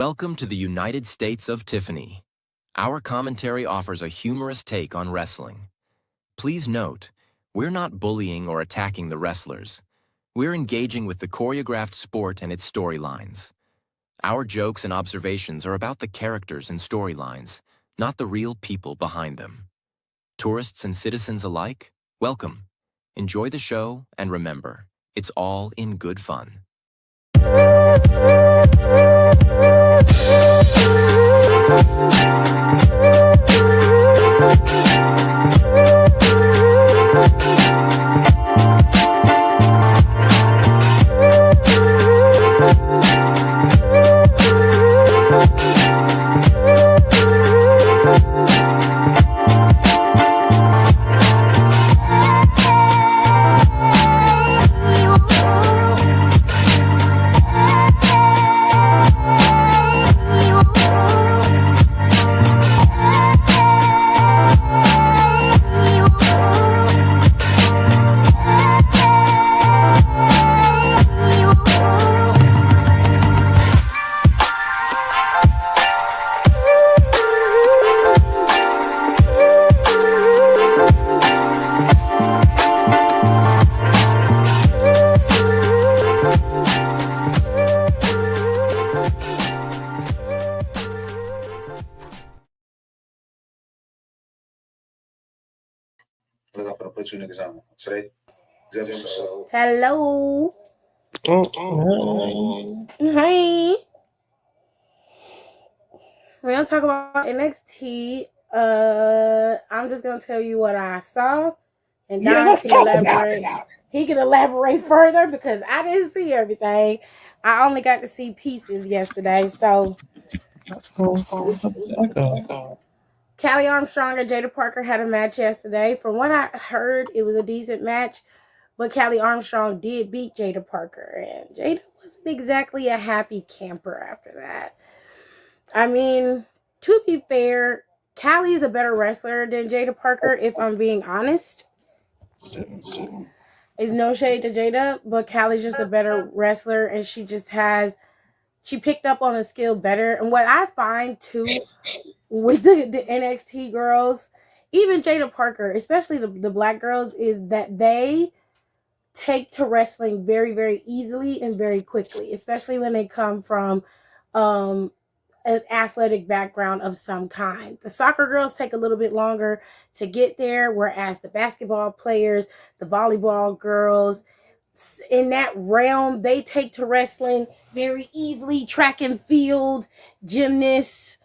Welcome to the United States of Tiffany. Our commentary offers a humorous take on wrestling. Please note, we're not bullying or attacking the wrestlers. We're engaging with the choreographed sport and its storylines. Our jokes and observations are about the characters and storylines, not the real people behind them. Tourists and citizens alike, welcome. Enjoy the show, and remember, it's all in good fun. Put you niggas on today. Hello. Hi. We're gonna talk about NXT. I'm just gonna tell you what I saw, and Don can elaborate. He can elaborate further because I didn't see everything. I only got to see pieces yesterday. So, Callie Armstrong and Jada Parker had a match yesterday. From what I heard, it was a decent match. But Callie Armstrong did beat Jada Parker, and Jada wasn't exactly a happy camper after that. I mean, to be fair, Callie is a better wrestler than Jada Parker, if I'm being honest. It's no shade to Jada, but Callie's just a better wrestler, and she picked up on the skill better. And what I find, too, with the NXT girls, even Jada Parker, especially the black girls, is that they take to wrestling very, very easily and very quickly, especially when they come from an athletic background of some kind. The soccer girls take a little bit longer to get there, whereas the basketball players, the volleyball girls, in that realm, they take to wrestling very easily. Track and field, gymnasts,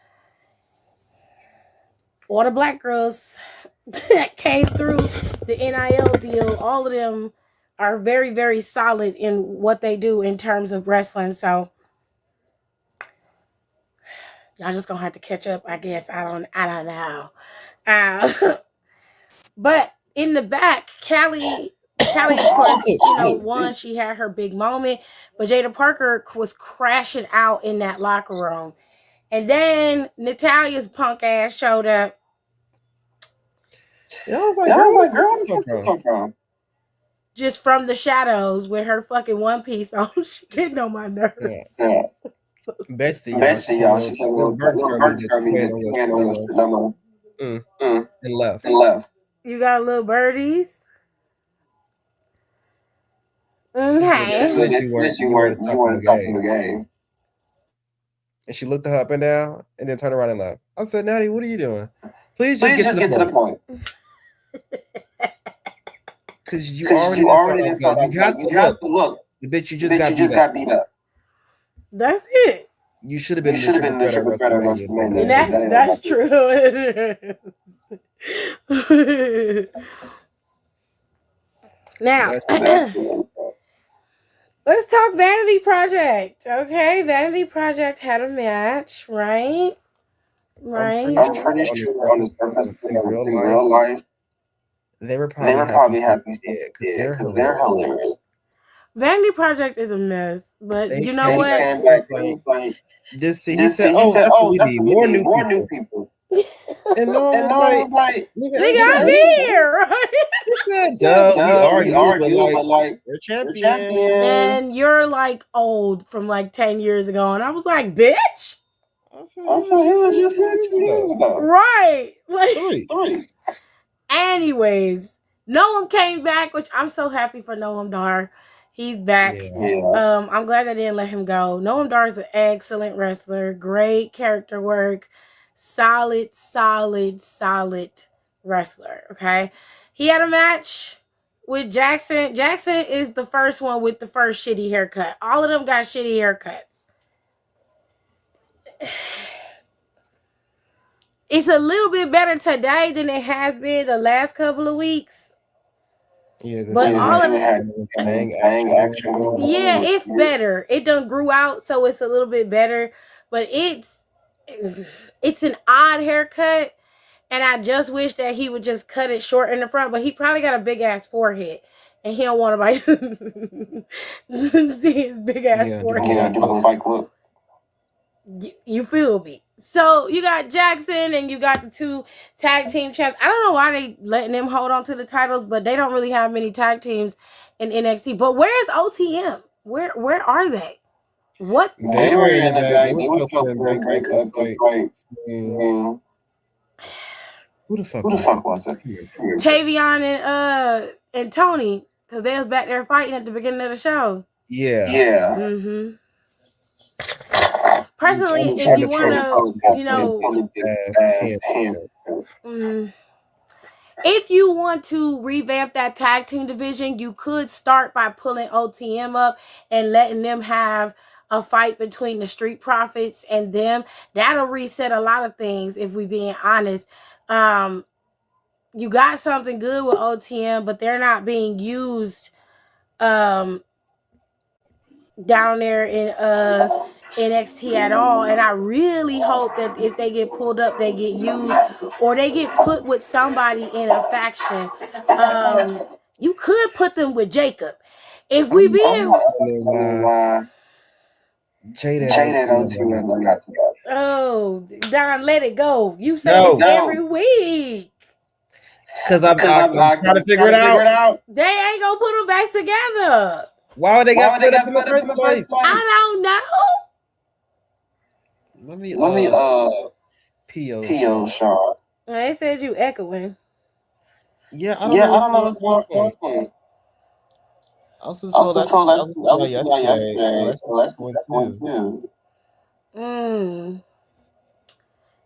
all the black girls that came through the NIL deal, all of them are very, very solid in what they do in terms of wrestling. So y'all just gonna have to catch up, I guess. I don't know. But in the back, Callie, of course, won. She had her big moment, but Jada Parker was crashing out in that locker room. And then Natalia's punk ass showed up. I was like, girl, where did you come from? Just from the shadows with her fucking one piece on. She getting on my nerves. Yeah. Bessie, y'all. She came a little burnt scrubby hand on your number. And left. You got little birdies? Okay. You weren't talking the game. And she looked her up and down and then turned around and left. I said, Natty, what are you doing? Please just get to the point. Because you already didn't start off. You got the look. Bitch, you just got beat up. That's it. You should have been the triple threat at WrestleMania. That's true. Now, let's talk Vanity Project. Okay, Vanity Project had a match, right? I'm pretty sure on the surface in real life, they were probably happy because they're hilarious. Vanity Project is a mess, but you know what? He said, "Oh, we need more new people." And no one was like, "Nigga, I'm here." Right? He said, "Duh, we argue, but like, we're champion." And you're like old from like 10 years ago, and I was like, "Bitch." I said he was just 2 years ago. Right. Like, 3. Anyways, Noam came back, which I'm so happy for Noam Dar. He's back. Yeah. I'm glad they didn't let him go. Noam Dar is an excellent wrestler. Great character work. Solid wrestler. Okay. He had a match with Jackson. Jackson is the first one with the first shitty haircut. All of them got shitty haircuts. It's a little bit better today than it has been the last couple of weeks. Yeah, but all of it bang action. Yeah, it's better. It done grew out, so it's a little bit better. But it's an odd haircut, and I just wish that he would just cut it short in the front. But he probably got a big ass forehead, and he don't want nobody to see his big ass forehead. Yeah, do a spike look. You feel me? So you got Jackson and you got the 2 tag team champs. I don't know why they letting them hold on to the titles, but they don't really have many tag teams in NXT. But where's OTM? Where are they? What? They were in the back. They was helping break up the fights. Who the fuck was it? Tavion and Tony, because they was back there fighting at the beginning of the show. Yeah. Mm-hmm. Personally, if you want to, if you want to revamp that tag team division, you could start by pulling OTM up and letting them have a fight between the Street Profits and them. That'll reset a lot of things, if we being honest. You got something good with OTM, but they're not being used down there in NXT at all, and I really hope that if they get pulled up, they get used or they get put with somebody in a faction. You could put them with Jacob. If we be Oh, Don, let it go. You say it every week. Because I'm trying to figure it out. They ain't gonna put them back together. Why would they get split up in the first place? I don't know. Let me P.O. Shaw. They said you echoing. Yeah, I don't know what's going on. I also saw that yesterday. Let's go too.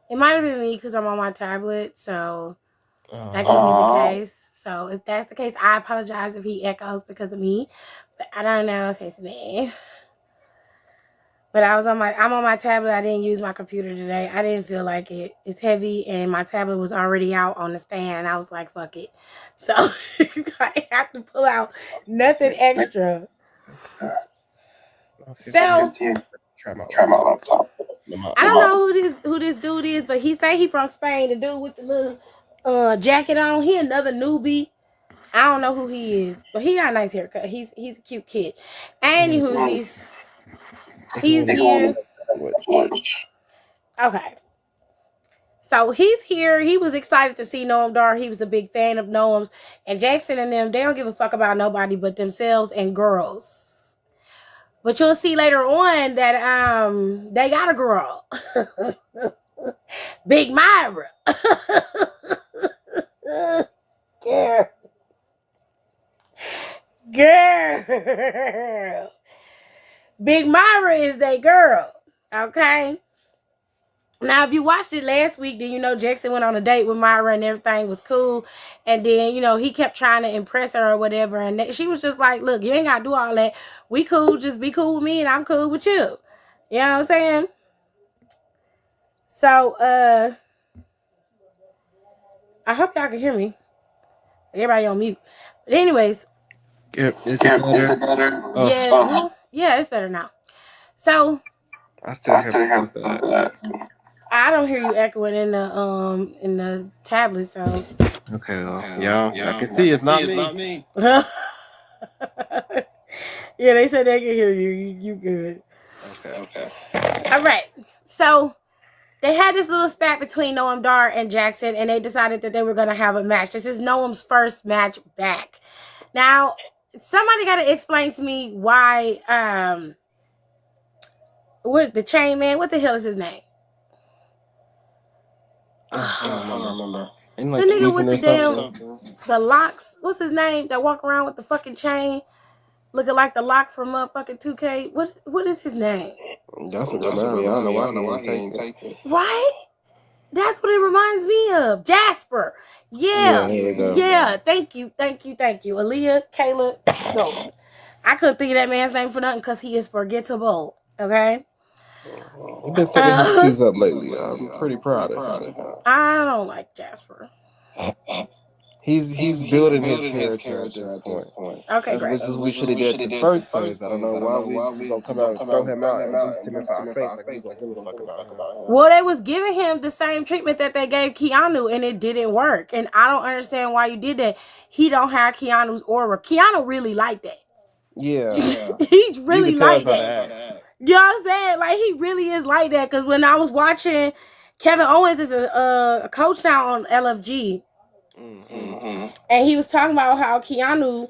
It might have been me because I'm on my tablet, so that could be the case. So if that's the case, I apologize if he echoes because of me. But I don't know if it's me. But I'm on my tablet. I didn't use my computer today. I didn't feel like it. It's heavy, and my tablet was already out on the stand, and I was like, fuck it. So I have to pull out nothing extra. So try my laptop. I don't know who this dude is, but he say he from Spain. The dude with the little jacket on. He another newbie. I don't know who he is, but he got a nice haircut. He's a cute kid. Anywho, he's here. Okay. So he's here. He was excited to see Noam Dar. He was a big fan of Noam's. And Jackson and them, they don't give a fuck about nobody but themselves and girls. But you'll see later on that they got a girl. Big Myra. Girl. Big Myra is their girl. Okay? Now, if you watched it last week, then you know Jackson went on a date with Myra and everything was cool. And then, you know, he kept trying to impress her or whatever. And she was just like, look, you ain't got to do all that. We cool. Just be cool with me and I'm cool with you. You know what I'm saying? So, I hope y'all can hear me. Everybody on mute. But anyways. Is it better? Yeah, it's better now. So. I still hear that. I don't hear you echoing in the tablet, so. Okay, well, I can see it's not me. Yeah, they said they can hear you. You good. Okay. All right. So they had this little spat between Noam Dar and Jackson, and they decided that they were gonna have a match. This is Noam's first match back. Now, somebody gotta explain to me why what the chain man, what the hell is his name? I don't remember. And The like nigga with Ethan the or damn something. the locks. What's his name? That walk around with the fucking chain, looking like the lock from motherfucking 2K. What is his name? That's a good memory. I don't know why he ain't take it. Right? That's what it reminds me of. Jasper. Yeah, Yeah. here we go. Yeah. Thank you. Aaliyah, Kayla. No. I couldn't think of that man's name for nothing because he is forgettable. Okay? He's been stepping his skills up lately. I'm pretty proud of him. I don't like Jasper. He's building his character at this point. Okay, As great. which is we should have did the first place. I don't know why we just gonna come out and throw him out and boost him into our face like we gonna give a fuck about him. Well, they was giving him the same treatment that they gave Keanu, and it didn't work. And I don't understand why you did that. He don't have Keanu's aura. Keanu really like that. Yeah. He's really like that. that. You know what I'm saying? Like, he really is like that. Because when I was watching, Kevin Owens is a coach now on LFG. And he was talking about how Keanu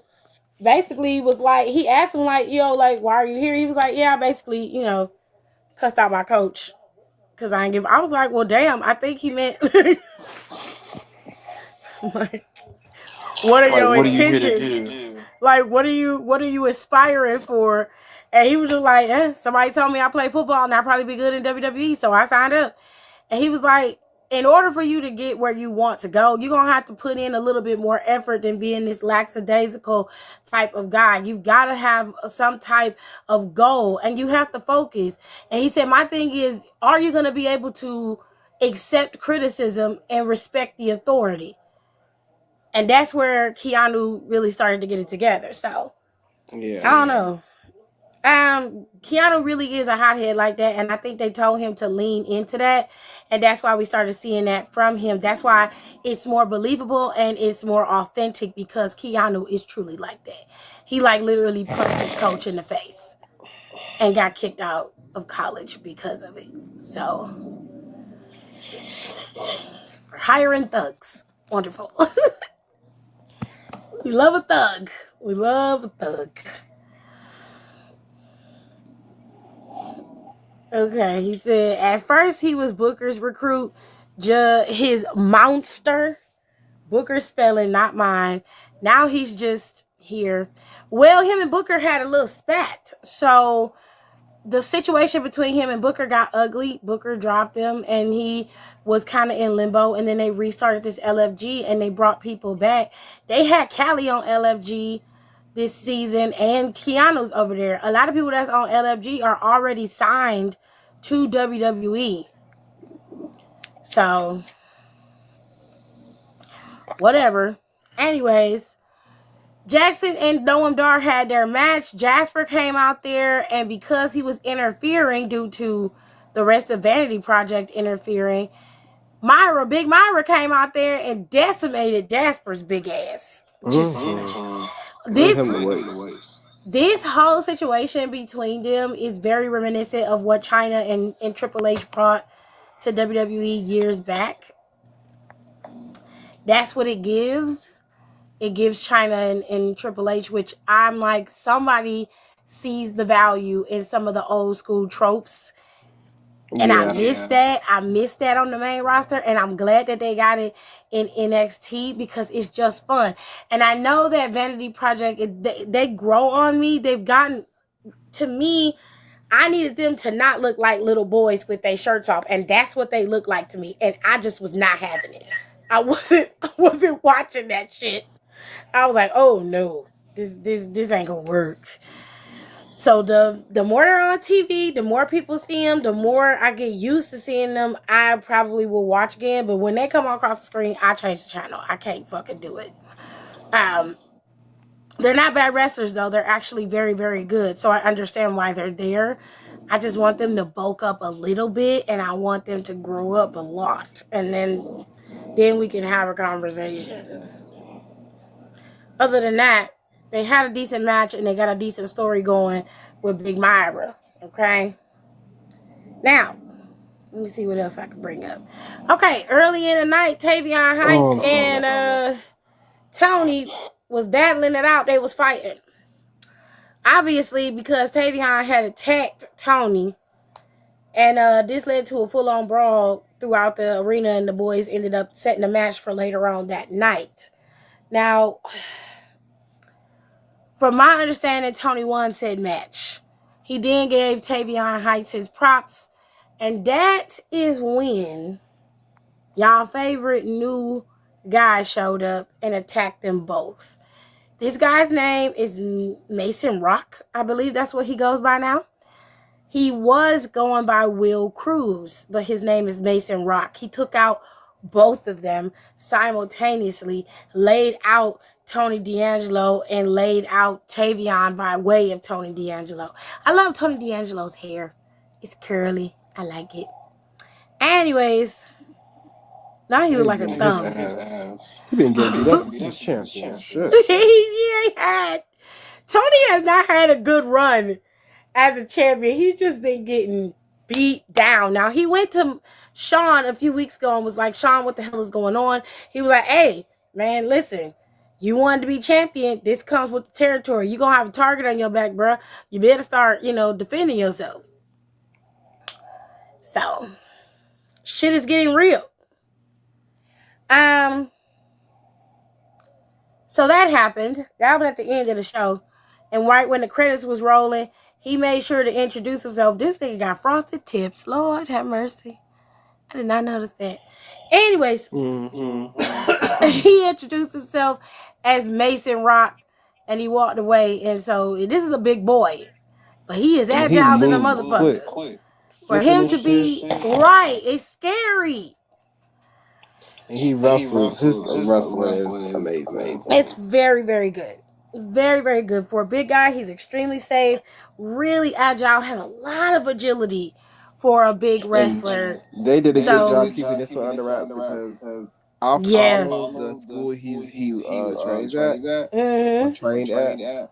basically was like, he asked him, like, yo, like, why are you here? He was like, yeah, I basically, cussed out my coach. Because I was like, well, damn, I think he meant, like, what are your intentions? Like, what are you aspiring for? And he was just like, somebody told me I play football and I'd probably be good in WWE, so I signed up. And he was like, in order for you to get where you want to go, you're going to have to put in a little bit more effort than being this lackadaisical type of guy. You've got to have some type of goal and you have to focus. And he said, my thing is, are you going to be able to accept criticism and respect the authority? And that's where Keanu really started to get it together. So, yeah, I don't know. Keanu really is a hothead like that, and I think they told him to lean into that, and that's why we started seeing that from him. That's why it's more believable and it's more authentic because Keanu is truly like that. He like literally punched his coach in the face and got kicked out of college because of it. So, hiring thugs, wonderful. We love a thug. We love a thug. Okay, he said at first he was Booker's recruit, his monster. Booker's spelling, not mine. Now he's just here. Well, him and Booker had a little spat. So the situation between him and Booker got ugly. Booker dropped him and he was kind of in limbo. And then they restarted this LFG and they brought people back. They had Callie on LFG this season and Keanu's over there. A lot of people that's on LFG are already signed to WWE. So, whatever. Anyways, Jackson and Noam Dar had their match. Jasper came out there, and because he was interfering due to the rest of Vanity Project interfering, Big Myra came out there and decimated Jasper's big ass. This whole situation between them is very reminiscent of what Chyna and Triple H brought to WWE years back. That's what it gives. It gives Chyna and Triple H, which I'm like, somebody sees the value in some of the old school tropes. And I miss that. I miss that on the main roster. And I'm glad that they got it in NXT because it's just fun. And I know that Vanity Project, they grow on me. They've gotten, to me, I needed them to not look like little boys with their shirts off. And that's what they look like to me. And I just was not having it. I wasn't watching that shit. I was like, oh no, this ain't gonna work. So the more they're on TV, the more people see them, the more I get used to seeing them, I probably will watch again. But when they come across the screen, I change the channel. I can't fucking do it. They're not bad wrestlers though. They're actually very, very good. So I understand why they're there. I just want them to bulk up a little bit and I want them to grow up a lot. And then we can have a conversation. Other than that, they had a decent match and they got a decent story going with Big Myra. Okay. Now, let me see what else I can bring up. Okay, early in the night, Tavion Heights and Tony was battling it out. They was fighting. Obviously, because Tavion had attacked Tony, And this led to a full-on brawl throughout the arena, and the boys ended up setting a match for later on that night. Now, from my understanding, Tony won said match. He then gave Tavion Heights his props, and that is when y'all favorite new guy showed up and attacked them both. This guy's name is Mason Rock. I believe that's what he goes by now. He was going by Will Cruz, but his name is Mason Rock. He took out both of them simultaneously, laid out Tony D'Angelo and laid out Tavion by way of Tony D'Angelo. I love Tony D'Angelo's hair. It's curly. I like it. Anyways, now he look like a thumb. He been getting beat up since championship. He had. Tony has not had a good run as a champion. He's just been getting beat down. Now, he went to Sean a few weeks ago and was like, Sean, what the hell is going on? He was like, hey, man, listen, you wanted to be champion. This comes with the territory. You're going to have a target on your back, bro. You better start, defending yourself. So, shit is getting real. So that happened. That was at the end of the show. And right when the credits was rolling, he made sure to introduce himself. This nigga got frosted tips. Lord have mercy. I did not notice that. Anyways, he introduced himself as Mason Rock, and he walked away. And so this is a big boy, but he is agile than a motherfucker. Quick. For him to be right, it's scary. And he wrestles. His wrestling is amazing. It's very, very good. Very, very good. For a big guy, he's extremely safe, really agile, had a lot of agility for a big wrestler. And they did a good job keeping this one under wraps because I follow the school he trains at, or trained at.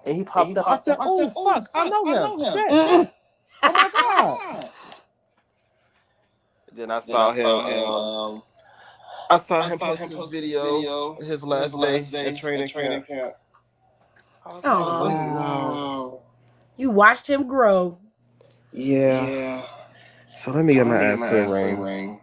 And he popped up. I said, oh, fuck, I know him. Shit. Oh, my God. Then I saw him. I saw him posting his video, his last day at training camp. Oh, wow. You watched him grow. Yeah. So let me get my ass to a ring.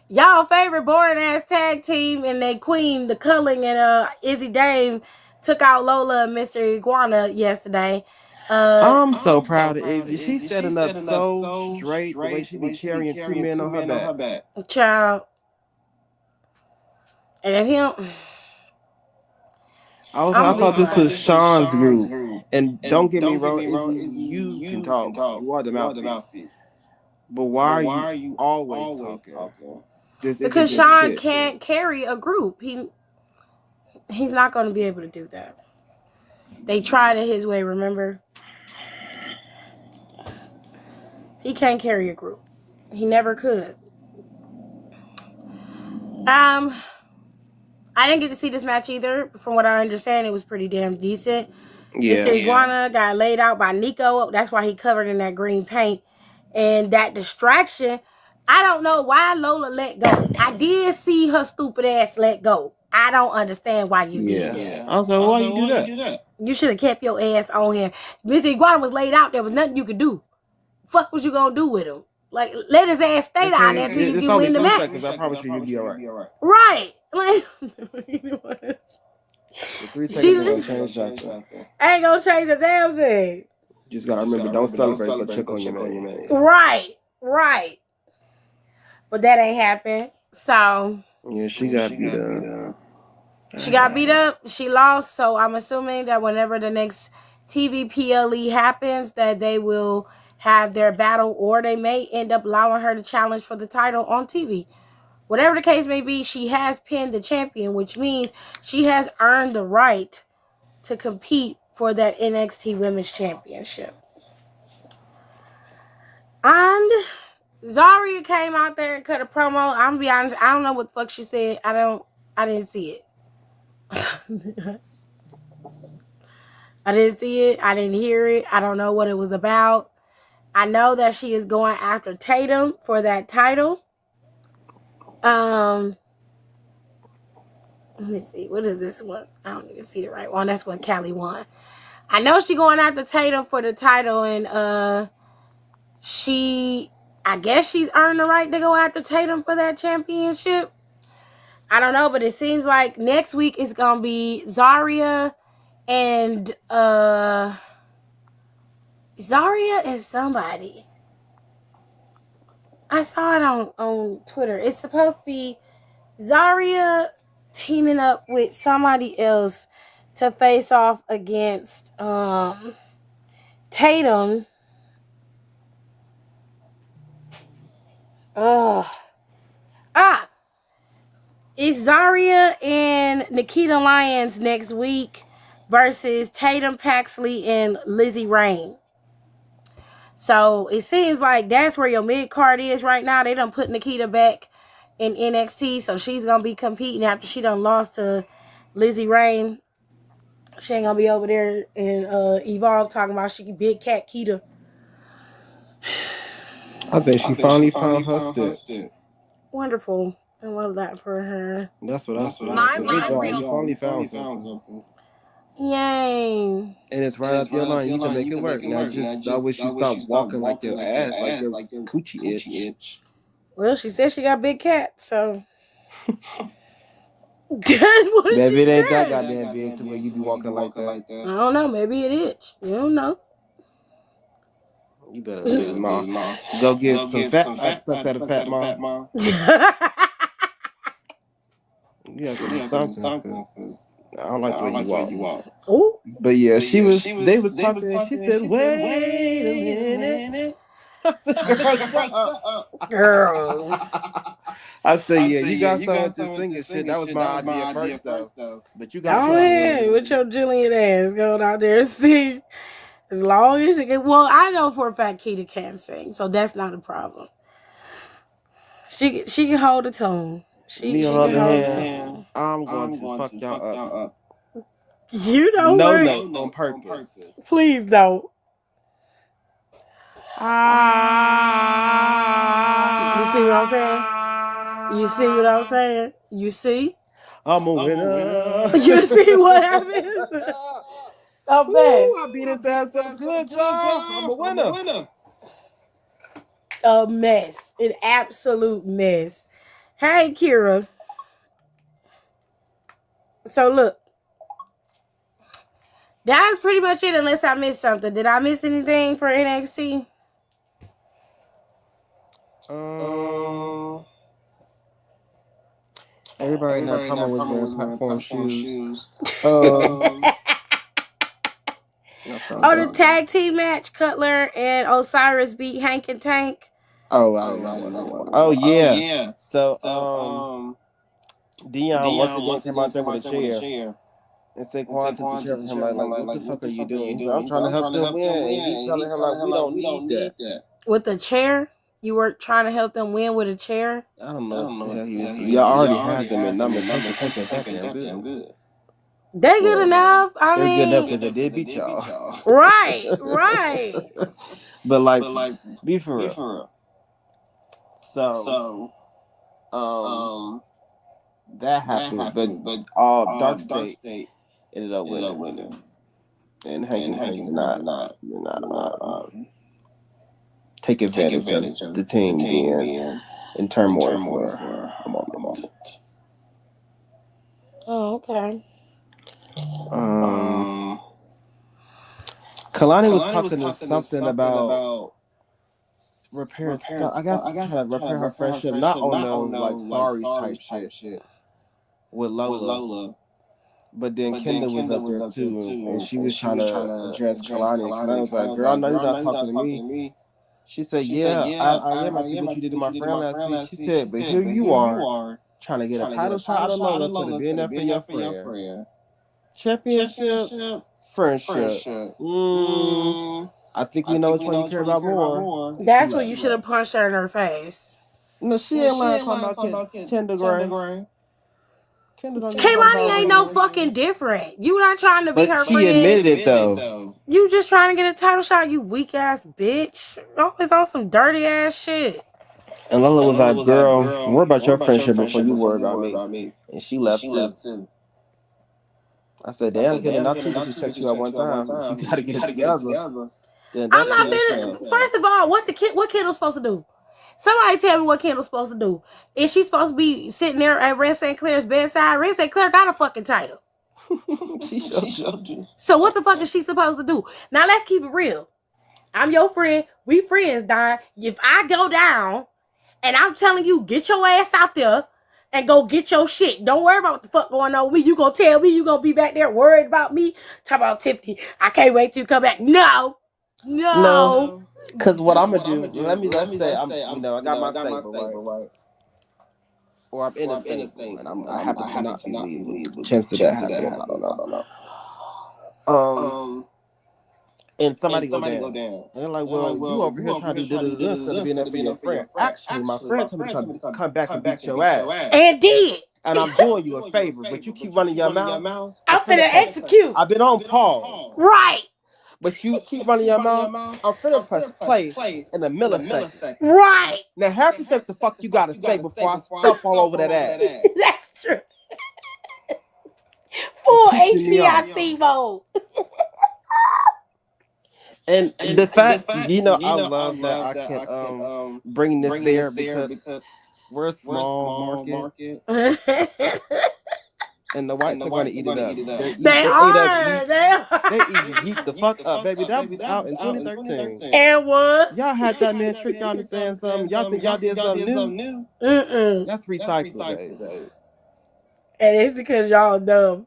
Y'all favorite boring ass tag team and they queen, the Culling and Izzy Dame, took out Lola and Mr. Iguana yesterday. I'm so proud of Izzy. She's standing up so straight the way she be carrying two men on her back. Child. And then him. I thought this was Sean's group. And don't get me wrong, Izzy, you can talk. You are the mouthpiece. But why are you always talking? Because Sean can't carry a group. He's not going to be able to do that. They tried it his way, remember? He can't carry a group. He never could. I didn't get to see this match either. From what I understand, it was pretty damn decent. Yeah. Mr. Iguana got laid out by Nico. That's why he covered in that green paint. And that distraction, I don't know why Lola let go. I did see her stupid ass let go. I don't understand why you did that. I was like, why you do that? You should have kept your ass on here. Mr. Iguana was laid out. There was nothing you could do. Fuck what you gonna do with him? Like, let his ass stay down there until you can win the match. I promise you, you'll be all right. Right. Like, 3 seconds ain't gonna change nothing. Ain't gonna change a damn thing. You just gotta remember, don't celebrate, but check on your man. Right. But that ain't happened. So yeah, she got beat up. She got beat up. She lost. So I'm assuming that whenever the next TV PLE happens, that they will have their battle, or they may end up allowing her to challenge for the title on TV. Whatever the case may be, she has pinned the champion, which means she has earned the right to compete for that NXT Women's Championship. And Zarya came out there and cut a promo. I'm gonna be honest, I don't know what the fuck she said. I didn't see it. I didn't see it. I didn't hear it. I don't know what it was about. I know that she is going after Tatum for that title. Let me see. What is this one? I don't even see the right one. That's when Callie won. I know she going after Tatum for the title, and I guess she's earned the right to go after Tatum for that championship. I don't know, but it seems like next week is gonna be Zarya and somebody. I saw it on Twitter. It's supposed to be Zarya teaming up with somebody else to face off against Tatum. It's Zarya and Nikita Lyons next week versus Tatum Paxley and Lizzie Rain. So it seems like that's where your mid card is right now. They done put Nikita back in NXT, so she's gonna be competing after she done lost to Lizzie Rain. She ain't gonna be over there in Evolve talking about she big cat Kita. I think she finally found her step. Wonderful. I love that for her. That's what I said. You finally found something. Yay. And it's right up your line. You can make it work. Now I wish you stop walking like your ass, like your coochie itch. Well, she said she got big cat, so that's what maybe she it ain't said. that goddamn big to where you be walking like that. I don't know. Maybe it itch. You don't know. You better go get some fat. Suck that a fat mom. You have to do something. I don't like the way you walk. Oh, but yeah, they was talking. And she said, "Wait a minute." I said, girl. I said, yeah, you got some with this singing shit. That was my idea first, though. But you got go ahead with your Jillian ass going out there and sing. As long as you can. Well, I know for a fact Keita can't sing, so that's not a problem. She can hold a tune. Me on the other hand, I'm going to fuck y'all up. You know no what? notes on purpose. Please don't. You see what I'm saying? You see what I'm saying? You see? I'm a winner. You see what happened? A mess. I beat his ass up good, y'all. I'm a winner. A mess. An absolute mess. Hey, Kira. So, look. That's pretty much it unless I missed something. Did I miss anything for NXT? Everybody in that promo was wearing platform shoes. The tag team match, Cutler and Osiris beat Hank and Tank. Oh yeah. So Dion once again came out there with a chair. And Saquon took the chair from him like, what the fuck are you doing? He's like, I'm trying to help them win. And he's telling him like, we don't need that. With a chair? You were trying to help them win with a chair? I don't know. Y'all already had them in numbers. Take them good. They're good enough. They're good enough because they did beat y'all. Right. But like, be for real. So, that happened, but Dark State ended up winning. And Hank did not take advantage of the team being in turmoil for a moment. Oh, okay. Kalani was talking something about repair. I guess trying to repair her friendship, not on no like sorry type shit with Lola. But then Kendall was up there too, and she was trying to address Kalani. And Kalani was like, "Girl, I know you're not talking to me." She said, "Yeah, I am after what you did to my friend last week." She said, "But here you are trying to get a title shot out of Lola for being there for your friend. Championship, friendship. I think we know which one you care about more." That's what you should have punched her in her face. No, she ain't lying talking about Kendall Gray. Kaylani ain't no fucking different. You not trying to be her friend. She admitted it though. You just trying to get a title shot, you weak ass bitch. Always on some dirty ass shit. And Lola was like, "Girl, worry about your friendship before you worry about me." And she left too. I said, damn, Kendall, not you, but she checked you out one time. You gotta get it together. I'm not finished. First of all, what Kendall's supposed to do? Somebody tell me what Kendall's supposed to do. Is she supposed to be sitting there at Red St. Clair's bedside? Red St. Clair got a fucking title. She showed you. So what the fuck is she supposed to do? Now let's keep it real. I'm your friend. We friends, Don. If I go down and I'm telling you, get your ass out there and go get your shit. Don't worry about what the fuck going on with me. You gonna tell me you gonna be back there worried about me? Talk about Tiffany. I can't wait till you come back. No. Because what I'm gonna do, let's say I got my stable, right? Or I'm in a stable, and I happen to not be leaving. Chances that happens, I don't know. And somebody go down. And they're like, well, you over here trying to do this instead of being there for your friend. Actually, my friend told me to come back and beat your ass. And did. And I'm doing you a favor, but you keep running your mouth. I'm finna execute. I've been on pause. Right. But you keep running your mouth. I'm finna press play in a millisecond. Right. Now, happy what the fuck you gotta say before I stuff all over that ass. That's true. Full HBIC mode. And the fact, I love that I can bring this there because we're a small market. And the whites are going to eat it up. They are. They eat the fuck up, baby. That was out in 2013. It was. Y'all had that man tricked y'all into saying something. Y'all think y'all did something new? That's recycled, baby. And it's because y'all dumb.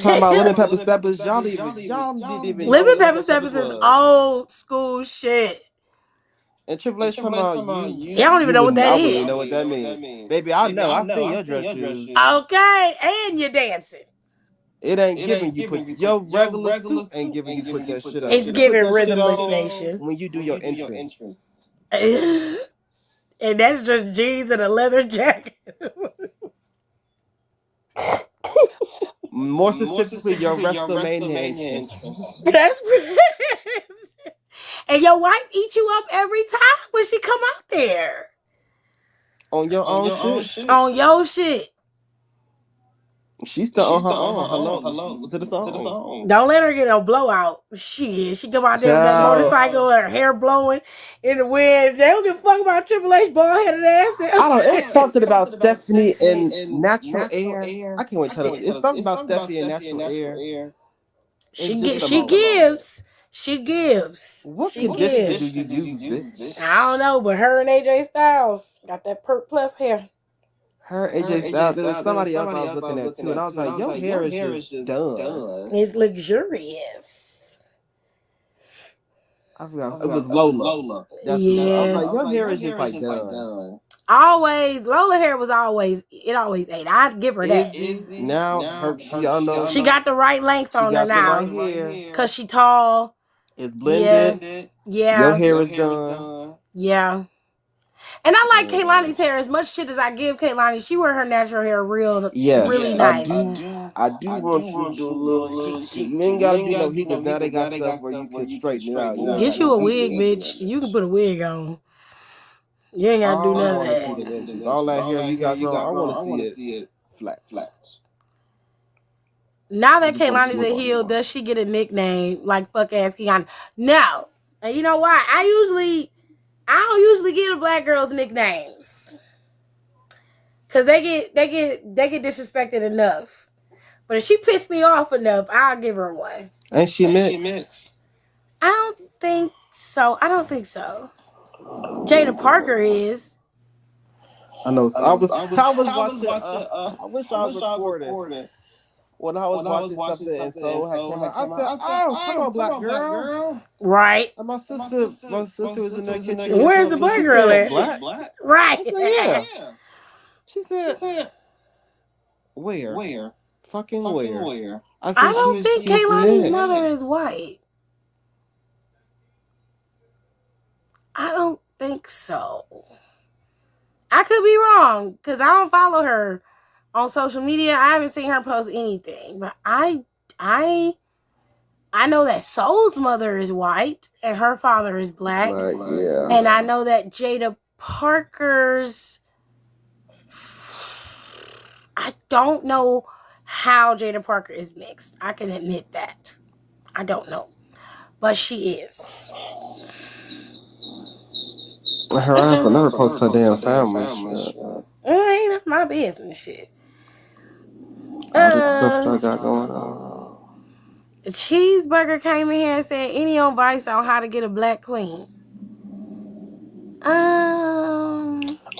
Talking about lemon pepper steppers, y'all didn't even. Lemon pepper steppers is old school shit. And Triple H talking about you don't even know what that is. Know what that means, baby. I know. I seen your dress shoes. Okay, and you're dancing. It ain't giving you put your regular suit ain't giving you put that shit up. It's giving Rhythmless Nation when you do your entrance. And that's just jeans and a leather jacket. More specifically, your WrestleMania entrance. That's and your wife eat you up every time when she come out there. On your own shit. On your shit. She's still on her own. Hello to the song. Don't let her get a blowout. Shit, she come out there with that motorcycle and her hair blowing in the wind. They don't give a fuck about Triple H bald-headed ass. I don't know. It's something about Stephanie and natural air. I can't wait to tell you. It's something about Stephanie and natural air. She gives. What condition do you use, bitch? I don't know, but her and AJ Styles got that Perk Plus hair. Her AJ Styles, there's somebody else I was looking at too, and I was like, your hair is just done. It's luxurious. I forgot. It was Lola. Yeah. I was like, your hair is just like done. Lola hair was always ate. I'd give her that. Now, she got the right length on her now. Because she tall. It's blended. Yeah. Your hair is done. Yeah. And I like Kaylani's hair as much shit as I give Kaylani. She wear her natural hair really nice. I do want you to do a little heat. You ain't gotta do no heat because now they got stuff where you can straighten it out. Get you a wig, bitch. You can put a wig on. You ain't gotta do none of that. All that hair you got going, I want to see it flat. Now that Kaylani's a heel, does she get a nickname like fuck ass Keanu? No. And you know why? I don't usually give black girls nicknames. Cause they get disrespected enough. But if she pissed me off enough, I'll give her one. Ain't she mixed? I don't think so. Jada Parker is. I know. I was watching. I wish I was recording. When I was watching something and so had come out, I said, "Oh, come on, black girl!" Right. And my sister was in there kitchen. Where's the black girl at? Black? Right. I said, yeah. She said, "Where? Fucking where?" I don't think Kaylani's mother is white. I don't think so. I could be wrong because I don't follow her on social media. I haven't seen her post anything, but I know that Soul's mother is white and her father is black. Yeah. And I know that Jada Parker's I don't know how Jada Parker is mixed. I can admit that. I don't know. But she is. Her ass will never post her damn family shit. Ain't my business shit. All this stuff I got going on. Cheeseburger came in here and said, any advice on how to get a black queen?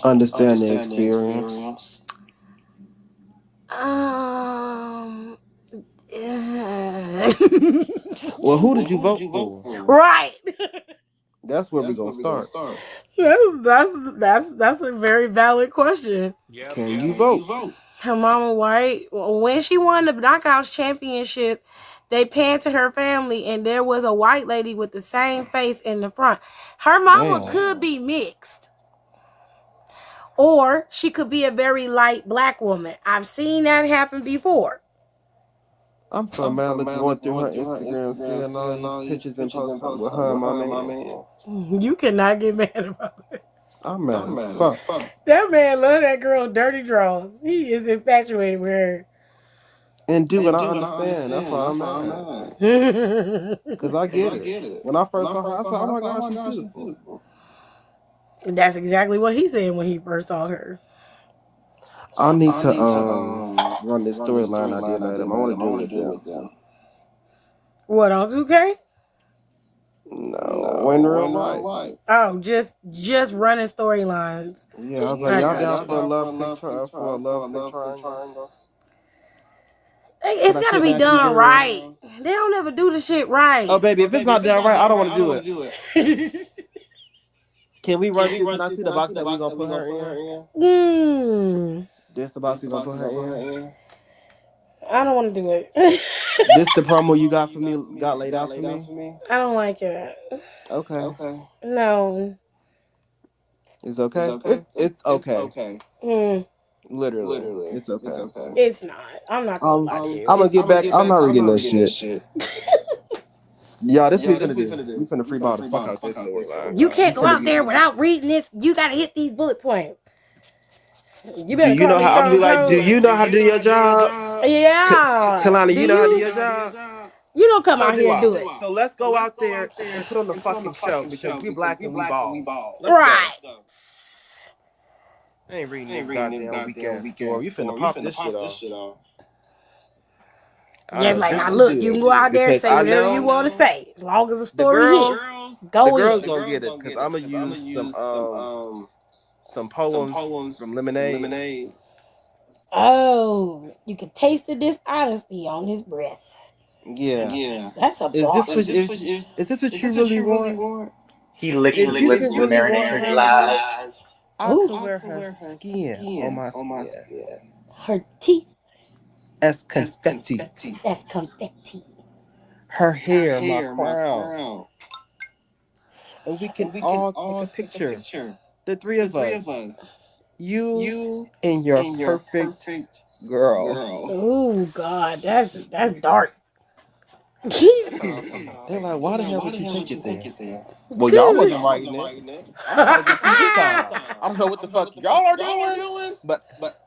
Understand the experience. Well, who did you vote for? Right. That's where we're gonna start. That's a very valid question. Can you vote? Her mama white. When she won the Knockouts championship, they panned to her family, and there was a white lady with the same face in the front. Her mama could be mixed. Or she could be a very light black woman. I've seen that happen before. I'm so mad going through her Instagram, seeing all these pictures and posts with her and my man. You cannot get mad about it. I'm mad as fuck. That man love that girl dirty draws. He is infatuated with her. And I understand. That's why I'm mad. Because I get it. When I first saw her, I said, oh my gosh, she's beautiful. That's exactly what he said when he first saw her. I need to run this storyline I did let him. I want to do it with them. What, on 2K? No, in real life. Oh, just running storylines. Yeah, I was like, y'all down for a love triangle? It's gotta be done right. They don't ever do the shit right. Oh, baby, if it's not done right, I don't want to do it. Can we run through? Can I see the box that we're going to put her in? This the box we're going to put her in? I don't want to do it. This the promo you got for me, got laid out for me? I don't like it. Okay. No. It's okay? It's okay. Literally. It's okay. It's not. I'm not going to lie to you. I'm going to get back. I'm not reading this shit. Y'all, this we finna do. We finna free ball the fuck out this storyline. You can't go out there without reading this. You gotta hit these bullet points. You better do you know how I'm like? Do you know how to do your job? Yeah. Kalani, you know how to do your job? You don't come out here and do it. So let's go out there and put on the fucking show because we black and we ball. Right. I ain't reading this goddamn weekend story. You finna pop this shit off. Yeah, like now look, you can go out there and say whatever you want to say, as long as the story hits. Go in. The girls gonna get it because I'm gonna use some poems from Lemonade. Oh, you can taste the dishonesty on his breath. Yeah. That's a bar. Is this what you really want? He licks his lips to marinate her lies. I could wear her skin on my skin. Her teeth. As confetti. That's confetti. Her hair, my crown. And we can all take a picture. The three of us. You and your perfect girl. Oh God, that's dark. They're like, why the hell would you take it there? Well, y'all wasn't writing it. I don't know what the fuck y'all are doing, but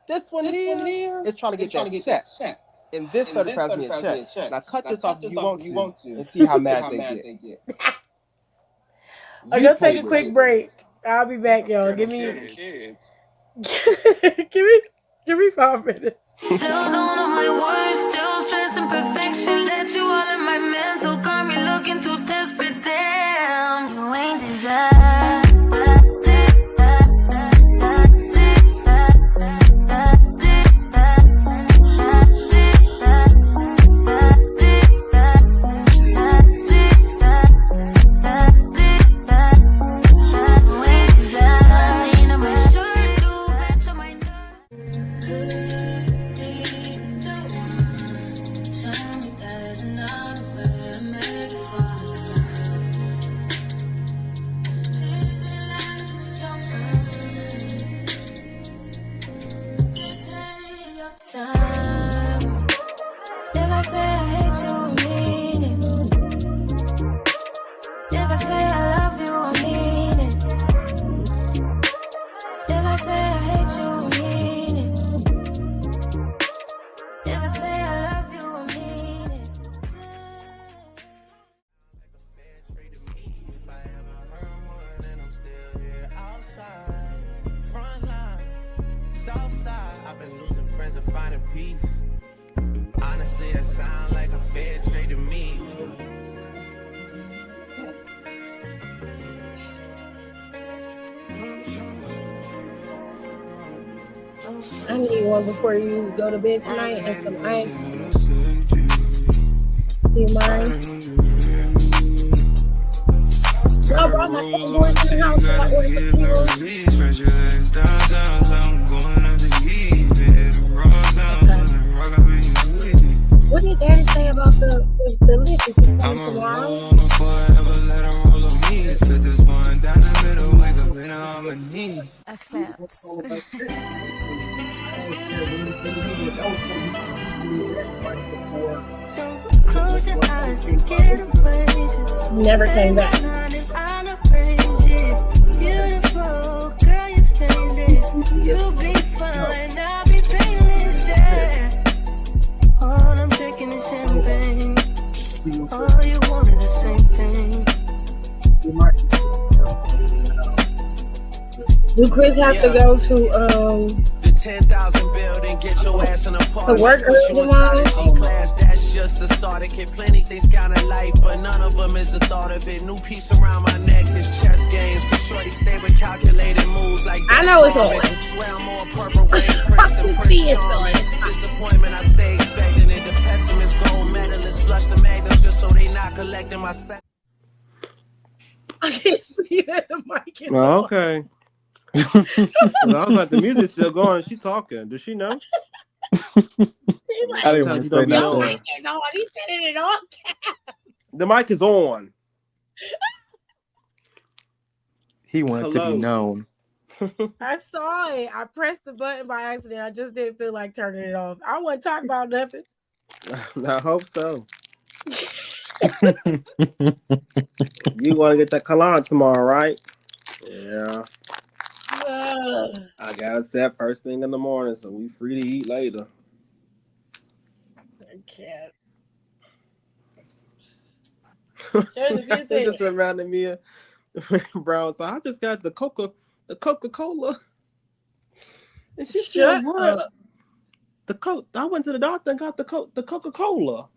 this one here is trying to get that check. And this certifies me a check. Now cut this off if you want to and see how mad they get. I'm gonna take a quick break. I'll be back, y'all. Give me 5 minutes. Still don't know my words, still stressing perfection. Let you all in my mental, got me looking too desperate. Damn, you ain't desired. find a peace. Honestly, that sound like a fair trade to me. I need one before you go to bed tonight and some ice. Do you mind? I brought my boys in the house so I ordered some What did Daddy say about the lift? Is he coming tomorrow? Close your eyes to get away. Never came back. Beautiful girl, you stainless. You'll be fine, I'll be painless. Yeah. All I'm drinking is champagne. All you want is the same thing. Do Chris have to go to The 10,000 building, get your ass in a party. to work early tomorrow? Class, that's just a starter. Get plenty things count in life, but none of them is the thought of it. New piece around my neck is chess games. But shorty stay with calculated moves like I know it's on. Swear I'm more purple rain, Princeton, Prince Charming. Disappointment, I stay expecting it. The pessimist, gold medalist, flush the magnums just so they not collecting my spec. I can't see that the mic is Oh, okay. I was like, the music's still going. She talking. Does she know? I didn't want to say no. that. He said it on. The mic is on. He wanted to be known. I saw it. I pressed the button by accident. I just didn't feel like turning it off. I wasn't talking about nothing. I hope so. You want to get that cologne tomorrow, right? Yeah. I got it set first thing in the morning, so we free to eat later. I can't. So there's a few It things. just reminded me of Brown. So I just got the Coca-Cola. And she said, "What? I went to the doctor and got the Coca-Cola."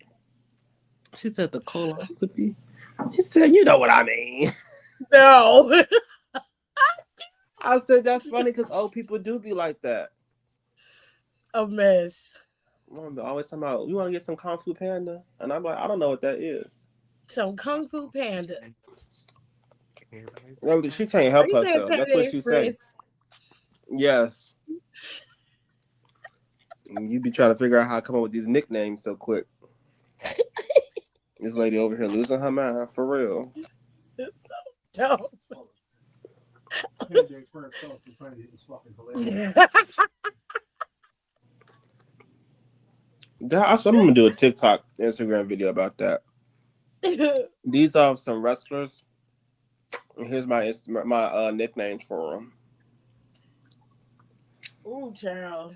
She said the coloscopy. He said, "You know what I mean." No. I said, "That's funny because old people do be like that." A mess. Mom always talking about, "You want to get some Kung Fu Panda?" And I'm like, "I don't know what that is." Some Kung Fu Panda. No, she can't help You said herself. That's Panda what she said. Express. Yes. You be trying to figure out how to come up with these nicknames so quick. This lady over here losing her mind for real. It's so dumb. I'm gonna do a TikTok, Instagram video about that. These are some wrestlers. And here's my nicknames for them. Ooh, child.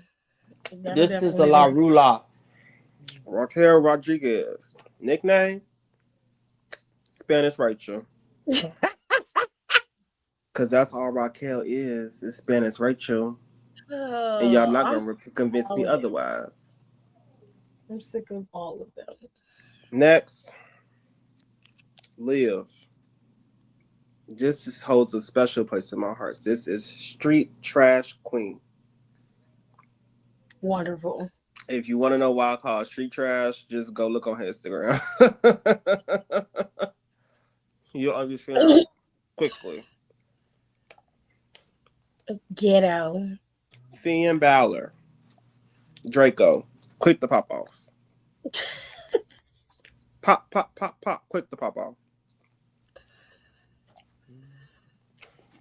This is the La Rula. Raquel Rodriguez. Nickname? Spanish Rachel. Because that's all Raquel is Spanish Rachel. And y'all not going to convince me otherwise. I'm sick of all of them. Next. Liv. This holds a special place in my heart. This is Street Trash Queen. Wonderful. If you want to know why I call it Street Trash, just go look on her Instagram. You'll understand quickly. Ghetto. Finn Balor. Draco. Quick to pop off. Pop, pop, pop, pop. Quick to pop off.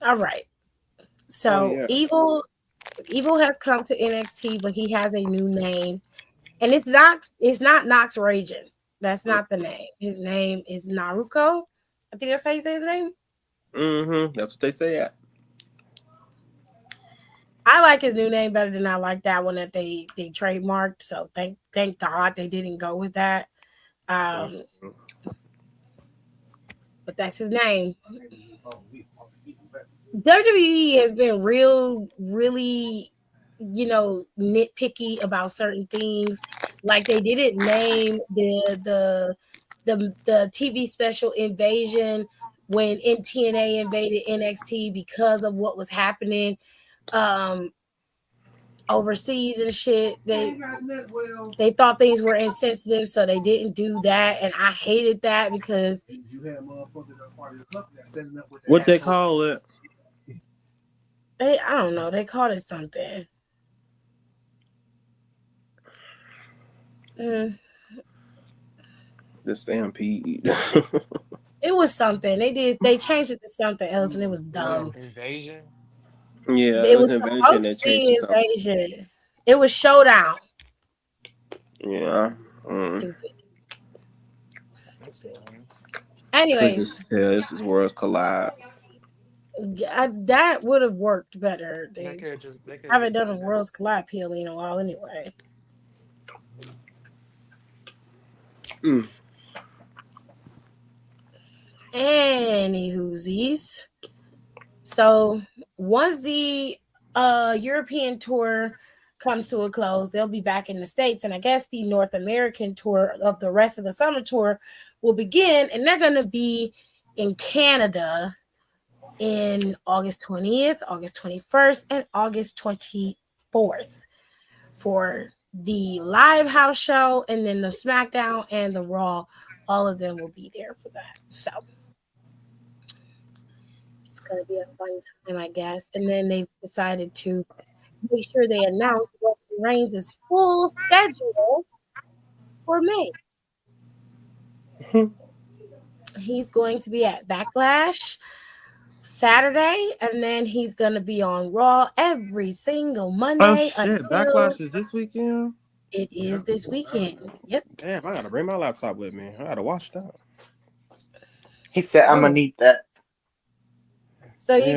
All right. So Evil has come to NXT, but he has a new name. And it's not Nox Ragin. That's not the name. His name is Naruko. I think that's how you say his name. Mm-hmm. That's what they say at. I like his new name better than I like that one that they trademarked. So thank God they didn't go with that. But that's his name. WWE has been really nitpicky about certain things. Like they didn't name the TV special Invasion when TNA invaded NXT because of what was happening overseas and shit. They thought things were insensitive, so they didn't do that, and I hated that because what they call it? I don't know. They called it something. The Stampede. It was something. They changed it to something else, and it was dumb. Invasion. Yeah, It was Invasion. supposed They to changed be it to something. Invasion. It was Showdown. Yeah. Stupid. Anyways, this is Worlds Collide. that would have worked better. They They haven't done a Worlds Collide PLE in a while anyway. Anywhoosies. So once the European tour comes to a close, they'll be back in the States, and I guess the North American tour of the rest of the summer tour will begin, and they're going to be in Canada in August 20th, August 21st, and August 24th for the live house show, and then the SmackDown and the Raw. All of them will be there for that. So it's going to be a fun time, I guess. And then they've decided to make sure they announce what Reigns' full schedule for May. He's going to be at Backlash Saturday, and then he's going to be on Raw every single Monday. Oh, shit. Backlash is this weekend? It is this weekend. Yep. Damn, I got to bring my laptop with me. I got to watch that. He said, "I'm gonna need that." So you're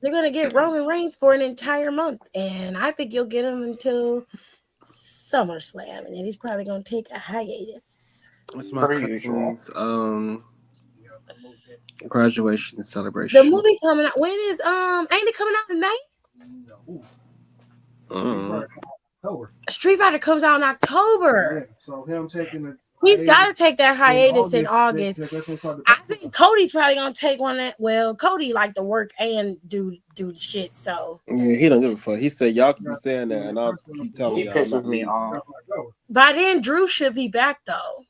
gonna get Roman Reigns for an entire month, and I think you'll get him until SummerSlam, and then he's probably gonna take a hiatus. What's my cousin's graduation celebration? The movie coming out. When is ain't it coming out in May? Street Fighter comes out in October. Yeah, so him taking he's got to take that hiatus in August. I think Cody's probably gonna take one. Cody like to work and do the shit. So yeah, he don't give a fuck. He said y'all keep saying that, and I'll keep telling y'all. He pisses me off. By then, Drew should be back though.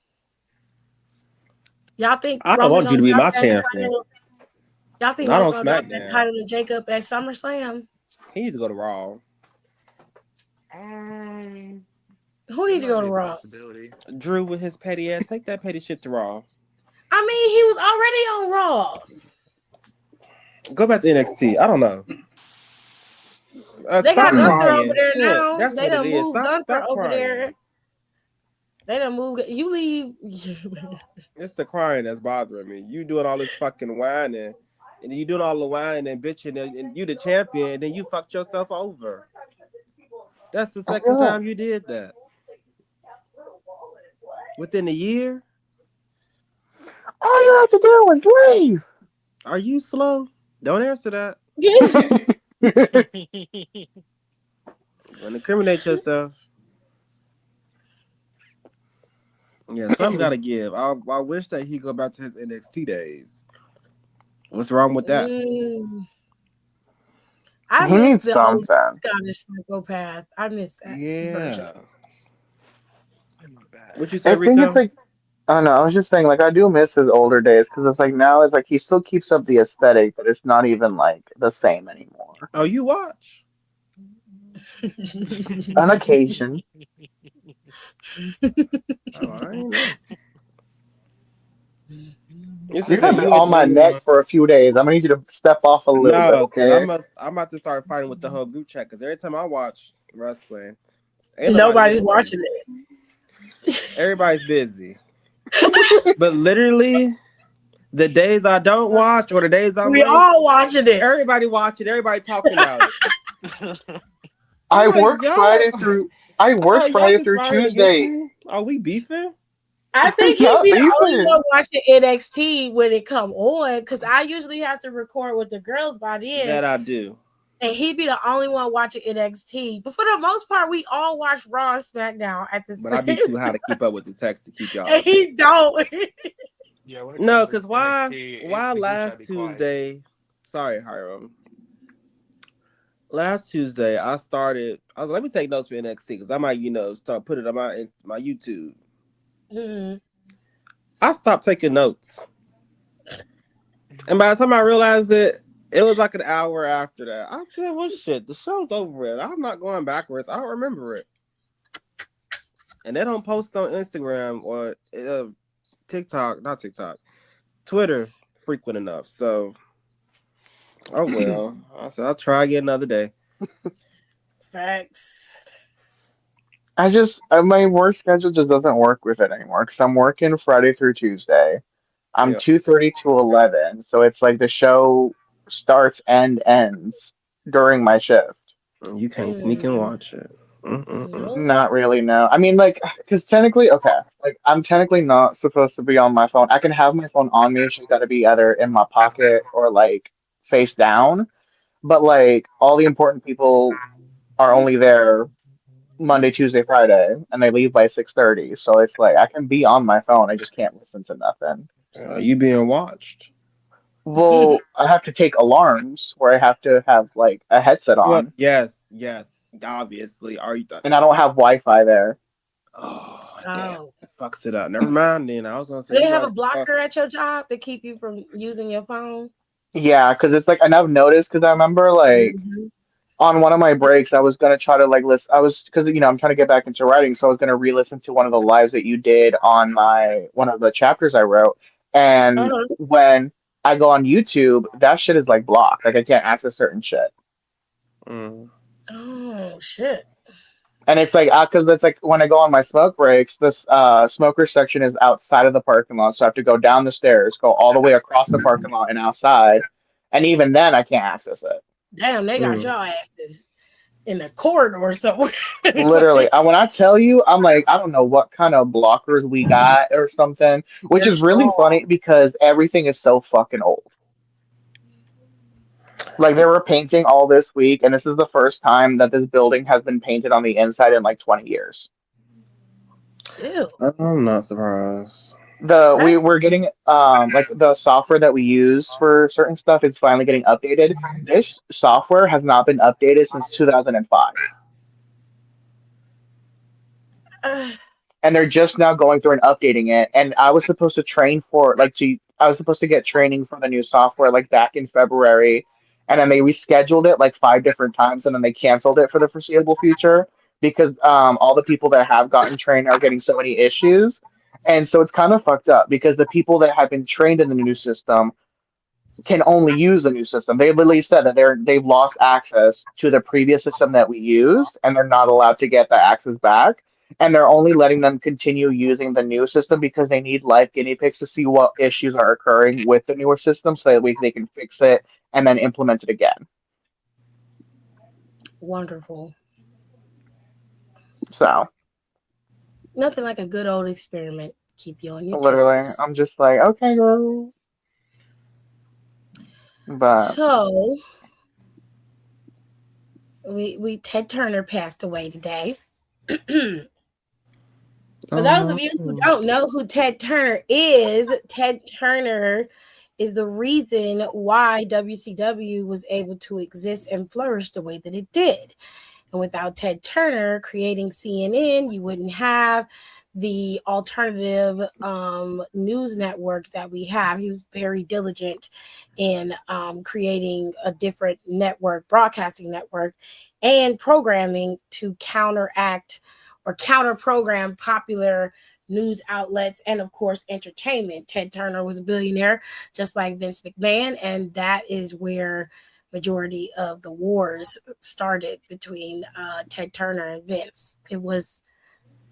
Y'all think I don't want you to be my champion? Y'all think Roman gonna drop that title to Jacob at SummerSlam? He needs to go to Raw. Who need to go to Raw? Drew with his petty ass. Take that petty shit to Raw. I mean, he was already on Raw. Go back to NXT. I don't know. They got Gunther over there now. They done moved Gunther over there. They done moved. You leave. It's the crying that's bothering me. You doing all this fucking whining, and you doing all the whining and bitching, and you the champion, and then you fucked yourself over. That's the second time you did that. Within a year? All you had to do was leave. Are you slow? Don't answer that. Don't incriminate yourself. Yeah, something gotta give. I wish that he go back to his NXT days. What's wrong with that? I miss the old Scottish psychopath. I miss that. Yeah. What you say, Rico? I think it's like, I don't know. I was just saying, like, I do miss his older days because it's like now it's like he still keeps up the aesthetic, but it's not even like the same anymore. Oh, you watch? On occasion. You're gonna be on my neck for a few days. I'm gonna need you to step off a little bit, okay? I'm about to start fighting with the whole group chat because every time I watch wrestling, nobody's watching it. Everybody's busy. But literally, the days I don't watch or the days we all watching it. Everybody watching. Everybody talking about it. I work Friday through Tuesday. Are we beefing? I think he'd be the only one watching NXT when it come on because I usually have to record with the girls by then. That I do. And he'd be the only one watching NXT. But for the most part, we all watch Raw and SmackDown at the But same I'd be too high to keep up with the text to keep y'all. And he don't. Yeah, No, because why last Tuesday? Sorry, Hiram. Last Tuesday, I was like, let me take notes for NXT because I might, start putting it on my YouTube. Mm-hmm. I stopped taking notes. And by the time I realized it was like an hour after that. I said, well, shit, the show's over with. I'm not going backwards. I don't remember it. And they don't post on Instagram or Twitter frequent enough. So, oh well. I said, I'll try again another day. Facts. My work schedule just doesn't work with it anymore because I'm working Friday through Tuesday. I'm 2:30 to 11, so it's like the show starts and ends during my shift. You can't sneak and watch it. Not really, no. I mean, like, because technically, okay, like, I'm technically not supposed to be on my phone. I can have my phone on me. It's just got to be either in my pocket or, like, face down. But, like, all the important people are only there Monday, Tuesday, Friday, and they leave by 6:30. So it's like, I can be on my phone. I just can't listen to nothing. You being watched? Well, I have to take alarms where I have to have, like, a headset on. Well, yes. Obviously. Are you? And I don't have Wi-Fi there. Oh, damn. That fucks it up. Never mind then. I was going to say. Do they have a blocker at your job to keep you from using your phone? Yeah, because it's like, and I've noticed, because I remember, like, on one of my breaks, I was going to try to, like, listen. Because, I'm trying to get back into writing, so I was going to re-listen to one of the lives that you did on one of the chapters I wrote. And when I go on YouTube, that shit is, like, blocked. Like, I can't access certain shit. Oh, shit. And it's like, because it's like when I go on my smoke breaks, this smoker section is outside of the parking lot. So I have to go down the stairs, go all the way across the parking lot and outside. And even then, I can't access it. Damn, they got your asses in the corridor somewhere. Literally. When I tell you, I'm like, I don't know what kind of blockers we got or something, which is really funny because everything is so fucking old. Like, they were painting all this week, and this is the first time that this building has been painted on the inside in like 20 years. Ew. I'm not surprised. We're getting like the software that we use for certain stuff is finally getting updated. This software has not been updated since 2005. And they're just now going through and updating it. And I was supposed to I was supposed to get training for the new software like back in February. And then they rescheduled it like 5 different times, and then they canceled it for the foreseeable future because all the people that have gotten trained are getting so many issues. And so it's kind of fucked up because the people that have been trained in the new system can only use the new system. They literally said that they've lost access to the previous system that we used, and they're not allowed to get that access back. And they're only letting them continue using the new system because they need live guinea pigs to see what issues are occurring with the newer system so that they can fix it and then implement it again. Wonderful. So. Nothing like a good old experiment. Keep you on your Literally, toes. I'm just like, okay, girl. But so we Ted Turner passed away today. For those of you who don't know who Ted Turner is the reason why WCW was able to exist and flourish the way that it did. And without Ted Turner creating CNN, you wouldn't have the alternative news network that we have. He was very diligent in creating a different network, broadcasting network, and programming to counteract or counter program popular news outlets and, of course, entertainment. Ted Turner was a billionaire, just like Vince McMahon, and that is where majority of the wars started between Ted Turner and Vince. It was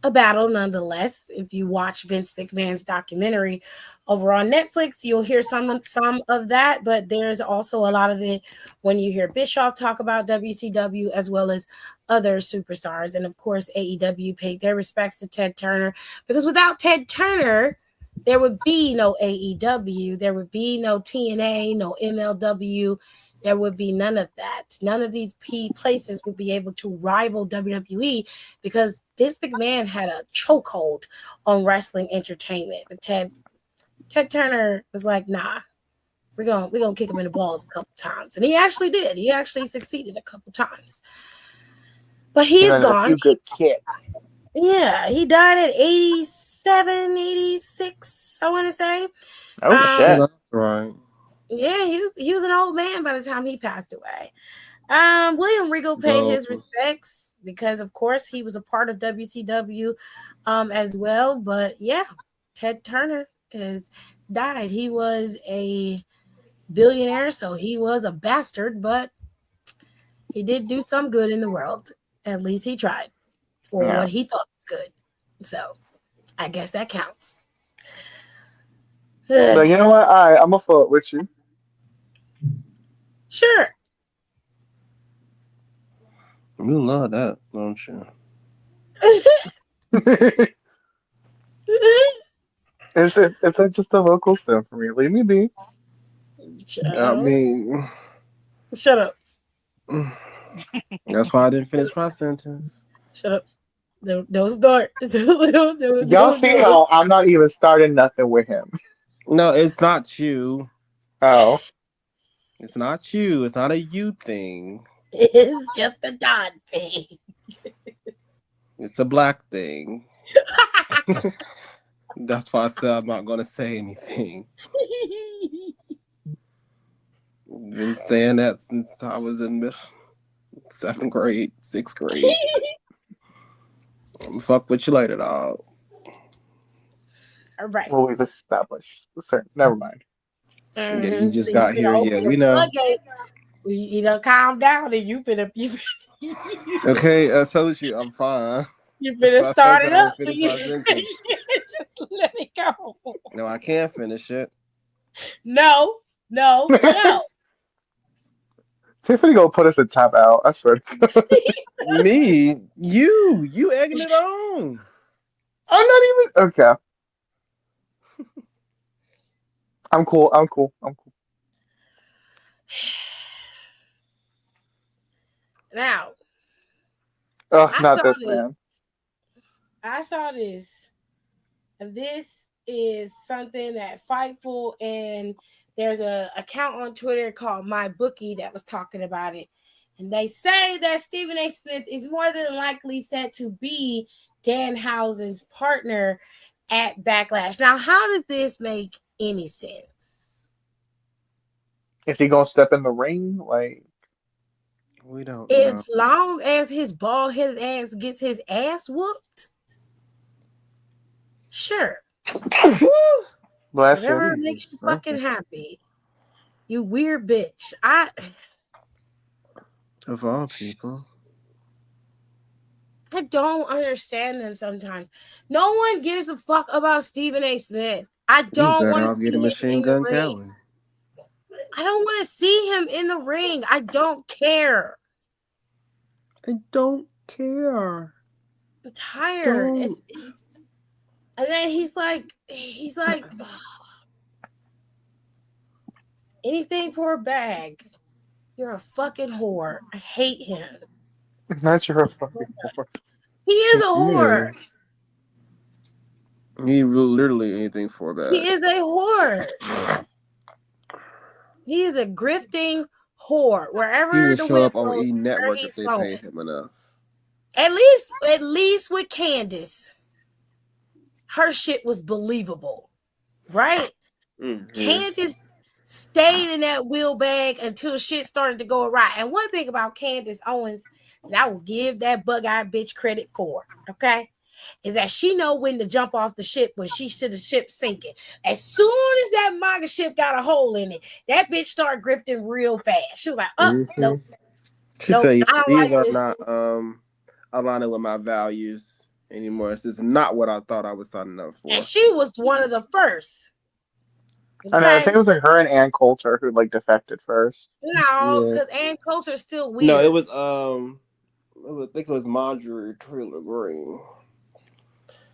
a battle nonetheless. If you watch Vince McMahon's documentary over on Netflix, you'll hear some of that, but there's also a lot of it when you hear Bischoff talk about WCW as well as other superstars. And of course, AEW paid their respects to Ted Turner because without Ted Turner, there would be no AEW, there would be no TNA, no MLW, there would be none of that. None of these places would be able to rival WWE because Vince McMahon had a chokehold on wrestling entertainment. But Ted Turner was like, nah, we're gonna kick him in the balls a couple times. And he actually did. He actually succeeded a couple times. But he is A gone. few good kicks. Yeah, he died at 87, 86, I want to say. Oh shit. That's right. Yeah, he was an old man by the time he passed away. William Regal paid his respects because, of course, he was a part of WCW as well. But yeah, Ted Turner has died. He was a billionaire, so he was a bastard, but he did do some good in the world. At least he tried, or what he thought was good. So I guess that counts. But you know what? I'm a foot with you. Sure. You love that, don't you? It's just a local stuff for me. Leave me be. I mean, shut up. That's why I didn't finish my sentence. Shut up. Don't start. Y'all see how I'm not even starting nothing with him. No, it's not you. Oh. It's not you. It's not a you thing. It's just a Don thing. It's a black thing. That's why I said I'm not going to say anything. Been saying that since I was in 7th grade, 6th grade. Fuck with you later, dog. All right. Well, we've established. Never mind. Mm-hmm. Yeah, you just got here. Yeah, we know. You done calm down and you been Okay, I told you I'm fine. You better start it up. Just let it go. No, I can't finish it. No. Tiffany gonna put us in top out. I swear. Me? You egging it on. I'm not even okay. I'm cool. Now, not this man. I saw this. And this is something that Fightful, and there's a account on Twitter called My Bookie that was talking about it. And they say that Stephen A. Smith is more than likely set to be Danhausen's partner at Backlash. Now, how does this make any sense? Is he gonna step in the ring? Like, we don't know. As long as his bald-headed ass gets his ass whooped, sure. Whatever makes you fucking happy. You weird bitch. Of all people. I don't understand them sometimes. No one gives a fuck about Stephen A. Smith. I don't want to see him Machine Gun Kelly. I don't want to see him in the ring. I don't care. I'm tired. And then he's like, anything for a bag. You're a fucking whore. I hate him. Not you're a fucking whore. He is a whore. He literally anything for a bag. He is a whore. He is a grifting whore. Wherever he would the show up goes, on E Network if they paid him enough. At least with Candace, her shit was believable, right? Mm-hmm. Candace stayed in that wheel bag until shit started to go awry. And one thing about Candace Owens that I will give that bug-eyed bitch credit for, okay, is that she know when to jump off the ship when she see the ship sinking. As soon as that MAGA ship got a hole in it, that bitch started grifting real fast. She was like, no. She said, these are not aligning with my values anymore. This is not what I thought I was signing up for. And she was one of the first. Okay? I think it was like her and Ann Coulter who like defected first. No, because Ann Coulter's still weird. No, it was I think it was Marjorie Taylor Greene.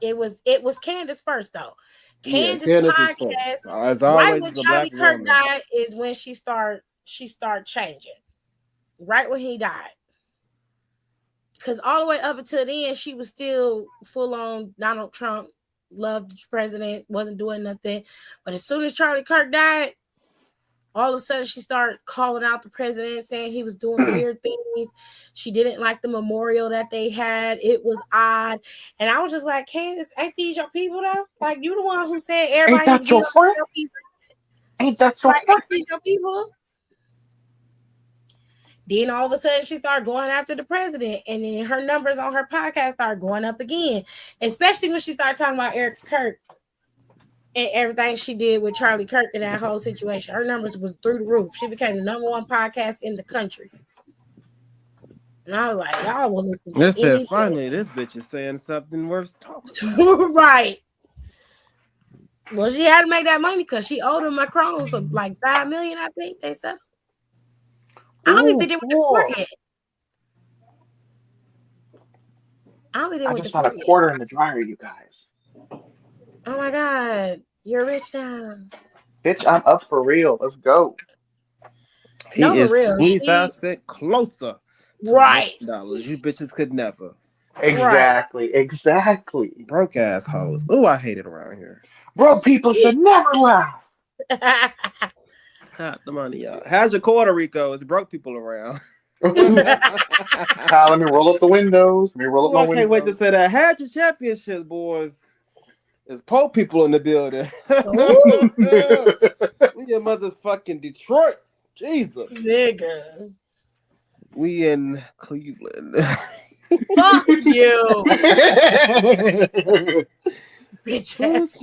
It was Candace first though. Candace Candace was podcast, first. As right always, when it's a Charlie black Kirk woman. died is when she start changing. Right when he died. Because all the way up until then, she was still full on Donald Trump, loved the president, wasn't doing nothing. But as soon as Charlie Kirk died, all of a sudden she started calling out the president, saying he was doing weird things. She didn't like the memorial that they had. It was odd. And I was just like, Candace, ain't these your people though? Like, you the one who said everybody Ain't that your friend? Ain't that your like, friend? ain't these your people? Then all of a sudden she started going after the president, and then her numbers on her podcast started going up again, especially when she started talking about Eric Kirk and everything she did with Charlie Kirk and that whole situation. Her numbers was through the roof. She became the #1 podcast in the country. And I was like, y'all will listen to anything. Finally, this bitch is saying something worth talking about. Right. Well, she had to make that money because she owed him Macron some like $5 million, I think they said. I don't even think they went to court yet. I just found a quarter in the dryer, you guys. Oh my God. You're rich now. Bitch, I'm up for real. Let's go. He is 25 cents closer to $1. You bitches could never. Exactly. Broke assholes. Ooh, I hate it around here. Broke people should never laugh. Hot the money, y'all. How's your quarter, Rico? It's broke people around. Kyle, let me roll up the windows. Let me roll up my windows. I can't wait to say that. How's your championship, boys? There's poor people in the building. We in motherfucking Detroit. Jesus. Nigga. We in Cleveland. Fuck you. Bitch ass.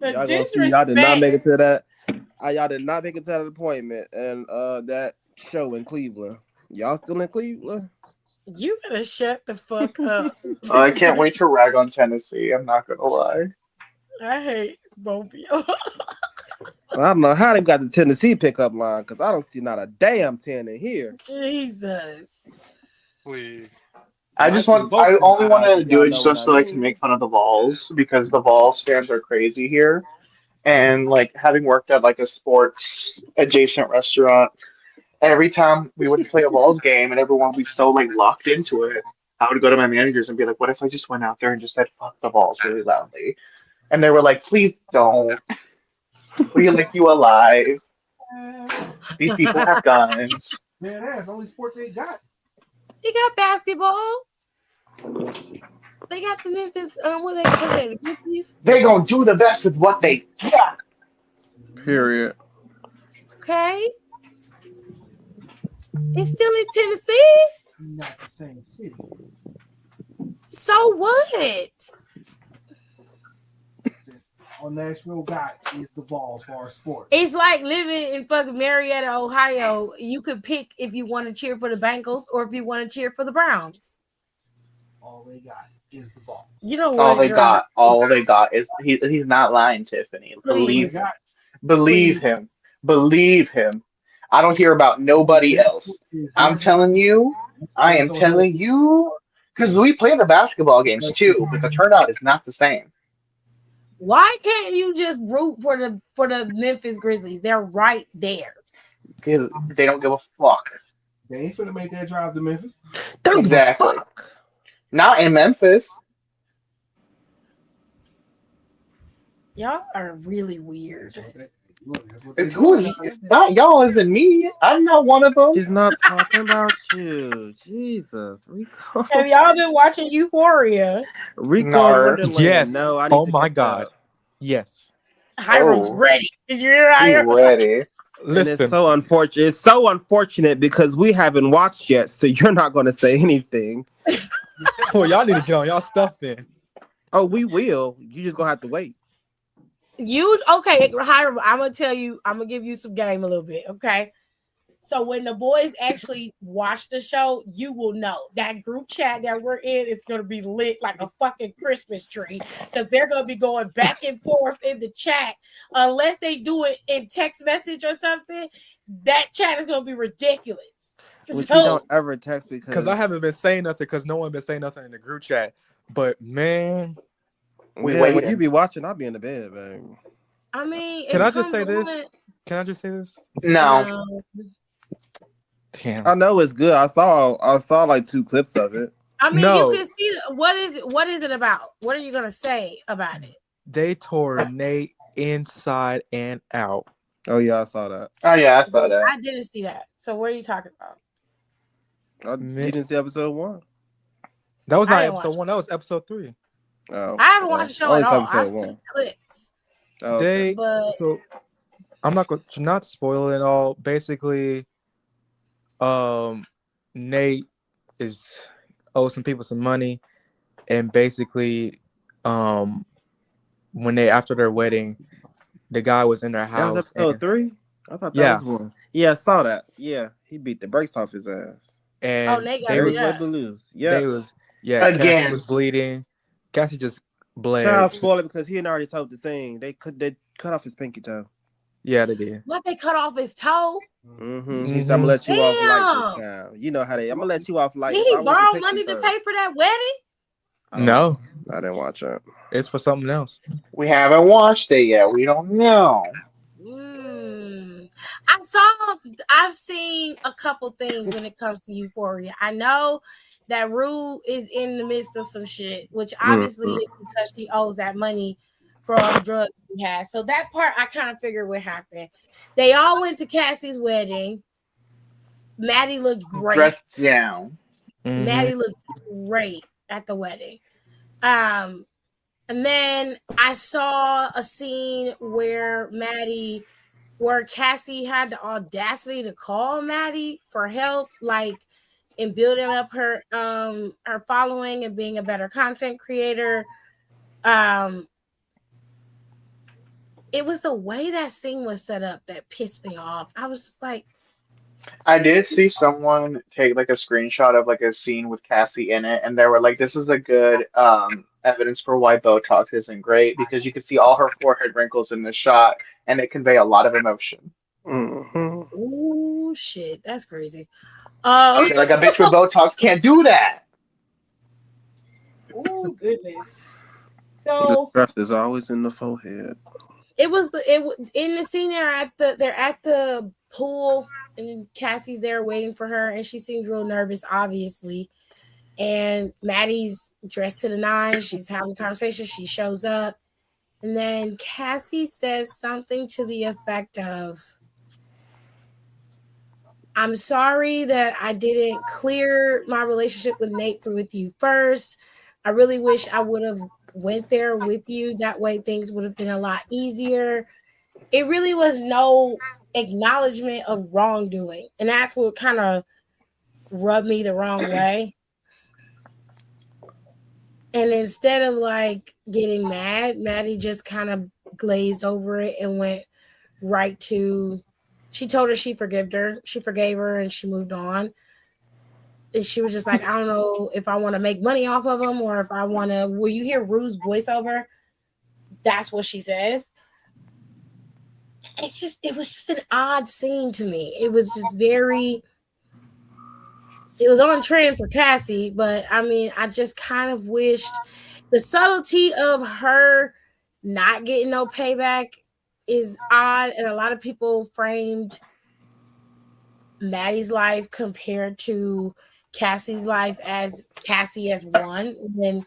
Y'all gonna see, y'all did not make it to that. Y'all did not make it to that appointment and that show in Cleveland. Y'all still in Cleveland? You better shut the fuck up. I can't wait to rag on Tennessee. I'm not gonna lie. I hate both of you. Well, I don't know how they got the Tennessee pickup line because I don't see not a damn 10 in here. Jesus. Please. I only want to do it just so I can make fun of the Vols because the Vols fans are crazy here. And like having worked at like a sports adjacent restaurant, every time we would play a Vols game and everyone would be so like locked into it, I would go to my managers and be like, what if I just went out there and just said fuck the Vols really loudly? And they were like, please don't. We like you alive. These people have guns. Man, that's the only sport they got. They got basketball. They got the Memphis. What they Memphis? They gonna do the best with what they got. Period. Okay. It's still in Tennessee. Not the same city. So what? All Nashville got is the Vols for our sport. It's like living in fucking Marietta, Ohio. You could pick if you want to cheer for the Bengals or if you want to cheer for the Browns. All they got is the Vols. You know what? All they got is he's not lying, Tiffany. Believe him. Believe him. I don't hear about nobody else. I'm telling you. I am telling you. Because we play the basketball games too, but the turnout is not the same. Why can't you just root for the Memphis Grizzlies? They're right there. They don't give a fuck. They ain't finna make that drive to Memphis. Exactly. Not in Memphis. Y'all are really weird. Who is not y'all? Isn't me? I'm not one of them. She's not talking about you. Jesus, Rico. Have y'all been watching Euphoria? Rico, yes. No, oh my God. Yes. Hiram's ready. Did you hear Hiram? He's ready. Listen, it's so unfortunate. It's so unfortunate because we haven't watched yet, so you're not going to say anything. Well, y'all need to get on y'all stuff then. Oh, we will. You just gonna have to wait. Okay, Hiram, I'm gonna give you some game a little bit, okay? So when the boys actually watch the show, you will know that group chat that we're in is gonna be lit like a fucking Christmas tree because they're gonna be going back and forth in the chat. Unless they do it in text message or something, that chat is gonna be ridiculous. Which you don't ever text because I haven't been saying nothing because no one been saying nothing in the group chat. But man, When you be watching, I'll be in the bed, man. I mean, Can I just say this? No. Damn. I know it's good. I saw like 2 clips of it. I mean, you can see what is it about? What are you gonna say about it? They tore Nate inside and out. Oh yeah, I saw that. Oh yeah, I saw that. I didn't see that. So what are you talking about? You didn't see episode 1? That was not episode 1. That was episode 3. Oh, I haven't watched the show at all. I've seen clips. Oh, so I'm not going to not spoil it all. Basically, Nate owes some people some money, and basically, when after their wedding, the guy was in their house. That was episode 3? I thought that was 1. Yeah, I saw that. Yeah, he beat the brakes off his ass. And Nate got they was ready to lose. Yeah, Cassie was bleeding. Cassie just bled. Child spoiled it because he had already told the scene. They cut off his pinky toe. Yeah, they did. What, they cut off his toe? He said, "I'm gonna let you off light this time." You know how they. I'm gonna let you off light. Did he borrow money to pay for that wedding? No, I didn't watch it. It's for something else. We haven't watched it yet. We don't know. I've seen a couple things when it comes to Euphoria. I know that Rue is in the midst of some shit, which obviously is because she owes that money for all the drugs she has. So that part I kind of figured would happen. They all went to Cassie's wedding. Maddie looked great. Dressed down. Maddie looked great at the wedding. And then I saw a scene where Cassie had the audacity to call Maddie for help, like in building up her following and being a better content creator. It was the way that scene was set up that pissed me off. I was just like, I did see someone take like a screenshot of like a scene with Cassie in it, and they were like, "This is a good evidence for why Botox isn't great because you can see all her forehead wrinkles in the shot, and it convey a lot of emotion." Ooh, shit, that's crazy. Like a bitch with Botox can't do that. Oh goodness. So the stress is always in the forehead. It was in the scene they're at the pool and Cassie's there waiting for her and she seems real nervous, obviously. And Maddie's dressed to the nines. She's having a conversation. She shows up. And then Cassie says something to the effect of, "I'm sorry that I didn't clear my relationship with Nate with you first. I really wish I would have went there with you. That way things would have been a lot easier." It really was no acknowledgement of wrongdoing. And that's what kind of rubbed me the wrong way. And instead of like getting mad, Maddie just kind of glazed over it and went right to, she told her she forgave her and she moved on. And she was just like, "I don't know if I want to make money off of them or if I want to," will you hear Rue's voiceover? That's what she says. It was just an odd scene to me. It was just it was on trend for Cassie, but I mean, I just kind of wished the subtlety of her not getting no payback is odd. And a lot of people framed Maddie's life compared to Cassie's life as Cassie as one, when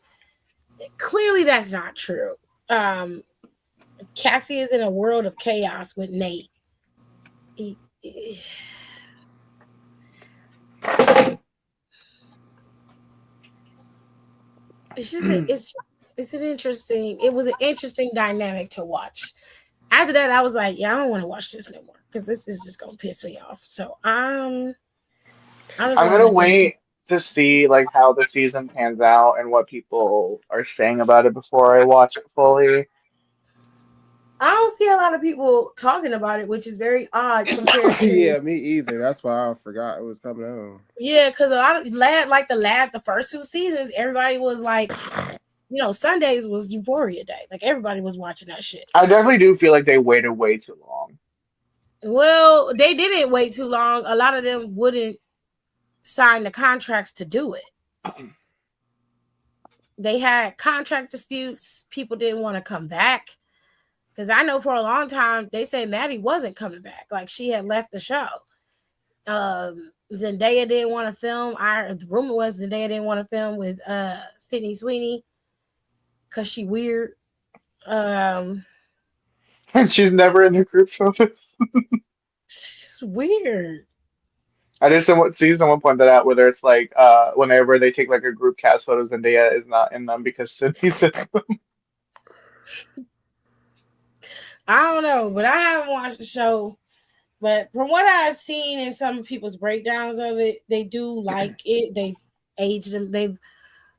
clearly that's not true. Cassie is in a world of chaos with Nate. It was an interesting dynamic to watch. After that, I was like, yeah, I don't want to watch this no more because this is just gonna piss me off. So I'm gonna wait to see like how the season pans out and what people are saying about it before I watch it fully. I don't see a lot of people talking about it, which is very odd compared to yeah, me either. That's why I forgot it was coming on. Yeah, because a lot of the first 2 seasons, everybody was like, Sundays was Euphoria Day. Like everybody was watching that shit. I definitely do feel like they waited way too long. Well, they didn't wait too long. A lot of them wouldn't sign the contracts to do it. they had contract disputes. People didn't want to come back. Because I know for a long time, they said Maddie wasn't coming back. Like, she had left the show. Zendaya didn't want to film. The rumor was Zendaya didn't want to film with Sydney Sweeney because she weird. And she's never in the group photos. It's weird. I just see someone point that out, whether it's like whenever they take like a group cast photos, Zendaya is not in them because Sydney's in them. I don't know, but I haven't watched the show. But from what I've seen in some people's breakdowns of it, they do like it. They aged them. They've,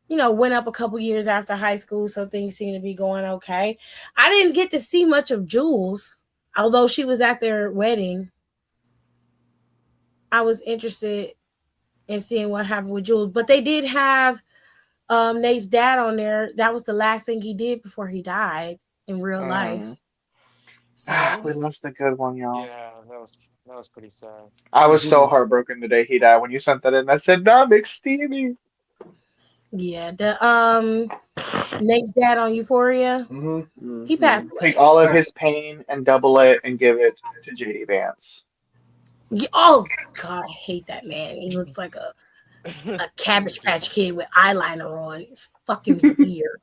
went up a couple years after high school, so things seem to be going okay. I didn't get to see much of Jules, although she was at their wedding. I was interested in seeing what happened with Jules, but they did have Nate's dad on there. That was the last thing he did before he died in real life. So We lost a good one, y'all. Yeah, that was pretty sad. I was so heartbroken the day he died. When you sent that in, I said, "No, McSteamy." yeah, the Nate's dad on Euphoria, he passed away. Take all of his pain and double it and give it to JD Vance. Oh God, I hate that man. He looks like a Cabbage Patch Kid with eyeliner on. It's fucking weird.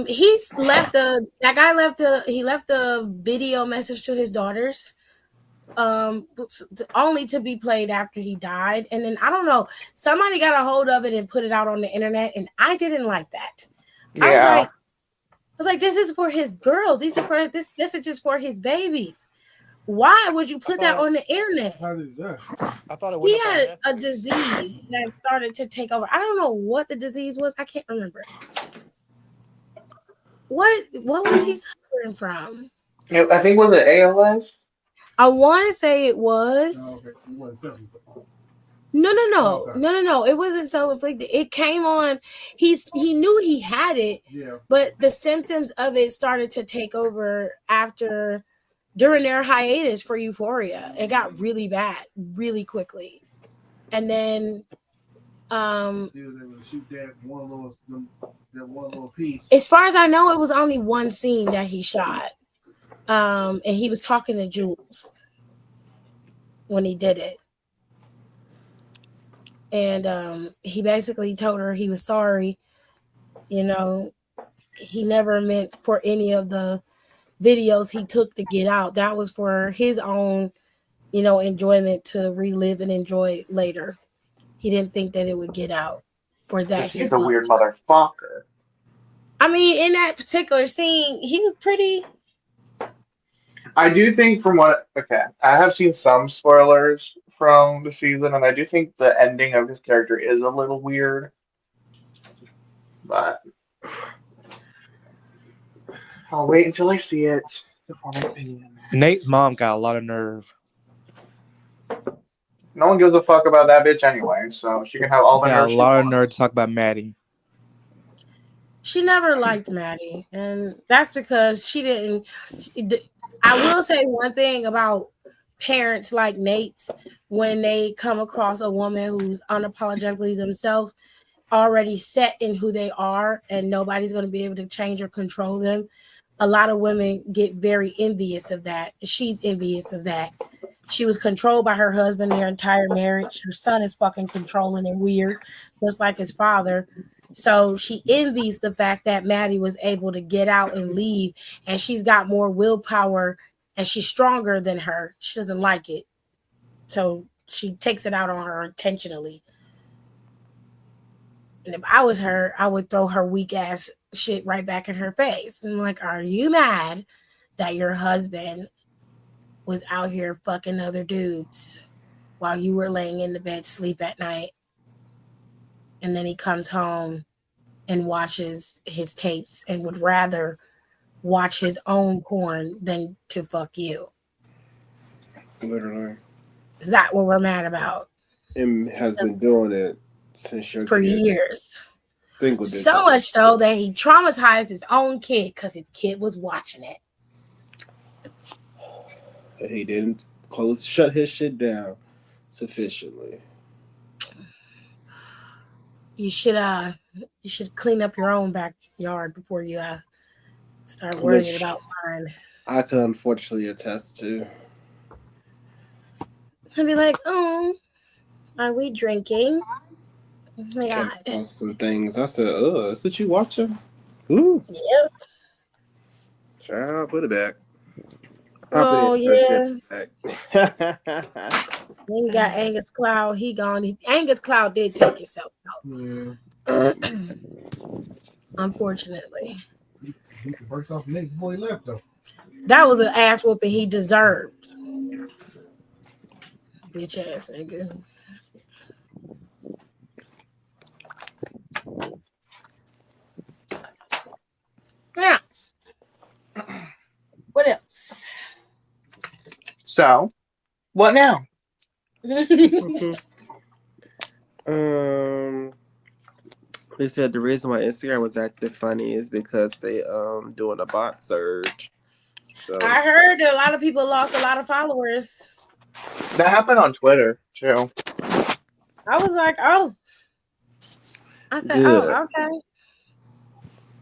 He left a video message to his daughters, only to be played after he died. And then I don't know, somebody got a hold of it and put it out on the internet, and I didn't like that. Yeah. I was like, this is for his girls. This is just for his babies. Why would you put that on the internet? I thought He had a disease that started to take over. I don't know what the disease was. I can't remember. What was he suffering from? I think was it ALS? I want to say it was. No. It wasn't self-inflicted. It came on. He knew he had it, but the symptoms of it started to take over during their hiatus for Euphoria. It got really bad really quickly, and then he was able to shoot that one little piece. As far as I know, it was only one scene that he shot, and he was talking to Jules when he did it, and he basically told her he was sorry. He never meant for any of the videos he took to get out. That was for his own, enjoyment to relive and enjoy later. He didn't think that it would get out for that. He's a weird motherfucker. I mean, in that particular scene, he was pretty. I do think I have seen some spoilers from the season, and I do think the ending of his character is a little weird. But I'll wait until I see it to form an opinion. Nate's mom got a lot of nerve. No one gives a fuck about that bitch anyway, so she can have all the nerve. A lot of nerve to talk about Maddie. She never liked Maddie, and that's because she didn't. I will say one thing about parents like Nate's: when they come across a woman who's unapologetically themselves, already set in who they are, and nobody's going to be able to change or control them, a lot of women get very envious of that. She's envious of that. She was controlled by her husband their entire marriage. Her son is fucking controlling and weird, just like his father. So she envies the fact that Maddie was able to get out and leave, and she's got more willpower and she's stronger than her. She doesn't like it. So she takes it out on her intentionally. And if I was her, I would throw her weak ass shit right back in her face. And I'm like, are you mad that your husband was out here fucking other dudes while you were laying in the bed to sleep at night? And then he comes home and watches his tapes and would rather watch his own porn than to fuck you. Literally. Is that what we're mad about? And has been doing it since your for kid. Years. So much so that he traumatized his own kid because his kid was watching it. And he didn't shut his shit down sufficiently. you should clean up your own backyard before you start worrying about mine. I can unfortunately attest to. I'd be like, oh, are we drinking? Oh my Came God. across some things. I said, that's what you watching? Ooh. Yep. Child, put it back. Pop it in Oh first, yeah. back. Then you got Angus Cloud. He gone. Angus Cloud did take himself Yeah. out. Unfortunately. He could burst off the neck before he left, though. That was the ass whooping he deserved. Bitch ass nigga. Yeah. What else? So, what now? They said the reason why Instagram was acting funny is because they doing a bot surge. So I heard that a lot of people lost a lot of followers. That happened on Twitter too. I was like, oh. I said, good. oh, okay.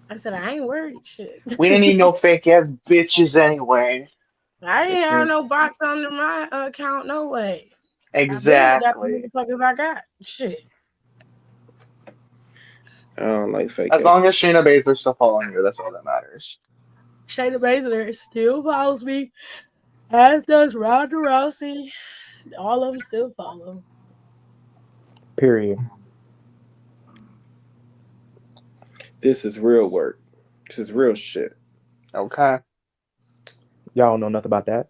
I said, I ain't worried. Shit. We didn't need no fake ass bitches anyway. I didn't have no box under my account, no way. Exactly. I barely got the motherfuckers I got. Shit. I don't like fake. As long as Shayna Baszler's still following you, that's all that matters. Shayna Baszler still follows me, as does Ronda Rousey. All of them still follow. Period. This is real work. This is real shit. Okay. Y'all don't know nothing about that.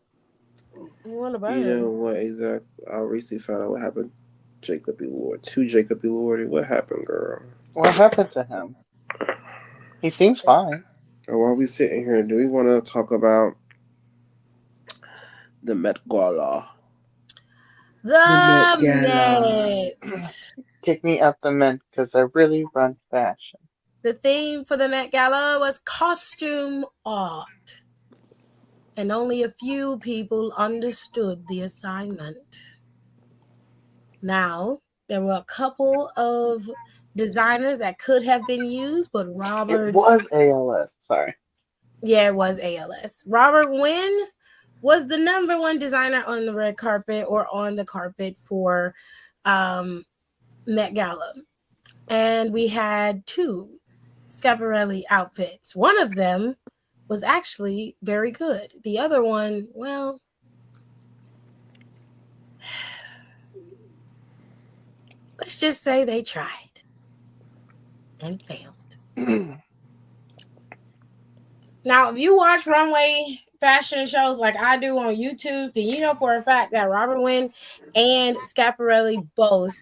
What about You know it? what exactly? I recently found out what happened. Jacob Elord. To Jacob Elord. What happened, girl? What happened to him? He seems fine. While we sitting here, do we want to talk about the Met Gala? The Met. Kick me out the Met because I really run fashion. The theme for the Met Gala was costume art. And only a few people understood the assignment. Now, there were a couple of designers that could have been used, but Robert... It was ALS, sorry. Yeah, it was ALS. Robert Nguyen was the number one designer on the red carpet or on the carpet for Met Gala. And we had 2 Schiaparelli outfits. One of them was actually very good. The other one, well, let's just say they tried and failed. Now, if you watch runway fashion shows like I do on YouTube, then you know for a fact that Robert Nguyen and Schiaparelli both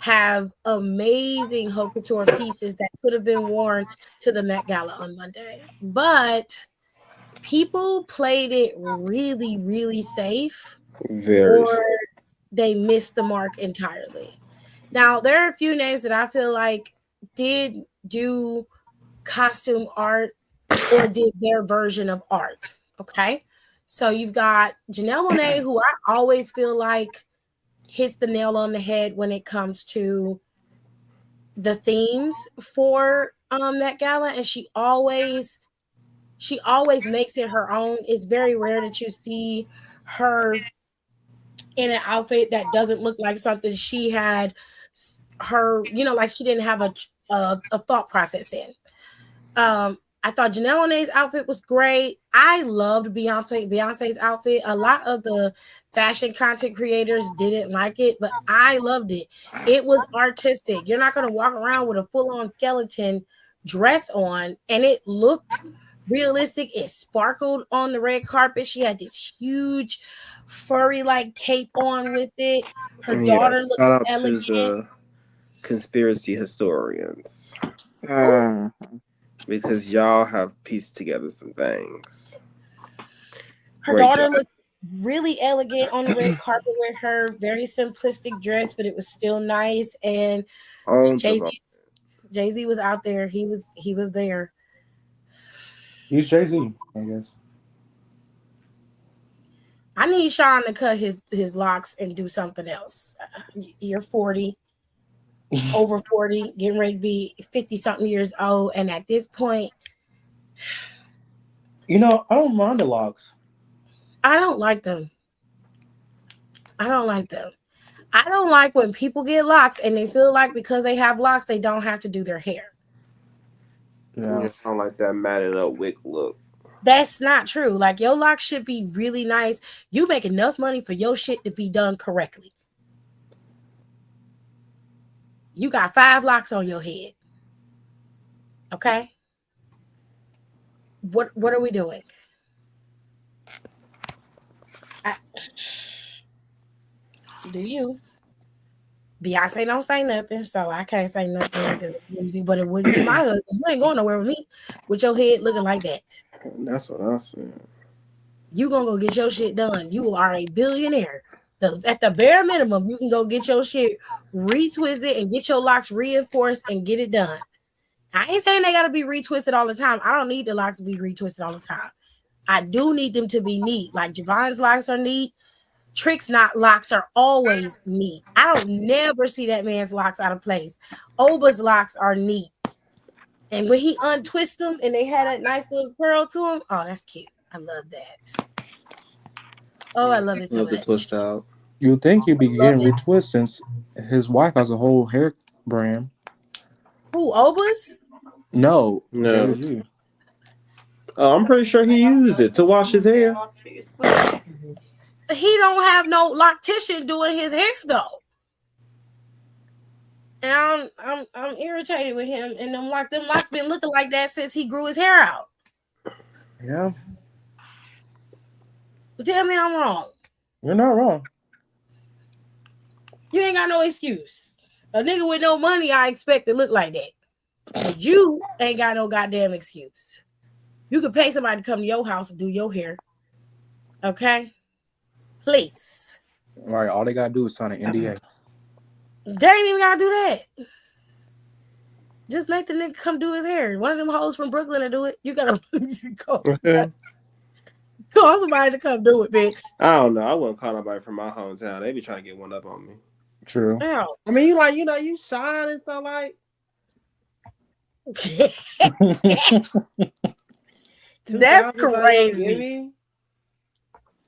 have amazing haute couture pieces that could have been worn to the Met Gala on Monday. But people played it really, really safe. Or they missed the mark entirely. Now, there are a few names that I feel like did do costume art or did their version of art. Okay. So you've got Janelle Monáe, who I always feel like hits the nail on the head when it comes to the themes for Met Gala, and she always makes it her own. It's very rare that you see her in an outfit that doesn't look like something she had like she didn't have a thought process in. I thought Janelle Monáe's outfit was great. I loved Beyonce's outfit. A lot of the fashion content creators didn't like it, but I loved it. It was artistic. You're not going to walk around with a full-on skeleton dress on, and it looked realistic. It sparkled on the red carpet. She had this huge furry-like cape on with it. Her daughter looked shout out elegant. to the conspiracy historians. Because y'all have pieced together some things. Her daughter looked really elegant on the red carpet with her very simplistic dress, but it was still nice. And Jay-Z was out there. He was there. He's Jay-Z, I guess. I need Sean to cut his locks and do something else. You're 40. over 40, getting ready to be 50 something years old. And at this point, I don't mind the locks. I don't like them. I don't like them. I don't like when people get locks and they feel like because they have locks, they don't have to do their hair. Yeah, I don't like that matted up wig look. That's not true. Like, your locks should be really nice. You make enough money for your shit to be done correctly. You got 5 locks on your head. Okay? What are we doing? Do you? Beyonce don't say nothing, so I can't say nothing. But it wouldn't be my husband. You ain't going nowhere with me with your head looking like that. That's what I'm saying. You gonna go get your shit done. You are a billionaire. At the bare minimum, you can go get your shit retwisted and get your locks reinforced and get it done. I ain't saying they gotta be retwisted all the time. I don't need the locks to be retwisted all the time. I do need them to be neat. Like Javon's locks are neat. Trick's locks are always neat. I don't never see that man's locks out of place. Oba's locks are neat. And when he untwists them and they had that nice little curl to him, oh, that's cute. I love that. Oh, I love it so much. The twist out. You think he'd be getting retwisted since his wife has a whole hair brand? Who, Oba's? No. Jay-Z. Oh, I'm pretty sure he used it to wash his hair. He don't have no loctician doing his hair though, and I'm irritated with him. And them locks been looking like that since he grew his hair out. Yeah. Tell me I'm wrong. You're not wrong. You ain't got no excuse. A nigga with no money, I expect to look like that, but you ain't got no goddamn excuse. You could pay somebody to come to your house and do your hair, okay? Please. All right, all they gotta do is sign an NDA. They ain't even gotta do that. Just let the nigga come do his hair. One of them hoes from Brooklyn to do it. You gotta call somebody to come do it, bitch. I don't know. I wouldn't call nobody from my hometown. They be trying to get one up on me. True. Yeah. I mean, you shine and so like. That's crazy.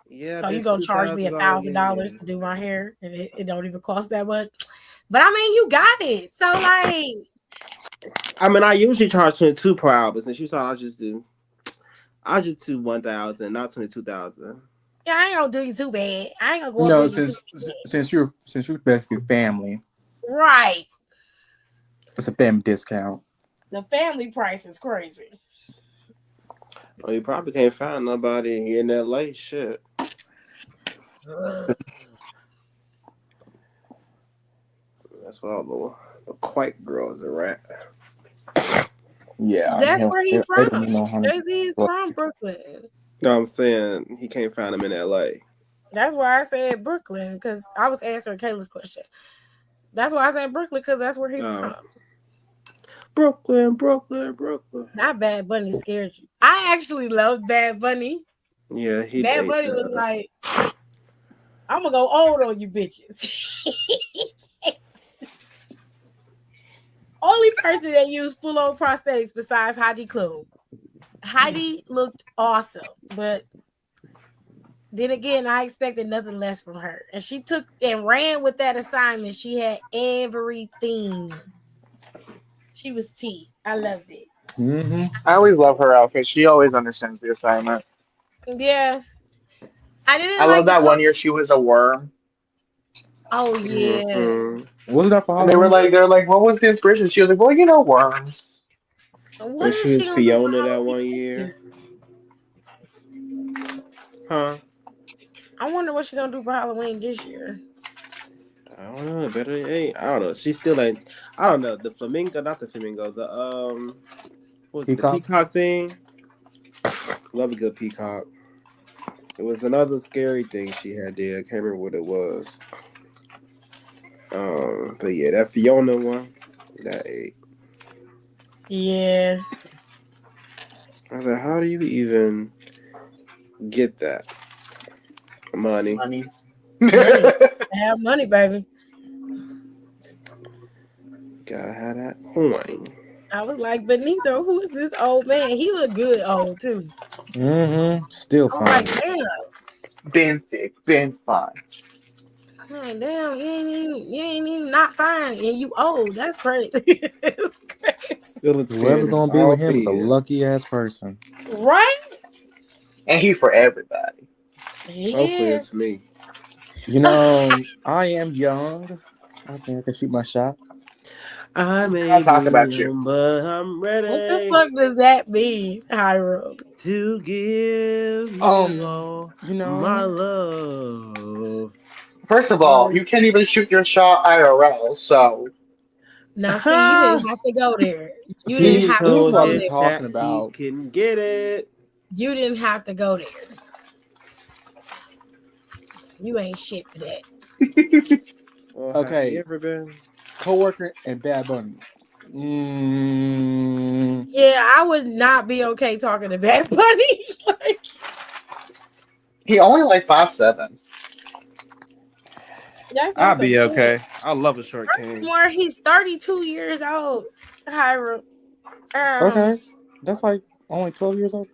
Yeah. So you gonna charge me $1,000 to do my hair, and it don't even cost that much. But I mean, you got it. So like, I mean, I usually charge $22 per hour, but since you saw, I just do $1,000, not $22,000. Yeah, I ain't gonna do you too bad. I ain't gonna go. No, since you're basically family, right? It's a family discount. The family price is crazy. Oh, you probably can't find nobody in LA. Shit. That's what all the white girls are at. Yeah, that's where he's from. Jay-Z is from Brooklyn. No, I'm saying he can't find them in LA. That's why I said Brooklyn, because I was answering Kayla's question. That's why I said Brooklyn, because that's where he's from. Brooklyn. Not Bad Bunny scared you. I actually love Bad Bunny. Yeah, Bad Bunny was like, I'm gonna go old on you bitches. Only person that used full-on prosthetics besides Heidi Klum. Heidi looked awesome, but then again, I expected nothing less from her. And she took and ran with that assignment. She had everything. She was T. I loved it. Mm-hmm. I always love her outfit. She always understands the assignment. Yeah. I love that one year she was a worm. Oh, yeah. Mm-hmm. What was that for? And they're like, what was the inspiration? She was like, well, worms. What is she was Fiona that one year? Huh? I wonder what she's gonna do for Halloween this year. I don't know. Better ain't. I don't know. She still ain't. I don't know. The flamingo, not the flamingo. The what's it? The peacock thing? Love a good peacock. It was another scary thing she had there. I can't remember what it was. But yeah, that Fiona one, that ate. Yeah. I was like, how do you even get that money? I have money, baby. Gotta have that coin. I was like, Benito, who is this old man? He look good old too. Still I'm like, fine. damn. Been thick, been fine. I'm like, damn, you ain't even not fine, and you old. That's crazy. It's crazy. Still a 10. Whoever It's gonna be all with him is a big. lucky ass person. Right? And he's for everybody. Hopefully Yeah. it's me. You know, I am young. I think I can shoot my shot. I I'm may talking be about you. young, but I'm What the ready fuck does that mean, Hyro? to give you all You my know, love. First of all, I you can't even shoot your shot IRL, so Now, see, you didn't have to go there. You didn't He see. have to This is told what I go be his there. talking chat he about. can get it. You didn't have to go there. You ain't shit for that. Well, have you Okay, ever been? coworker and Bad Bunny. Yeah, I would not be okay talking to Bad Bunny. Like, he only like 5'7". that's I'll not the be point. okay. I love a short king. Furthermore, he's 32 years old. Hyro. Okay, that's like only 12 years old.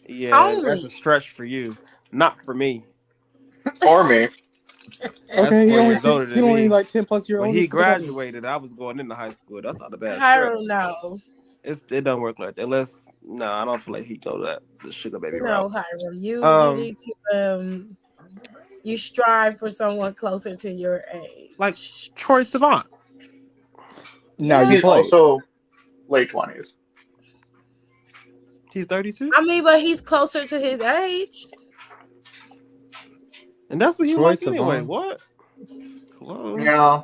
Yeah, that's a Only. stretch for you, not for me. Or me. That's Okay, 4 years older he than only me. like 10 plus year When older he together. graduated, I was going into high school. That's not a bad stretch. Hyro, no. It don't work like that. Unless no, I don't feel like he go that the sugar baby route. No, Hyro. You Um, need to you strive for someone closer to your like age. Troy Sivan. Now you Yeah. He's play. also late 20s. He's 32, I mean, but he's closer to his age. and that's what you Troy like anyway. Sivan. What? Hello. Yeah.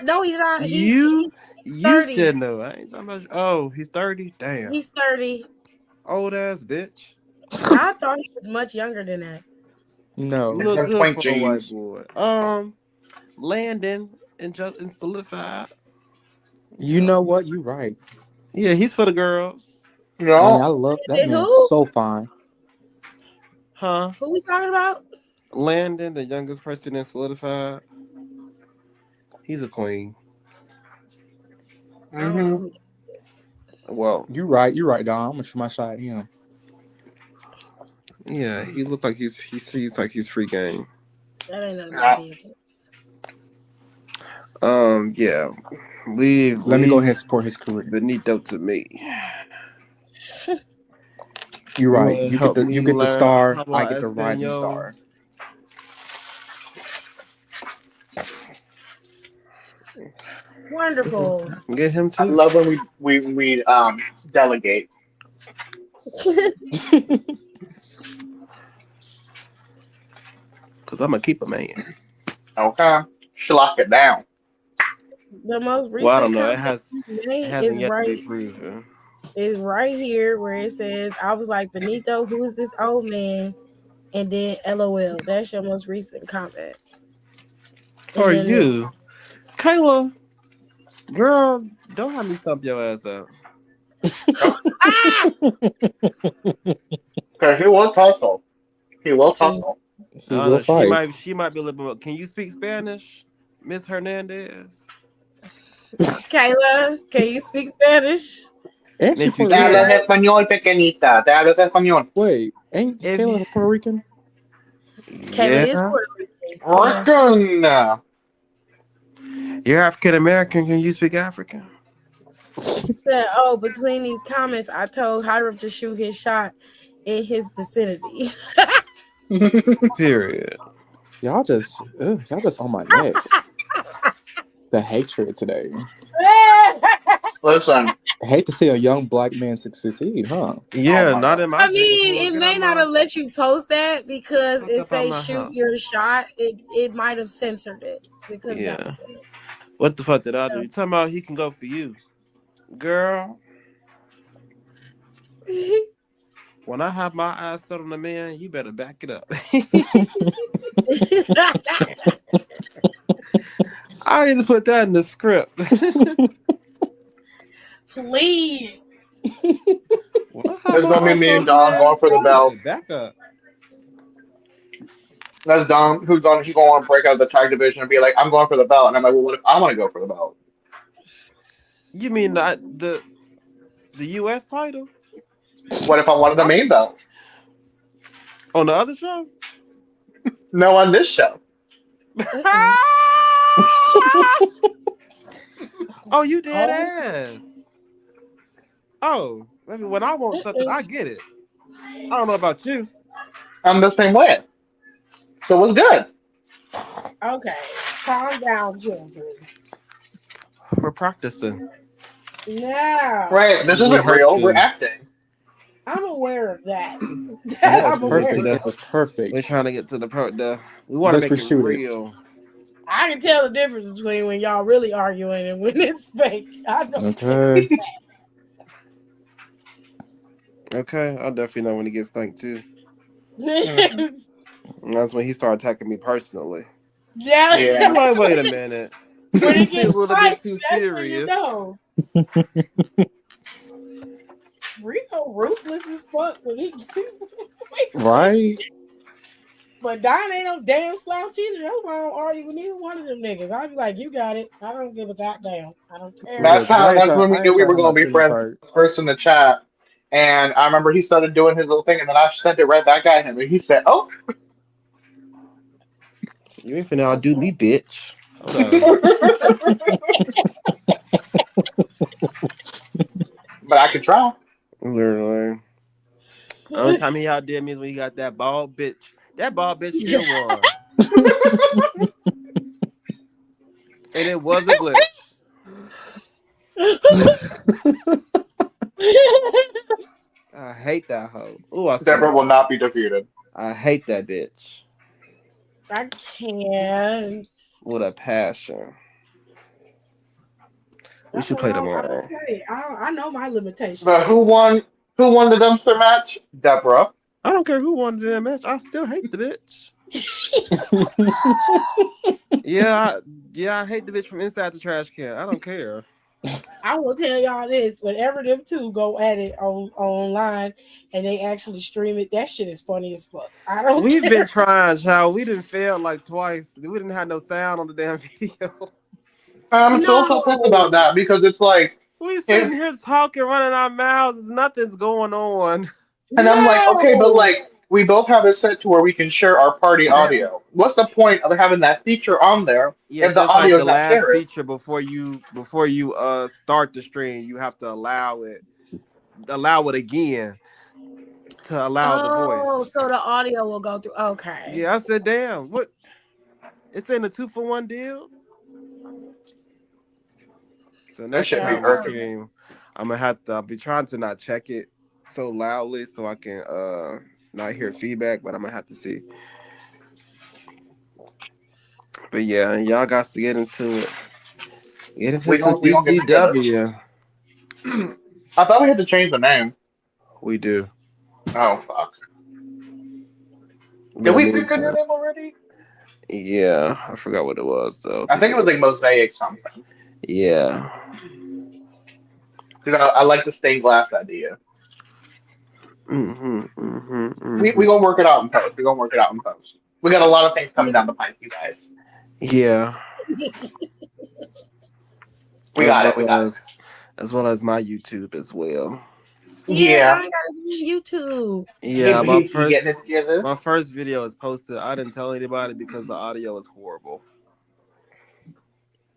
No, he's not. You He's you 30. said no. I ain't talking about. Oh, he's 30. Damn, He's 30. old ass bitch. I thought he was much younger than that. You No, It's look them good twink for a white jeans. boy. Landon and solidified. you know what? You right. Yeah, he's for the girls. And I No. love that And man who? so fine. Huh? Who we talking about? Landon, the youngest person in solidified. He's a queen. I don't know Mm-hmm. who. Well, You right, Dom. I'm gonna shoot my shot at him. yeah, he looked like he sees like he's free game. That ain't none of my business. Yeah. Leave Let me go ahead and support his career. Benito to me. You're You right. wanna help me You get the learn star. I habla get the rising español? star. Wonderful. Get him I too. love when we delegate. Cause I'm gonna keep a man. Okay. Lock it down. The most Well, I don't recent know. comment he It made hasn't yet to be proven. is right here where it says, I was like, Benito, who is this old man? And then LOL. That's your most recent comment. Who And are then this you? Kayla, girl, don't have me stomp your ass out. Because he will tussle. He will just tussle. He I don't will know. fight. She might be a little bit. Can you speak Spanish, Miss Hernandez? Kayla, can you speak Spanish? Ain't she If you Puerto Te Rican? hablas can, español, pequeñita. Te hablas español. Wait, ain't if Kayla Puerto Rican? Kayla is yeah, Puerto Rican. Yeah. Rican. you're African American. Can you speak African? She said, oh, between these comments, I told Hiram to shoot his shot in his vicinity. Period. Y'all just on my neck. The hatred today. Listen, I hate to see a young black man succeed, huh? Yeah, oh my not God. in my I mean, neighborhood. it Get may out not my have let you post that because fuck it up out say my shoot house. your shot. It might have censored it because that Yeah. was in What the fuck did I do? it. You talking about he can go for you, girl? So. When I have my eyes set on a man, you better back it up. I need to put that in the script. Please. When I have It's my going to be eyes me on and a Dom man, going for the you belt. better back up. That's Dom who's going to want to break out of the tag division and be like, I'm going for the belt. And I'm like, well, what if I want to go for the belt? You mean the U.S. title What if I wanted the main belt? on the other show? No, on this show. Oh, you dead ass. Oh, maybe when I want something, I get it. I don't know about you. I'm the same way. So what's good? Okay, calm down, children. We're practicing. Now, Right, this isn't real. We're Rehearsing. acting. I'm aware of that. That was I'm aware perfect. of That that. was We're perfect. trying to get to the. We want to Let's make it reshoot it. real. I can tell the difference between when y'all really arguing and when it's fake. I know. Okay. Okay, I definitely know when he gets thanked too. Yeah. And that's when he started attacking me personally. Yeah. I'm like, wait a minute. When it This seems gets a little bit spicy, too that's when you serious. know. Rico ruthless as fuck when he Right? But Don ain't no damn slouch either. That's why I don't argue with neither one of them niggas. I'd be like, you got it. I don't give a goddamn. I don't care. Yeah, because That's when we I ain't knew we trying to were have my gonna be feelings friends hurt. first in the chat. And I remember he started doing his little thing and then I sent it right back at him and he said, oh. You ain't finna outdo me, bitch. Hold on. But I could try. Literally. The only time he outdid me is when he got that bald bitch. That bald bitch still won. And it was a glitch. I hate that hoe. Ooh, I swear to Deborah will God. not be defeated. I hate that bitch. I can't. With a passion. We That's should why play I don't tomorrow. play. I know my limitations. But who won? Who won the dumpster match? Deborah. I don't care who won the damn match. I still hate the bitch. Yeah, I hate the bitch from inside the trash can. I don't care. I will tell y'all this: whenever them two go at it online and they actually stream it, that shit is funny as fuck. I don't We've care. been trying, child. We didn't fail like twice. We didn't have no sound on the damn video. I'm No, so pissed about that because it's like We if sitting here talking, running our mouths. Nothing's going on. and I'm like, okay, but no. like we both have it set to where we can share our party audio. What's the point of having that feature on there Yes, if the that's like audio the is not last shared? feature before you start the stream. You have to allow it again to allow the voice. Oh, so the audio will go through. Okay. Yeah, I said, damn, what? It's in a 2-for-1 deal. So That next shit be time we irking me. stream, I'll be trying to not check it so loudly so I can not hear feedback, but I'm gonna have to see. But yeah, y'all got to get into it. Get into some We gonna get together. ECW. I thought we had to change the name. We do. Oh fuck. But Did in the we pick a new meantime, name already? yeah, I forgot what it was though. I think it was like Mosaic something. Yeah. Because I like the stained glass idea. We gonna work it out in post. We gonna work it out in post. We got a lot of things coming down the pipe, you guys. Yeah. We got it. We got it. As well as my YouTube as well. Yeah, Yeah. I got YouTube. Yeah, He getting it together. my first video is posted. I didn't tell anybody because the audio is horrible.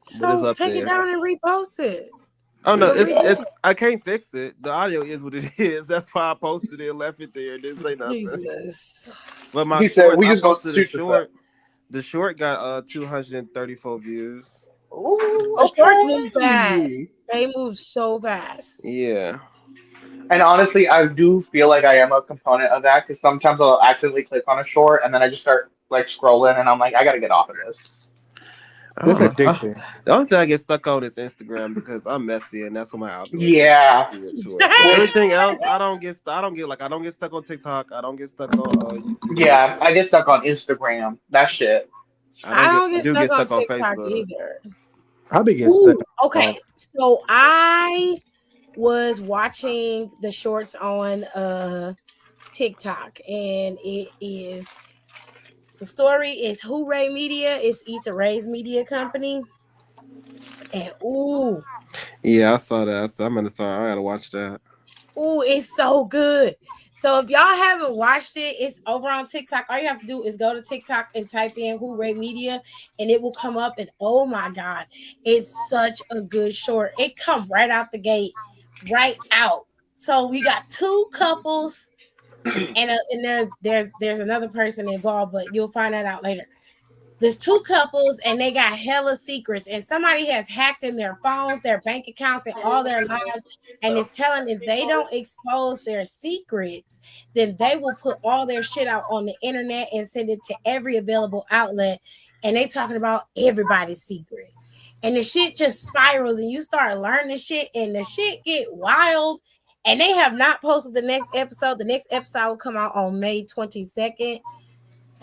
But it's So up take there. it down and repost it. Oh no, Repost it's I can't fix it. The audio is what it is. That's why I posted it and left it there. Didn't say nothing. Jesus. But my He said shorts, we I just gonna posted a shoot the stuff. short. The short got 234 views. Ooh, The shorts move okay. fast. They move so fast. Yeah. And honestly, I do feel like I am a component of that because sometimes I'll accidentally click on a short and then I just start like scrolling and I'm like, I gotta get off of this. I That's don't know. addicting. The only thing I get stuck on is Instagram because I'm messy and that's what my algorithm Yeah. geared to it. But everything else, I don't get stuck on TikTok. I don't get stuck on YouTube. Yeah, I get stuck on Instagram. That shit. I don't I get do get stuck on stuck on TikTok Facebook. either. I'll be getting stuck. Okay, so I was watching the shorts on TikTok, and the story is Hooray Media. It's Issa Rae's media company, And ooh, Yeah, I saw that. I'm gonna start. I gotta watch that. ooh, it's so good. So if y'all haven't watched it, it's over on TikTok. All you have to do is go to TikTok and type in Who Ray Media, and it will come up. And oh my god, it's such a good short. It come right out the gate, right out. So we got two couples, and there's another person involved, but you'll find that out later. There's two couples and they got hella secrets, and somebody has hacked in their phones, their bank accounts, and all their lives, and it's telling if they don't expose their secrets, then they will put all their shit out on the internet and send it to every available outlet. And they talking about everybody's secret. And the shit just spirals, and you start learning shit, and the shit get wild. And they have not posted the next episode. The next episode will come out on May 22nd.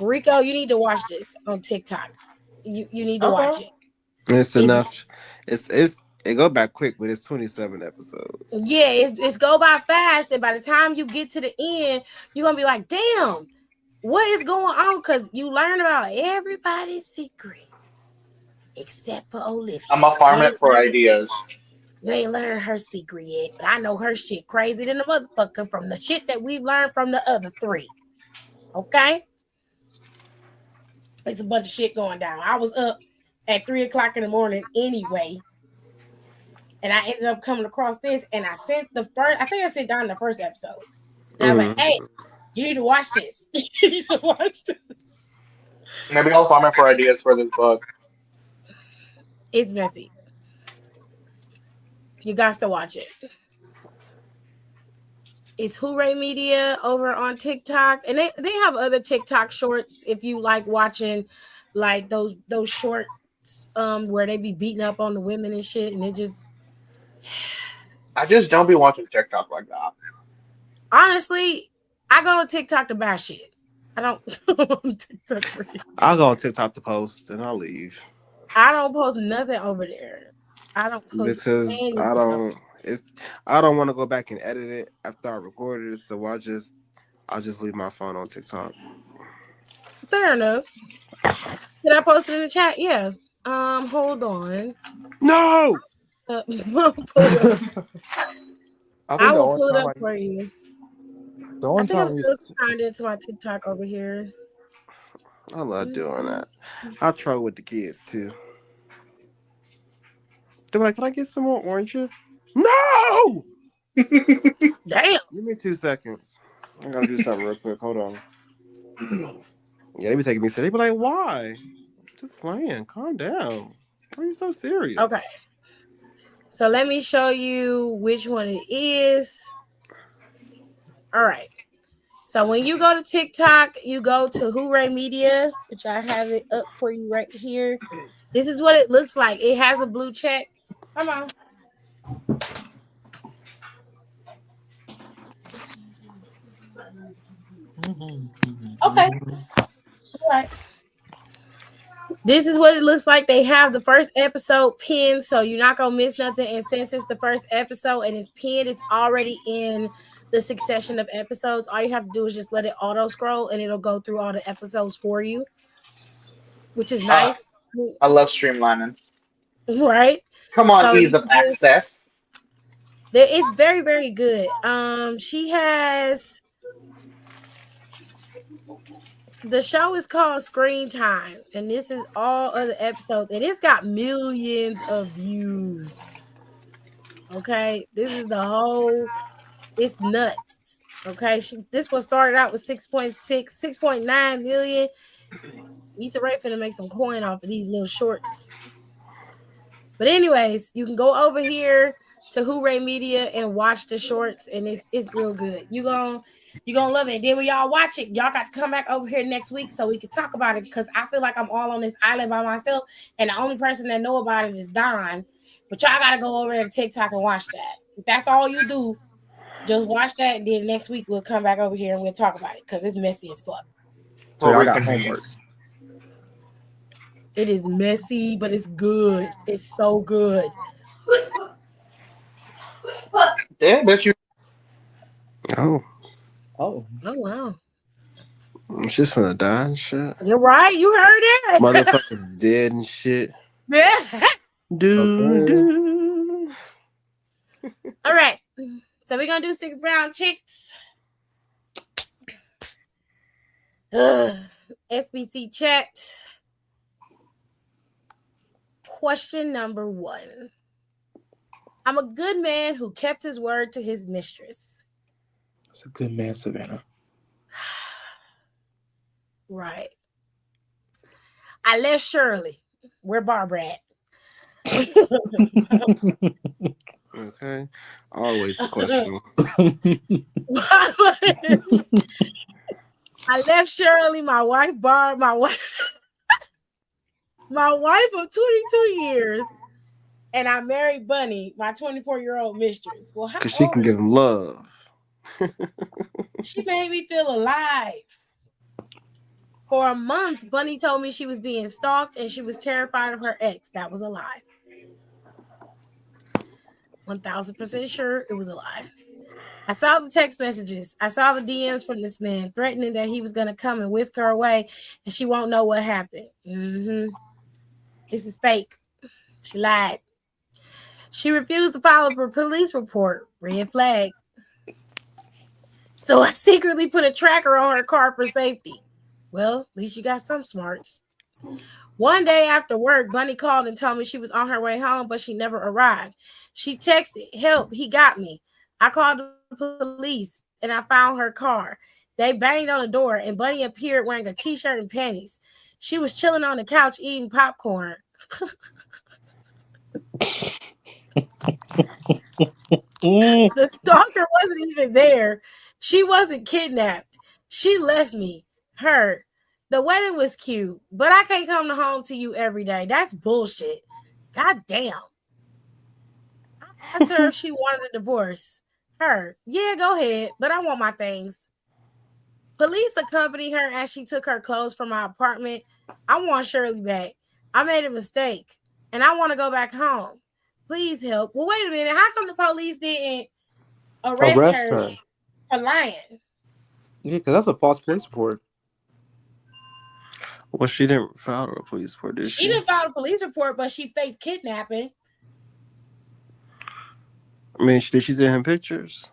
Rico, you need to watch this on TikTok. You need to watch it. It's enough. It go back quick, but it's 27 episodes. Yeah, it's go by fast, and by the time you get to the end, you're gonna be like, damn, what is going on? Because you learn about everybody's secret except for Olivia. I'm gonna farm it for ideas. You ain't learned her secret yet, but I know her shit crazy than the motherfucker from the shit that we've learned from the other three. Okay? It's a bunch of shit going down. I was up at 3:00 in the morning anyway, and I ended up coming across this, and I think I sent down the first episode. And I was like, hey, you need to watch this. You need to watch this. Maybe I'll farm it for ideas for this book. It's messy. You got to watch it. It's Hooray Media over on TikTok, and they have other TikTok shorts if you like watching like those shorts where they be beating up on the women and shit, and it just I just don't be watching TikTok like that. honestly, I go to TikTok to buy shit. I don't go on TikTok for it. I'll go on TikTok to post and I'll leave. I don't post nothing over there. I don't post because anything. I don't want to go back and edit it after I recorded it, so I'll just leave my phone on TikTok. Fair enough. Did I post it in the chat? Yeah. Hold on. No. I will pull it up for you. I think I'm still signed into my TikTok over here. I love doing that. I troll with the kids too. They're like, can I get some more oranges? No! Damn. Give me 2 seconds. I gotta do something real quick. Hold on. Yeah, they be taking me serious. They be like, why? Just playing. Calm down. Why are you so serious? Okay. So let me show you which one it is. All right. So when you go to TikTok, you go to Hooray Media, which I have it up for you right here. This is what it looks like. It has a blue check. Come on. Okay. All right. This is what it looks like. They have the first episode pinned, so you're not going to miss nothing. And since it's the first episode and it's pinned, it's already in the succession of episodes. All you have to do is just let it auto scroll, and it'll go through all the episodes for you, which is nice. I love streamlining. Right? Come on, ease of access. It's very, very good. She has... The show is called Screen Time, and this is all other episodes, and it's got millions of views. Okay, this is the whole. It's nuts. Okay, this one started out with 6.9 million. Issa Rae finna make some coin off of these little shorts. But anyways, you can go over here to Hooray Media and watch the shorts, and it's real good. You're gonna love it. And then when y'all watch it, y'all got to come back over here next week so we can talk about it, because I feel like I'm all on this island by myself, and the only person that know about it is Don. But y'all got to go over there to TikTok and watch that. If that's all you do, just watch that, and then next week we'll come back over here and we'll talk about it, because it's messy as fuck. So I got homework. It is messy, but it's good. It's so good. Yeah, that's you. Oh. Oh wow. She's finna die and shit. You're right. You heard it. Motherfuckers dead and shit. Yeah. Do. All right. So we're going to do 6 brown chicks. SBC chat. Question number 1. I'm a good man who kept his word to his mistress. That's a good man, Savannah. Right. I left Shirley. Where Barbara at? Okay. Always the question. I left Shirley, my wife Barb, my wife of 22 years, and I married Bunny, my 24-year-old mistress. Well, how Because she can give him love. She made me feel alive. For a month, Bunny told me she was being stalked and she was terrified of her ex. That was a lie. 1,000% sure it was a lie. I saw the text messages. I saw the DMs from this man threatening that he was going to come and whisk her away and she won't know what happened. This is fake. She lied. She refused to file a police report. Red flag. So I secretly put a tracker on her car for safety. Well, at least you got some smarts. One day after work, Bunny called and told me she was on her way home, but she never arrived. She texted, "Help, he got me." I called the police and I found her car. They banged on the door and Bunny appeared wearing a t-shirt and panties. She was chilling on the couch eating popcorn. The stalker wasn't even there. She wasn't kidnapped. She left me. Her. The wedding was cute, but I can't come home to you every day. That's bullshit. God damn. I asked her if she wanted a divorce. Her. Yeah, go ahead, but I want my things. Police accompanied her as she took her clothes from my apartment. I want Shirley back. I made a mistake, and I want to go back home. Please help. Well, wait a minute. How come the police didn't arrest her for lying? Yeah, because that's a false police report. Well, she didn't file a police report, did she? She didn't file a police report, but she faked kidnapping. I mean, did she send him pictures?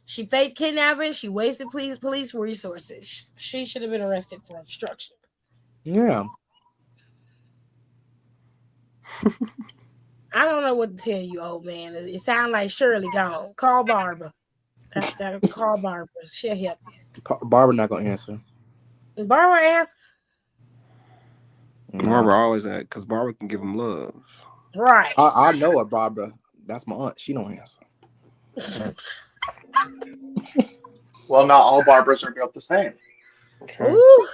She faked kidnapping. She wasted police resources. She should have been arrested for obstruction. Yeah. I don't know what to tell you, old man. It sounds like Shirley gone. Call Barbara. Call Barbara. She'll help you. Barbara not going to answer. Barbara asked. Barbara always at, because Barbara can give him love. Right. I know a Barbara. That's my aunt. She don't answer. Well, not all Barbaras are built the same. Okay. Ooh.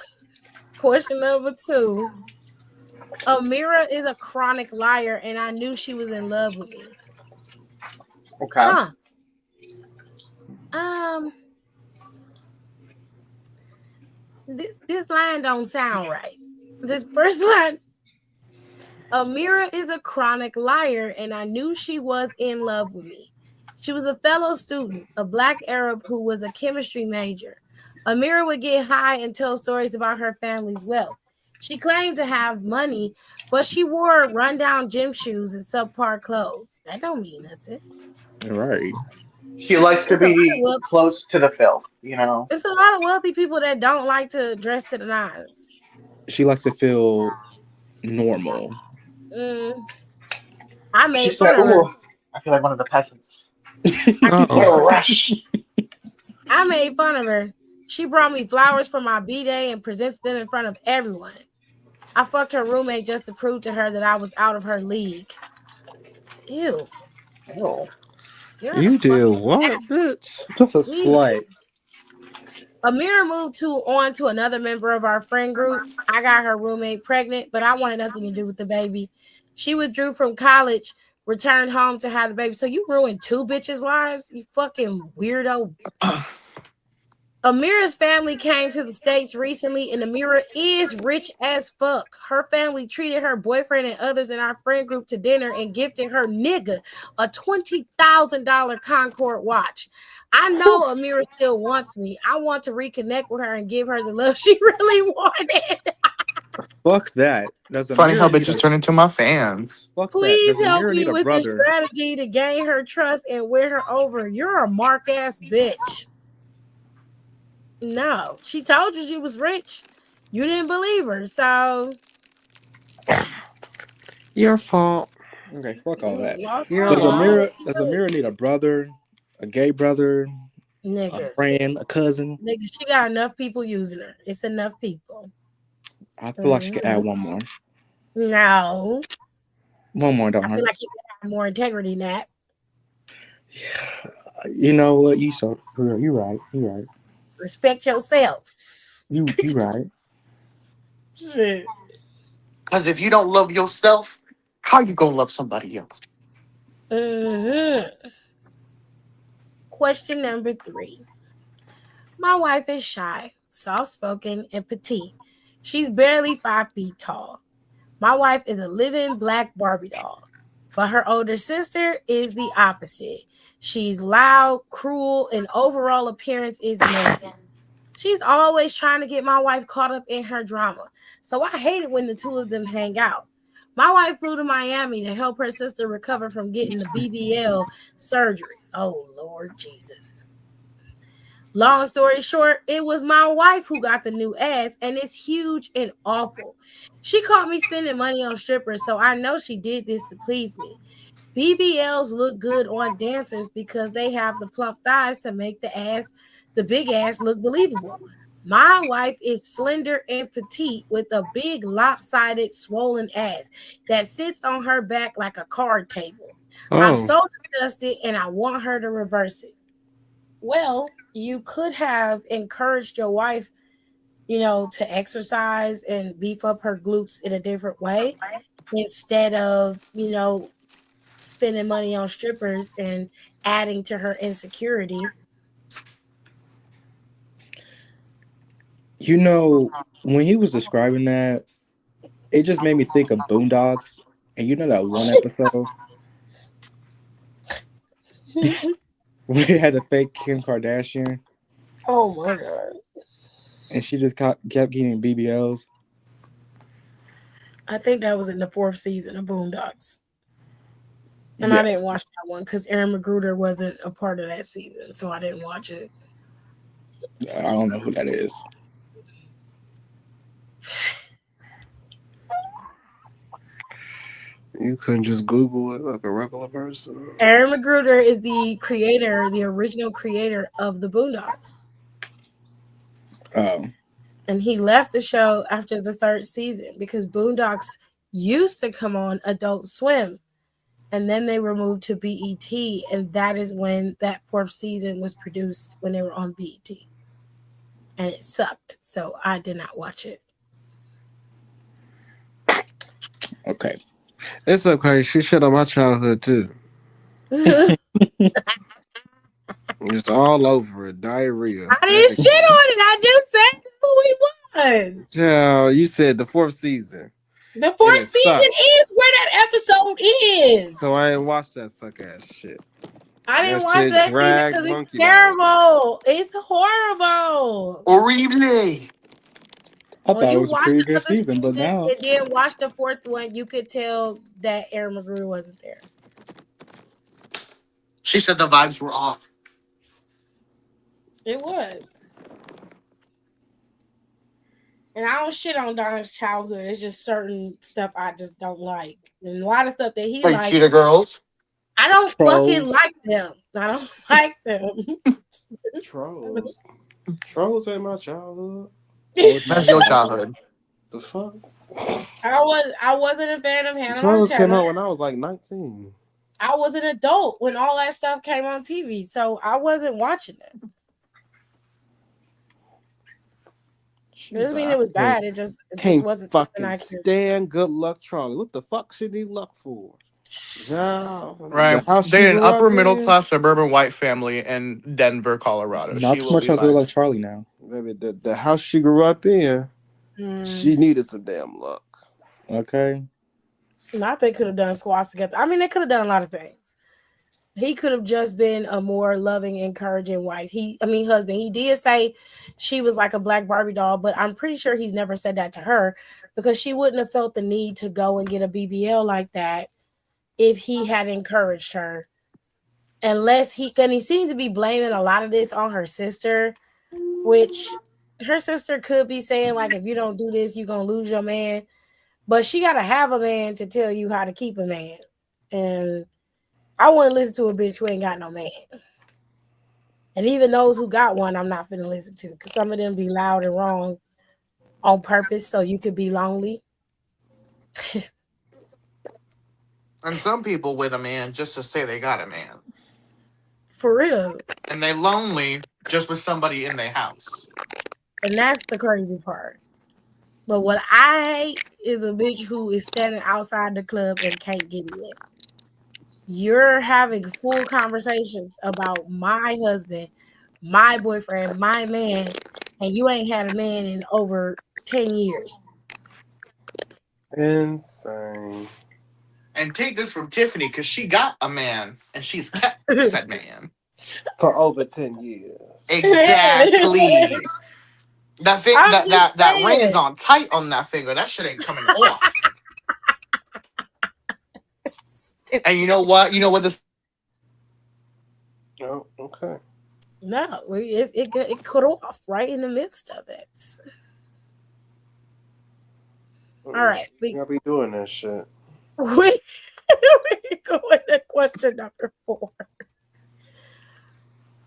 Question number 2. Amira is a chronic liar, and I knew she was in love with me. Okay. This line don't sound right. This first line. Amira is a chronic liar, and I knew she was in love with me. She was a fellow student, a black Arab who was a chemistry major. Amira would get high and tell stories about her family's wealth. She claimed to have money, but she wore rundown gym shoes and subpar clothes. That don't mean nothing. Right. She likes to be close to the filth, you know. There's a lot of wealthy people that don't like to dress to the nines. She likes to feel normal. I made fun of her. I feel like one of the peasants. I made fun of her. She brought me flowers for my B-Day and presents them in front of everyone. I fucked her roommate just to prove to her that I was out of her league. Ew. You did what, bitch? Just a slut. Amira moved on to another member of our friend group. I got her roommate pregnant, but I wanted nothing to do with the baby. She withdrew from college, returned home to have the baby. So you ruined 2 bitches' lives? You fucking weirdo. Amira's family came to the States recently, and Amira is rich as fuck. Her family treated her boyfriend and others in our friend group to dinner and gifted her nigga a $20,000 Concord watch. I know Amira still wants me. I want to reconnect with her and give her the love she really wanted. Fuck that. Does Funny how Amira need bitches a turn into my fans. fuck that? Please Does help Amira me need a with the brother? strategy to gain her trust and win her over. You're a mark ass bitch. No, she told you she was rich. You didn't believe her, so Your fault. Okay, fuck all that. lost Your my wallet. Does Amira need a brother, a gay brother, a Nigga, friend, a cousin? nigga, she got enough people using her. It's enough people. I feel like she could add one more. No, One more don't I hurt. feel like you have more integrity than that. You know what? You right. You right. Respect yourself. You right. Shit. Because if you don't love yourself, how you gonna love somebody else? Question number 3. My wife is shy, soft-spoken, and petite. She's barely 5 feet tall. My wife is a living black Barbie doll, but her older sister is the opposite. She's loud, cruel, and overall appearance is messy. She's always trying to get my wife caught up in her drama, so I hate it when the two of them hang out. My wife flew to Miami to help her sister recover from getting the BBL surgery. Oh, Lord Jesus. Long story short, it was my wife who got the new ass, and it's huge and awful. She caught me spending money on strippers, so I know she did this to please me. BBLs look good on dancers because they have the plump thighs to make the big ass look believable. My wife is slender and petite with a big lopsided swollen ass that sits on her back like a card table. I'm so disgusted and I want her to reverse it. Well, you could have encouraged your wife, to exercise and beef up her glutes in a different way instead of, spending money on strippers and adding to her insecurity. When he was describing that, it just made me think of Boondocks. And you know that one episode where he had the fake Kim Kardashian Oh my God. and she just kept getting BBLs. I think that was in the 4th season of Boondocks. And Yeah. I didn't watch that one because Aaron Magruder wasn't a part of that season, so I didn't watch it. I don't know who that is. You couldn't just Google it like a regular person. Aaron Magruder is the original creator of the Boondocks. Oh. And he left the show after the 3rd season because Boondocks used to come on Adult Swim. And then they were moved to BET. And that is when that 4th season was produced when they were on BET. And it sucked. So I did not watch it. Okay. It's okay. She shit on my childhood too. It's all over it. Diarrhea. I didn't shit on it. I just said who he was. Yeah, you said the 4th season. The 4th season is where that episode is. So I ain't watched that suck ass shit. I didn't watch that season because it's terrible. It's horrible. Horrible. I thought it was a pretty good season, but now and then watch the 4th one, you could tell that Aaron Magruder wasn't there. She said the vibes were off. It was. And I don't shit on Don's childhood. It's just certain stuff I just don't like. And a lot of stuff that he likes. Cheetah Girls. I don't fucking like them. I don't like them. Trolls. Trolls ain't my childhood. That's your childhood. The fuck? I wasn't a fan of Hannah Trolls Montana. came out when I was like 19. I was an adult when all that stuff came on TV, so I wasn't watching it. It doesn't mean it was bad. It just wasn't something I could stand Good Luck Charlie. What the fuck should he luck for? Right. They're an upper middle class suburban white family in Denver, Colorado. Not too much on Good Luck Charlie now. Maybe the house she grew up in, she needed some damn luck. Okay. Not they could have done squats together. I mean, they could have done a lot of things. He could have just been a more loving, encouraging wife. Husband. He did say she was like a black Barbie doll, but I'm pretty sure he's never said that to her because she wouldn't have felt the need to go and get a BBL like that if he had encouraged her. And he seemed to be blaming a lot of this on her sister, which her sister could be saying, like, if you don't do this, you're going to lose your man. But she got to have a man to tell you how to keep a man. And I wouldn't listen to a bitch who ain't got no man. And even those who got one, I'm not finna listen to because some of them be loud and wrong on purpose so you could be lonely. And some people with a man just to say they got a man. For real. And they lonely just with somebody in their house. And that's the crazy part. But what I hate is a bitch who is standing outside the club and can't get in. You're having full conversations about my husband, my boyfriend, my man, and you ain't had a man in over 10 years. Insane. And take this from Tiffany, because she got a man, and she's kept said man. For over 10 years. Exactly. That thing, that ring is saying. on tight on that finger. That shit ain't coming off. And you know what? You know what this... Oh, okay. No, it cut off right in the midst of it. All right. I'll be doing that shit. We go into question number 4.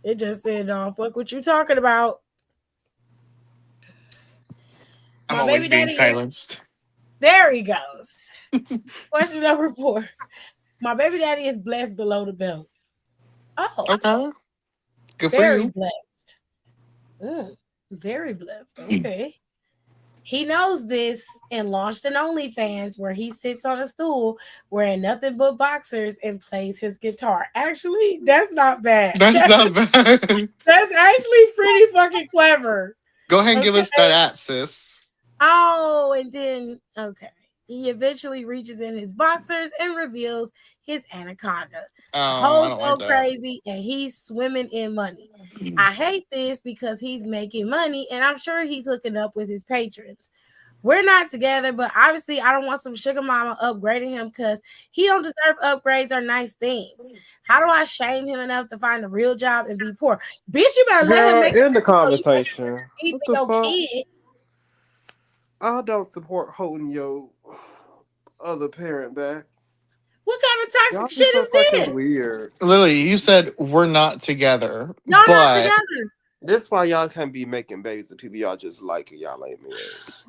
It just said, fuck what you talking about. I'm always being silenced. There he goes. Question number 4. My baby daddy is blessed below the belt. Oh. Okay. Good for very you. Blessed. Very blessed. Okay. He knows this and launched an OnlyFans where he sits on a stool wearing nothing but boxers and plays his guitar. Actually, that's not bad. That's not bad. That's actually pretty fucking clever. Go ahead and give us that sis. Oh, and then, okay. He eventually reaches in his boxers and reveals his anaconda. Oh, I don't like crazy, and he's swimming in money. I hate this because he's making money, and I'm sure he's hooking up with his patrons. We're not together, but obviously I don't want some sugar mama upgrading him because he don't deserve upgrades or nice things. How do I shame him enough to find a real job and be poor? Bitch, you better let him make in the conversation. What the fuck? Kid. I don't support holding your other parent back. What kind of toxic shit is this? Weird. Literally, you said we're not together. Y'all not together. This why y'all can't be making babies with people y'all just like and y'all ain't married.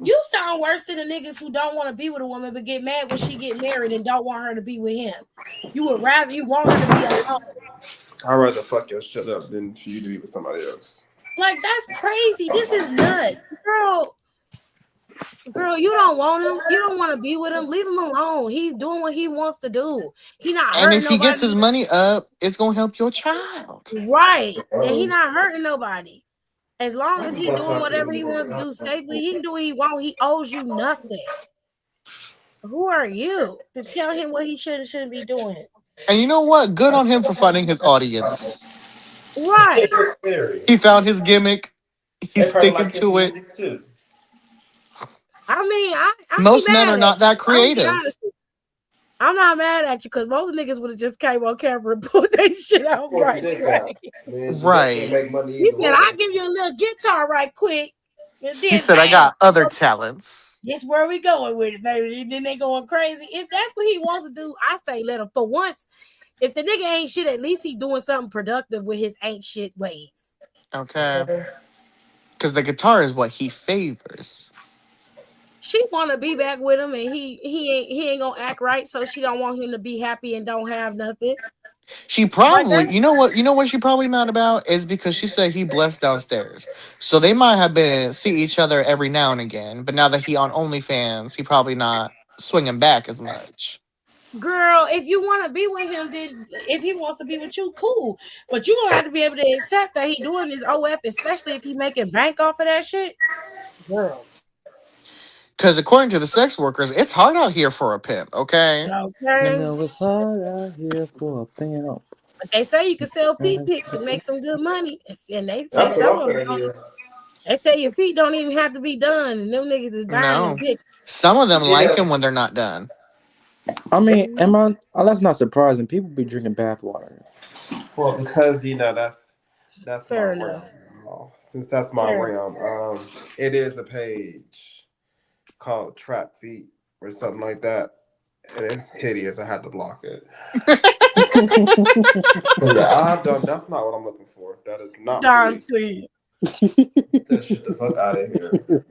You sound worse than the niggas who don't want to be with a woman but get mad when she get married and don't want her to be with him. You want her to be alone. I'd rather fuck your shit up than for you to be with somebody else. Like, that's crazy. This is nuts. Girl, you don't want him. You don't want to be with him. Leave him alone. He's doing what he wants to do. He not hurting nobody. And if he gets his money up, it's gonna help your child. Right. And he not hurting nobody. As long as he doing whatever he wants to do safely, he can do what he want. He owes you nothing. Who are you to tell him what he should and shouldn't be doing? And you know what? Good on him for finding his audience. Right. He found his gimmick. He's sticking to it. I mean, most men are not that creative. I'm not mad at you because most niggas would have just came on camera and pulled that shit out right. He said, "I'll give you a little guitar right quick." He said, "I got other talents." That's where we going with it, baby. And then they going crazy. If that's what he wants to do, I say let him. For once, if the nigga ain't shit, at least he doing something productive with his ain't shit ways. Okay. Because the guitar is what he favors. She want to be back with him, and he ain't gonna act right, so she don't want him to be happy and don't have nothing. She probably, you know what she probably mad about is because she said he blessed downstairs, so they might have been see each other every now and again. But now that he on OnlyFans, he probably not swinging back as much. Girl, if you want to be with him, then if he wants to be with you, cool. But you gonna have to be able to accept that he doing his OF, especially if he making bank off of that shit, girl. Because according to the sex workers, it's hard out here for a pimp, okay? I know it's hard out here for a pimp. But they say you can sell feet pics and make some good money. And they say That's what some I'm of them gonna don't. do. They say your feet don't even have to be done. And them niggas is dying in No. pictures. Some of them like Yeah. them when they're not done. I mean, that's not surprising. People be drinking bathwater. Well, because that's my Fair realm. enough. Since that's my Fair realm, it is a page called Trap Feet or something like that, and it's hideous. I had to block it. So yeah, that's not what I'm looking for. That is not Don, me. please. Get that shit the fuck out of here.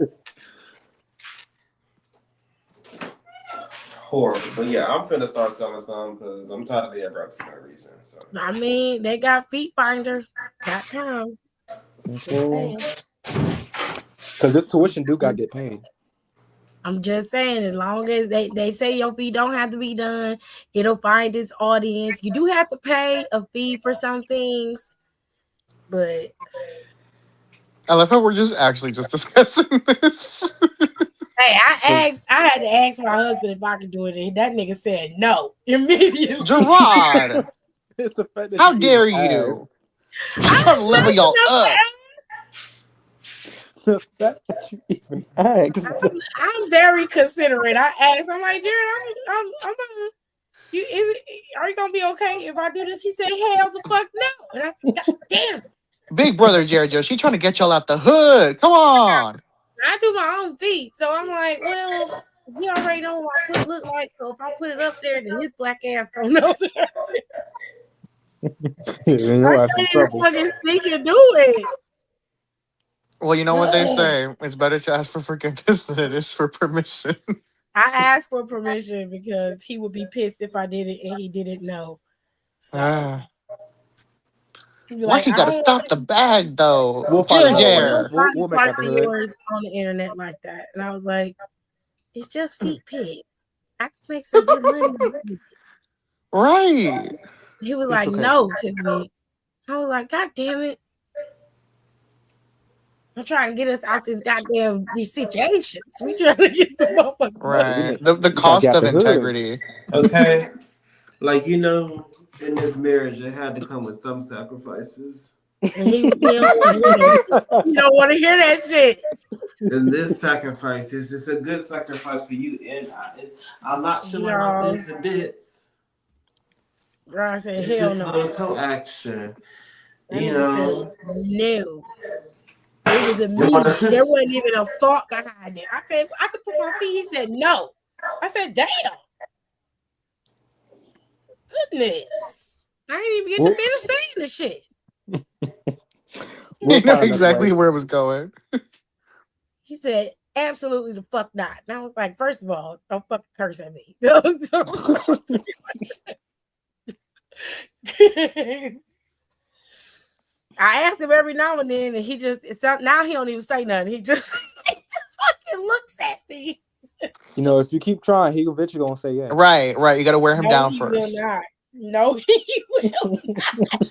Horrible. But yeah, I'm finna start selling some because I'm tired of being broke for no reason. So I mean, they got feetfinder.com. Just saying. Because this tuition do got to get paid. I'm just saying, as long as they say your feet don't have to be done, it'll find its audience. You do have to pay a fee for some things, but I love how we're just discussing this. hey, I had to ask my husband if I could do it, and that nigga said no immediately. Gerard, It's the fact that how you dare even asked. you? She's trying to level y'all up. The fact that you even asked. I'm very considerate. I asked, I'm like, Jared, are you gonna be okay if I do this? He said, hell the fuck no. And I said, God damn it. Big brother Jerry Joe, she trying to get y'all out the hood. Come on. I do my own feet, so I'm like, well, you already know what my foot look like. So if I put it up there, then his black ass gonna know. You'll I have some can't even trouble. fucking speak and do it. Well, you know what they say. It's better to ask for forgiveness than it is for permission. I asked for permission because he would be pissed if I did it and he didn't know. So he'd be Why like, he gotta stop the bag though? We'll find Jer another way. Jer. We'll make out the of hood. yours on the internet like that. And I was like, it's just feet pics. I can make some good money with it. Right. He was It's like, okay. no, Tiffany. I was like, God damn it. I'm trying to get us out these situations. We trying to get the motherfuckers. Right. The cost of integrity. okay, like in this marriage, it had to come with some sacrifices. You don't want to hear that shit. And this sacrifice is a good sacrifice for you and I. I'm not showing my bits and bits. Girl, I said, It's hell just no. a little toe action. That nigga said, no. It was immediate. There wasn't even a thought behind it. I said, I could put my feet. He said, no. I said, damn. Goodness. I didn't even get to finish saying the shit. You know exactly where it was going. He said, absolutely the fuck not. And I was like, first of all, don't fucking curse at me. I asked him every now and then, and now he don't even say nothing. He just fucking looks at me. If you keep trying, he eventually gonna say yes. Right. You gotta wear him down first. Will not. No, he will not.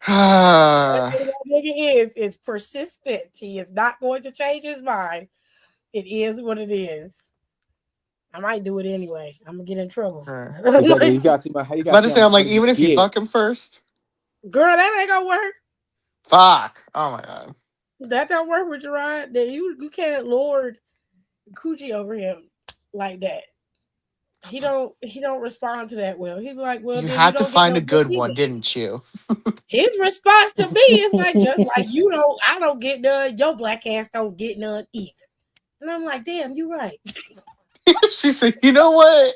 That nigga is persistent. He is not going to change his mind. It is what it is. I might do it anyway. I'm gonna get in trouble. Exactly. You gotta see how you got. Let us say, I'm like, even if you fuck him first, girl, that ain't gonna work. Fuck. Oh my god. That don't work with Gerard. That you can't lord coochie over him like that. He don't respond to that well. He's like, well, you then had to find a good either. one, didn't you? His response to me is like, just like I don't get none. Your black ass don't get none either. And I'm like, damn, you right. She said, you know what?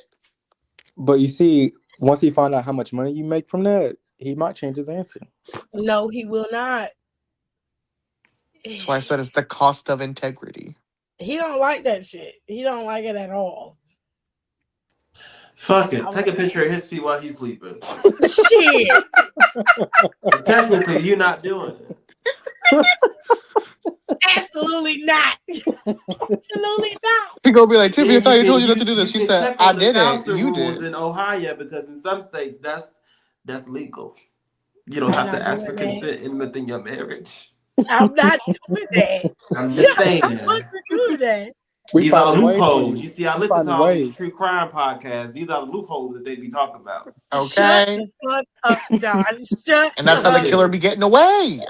But you see, once he find out how much money you make from that, he might change his answer. No, he will not. That's why I said it's the cost of integrity. He don't like that shit. He don't like it at all. Fuck it. Take a picture of his feet while he's sleeping. Shit. Technically, you're not doing it. Absolutely not. Absolutely not. You're gonna be like, Tiffany, I thought you told you not to do this. She said, I didn't. You did. In Ohio, because in some states that's legal. You don't have to ask for consent within your marriage. I'm not doing that. I'm just saying. I'm not doing that. We These are the finding ways for loopholes. you. You see, I We listen to finding all these ways. true crime podcasts. These are the loopholes that they be talking about. Shut Okay. the fuck up, Don. Shut And that's how the up. killer be getting away.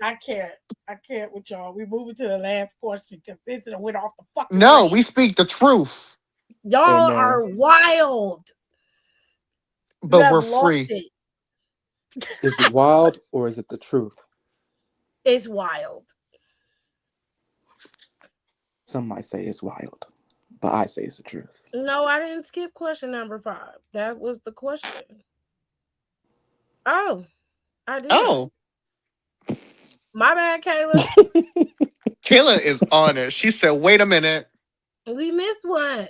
I can't with y'all. We moving to the last question because this went off the fucking No, rails. we speak the truth, Y'all Amen. are wild. You but have we're lost free. it. Is it wild or is it the truth? It's wild. Some might say it's wild, but I say it's the truth. No, I didn't skip question number 5. That was the question. Oh, I did. Oh, My bad, Kayla. Kayla is on it. She said, wait a minute. We missed one.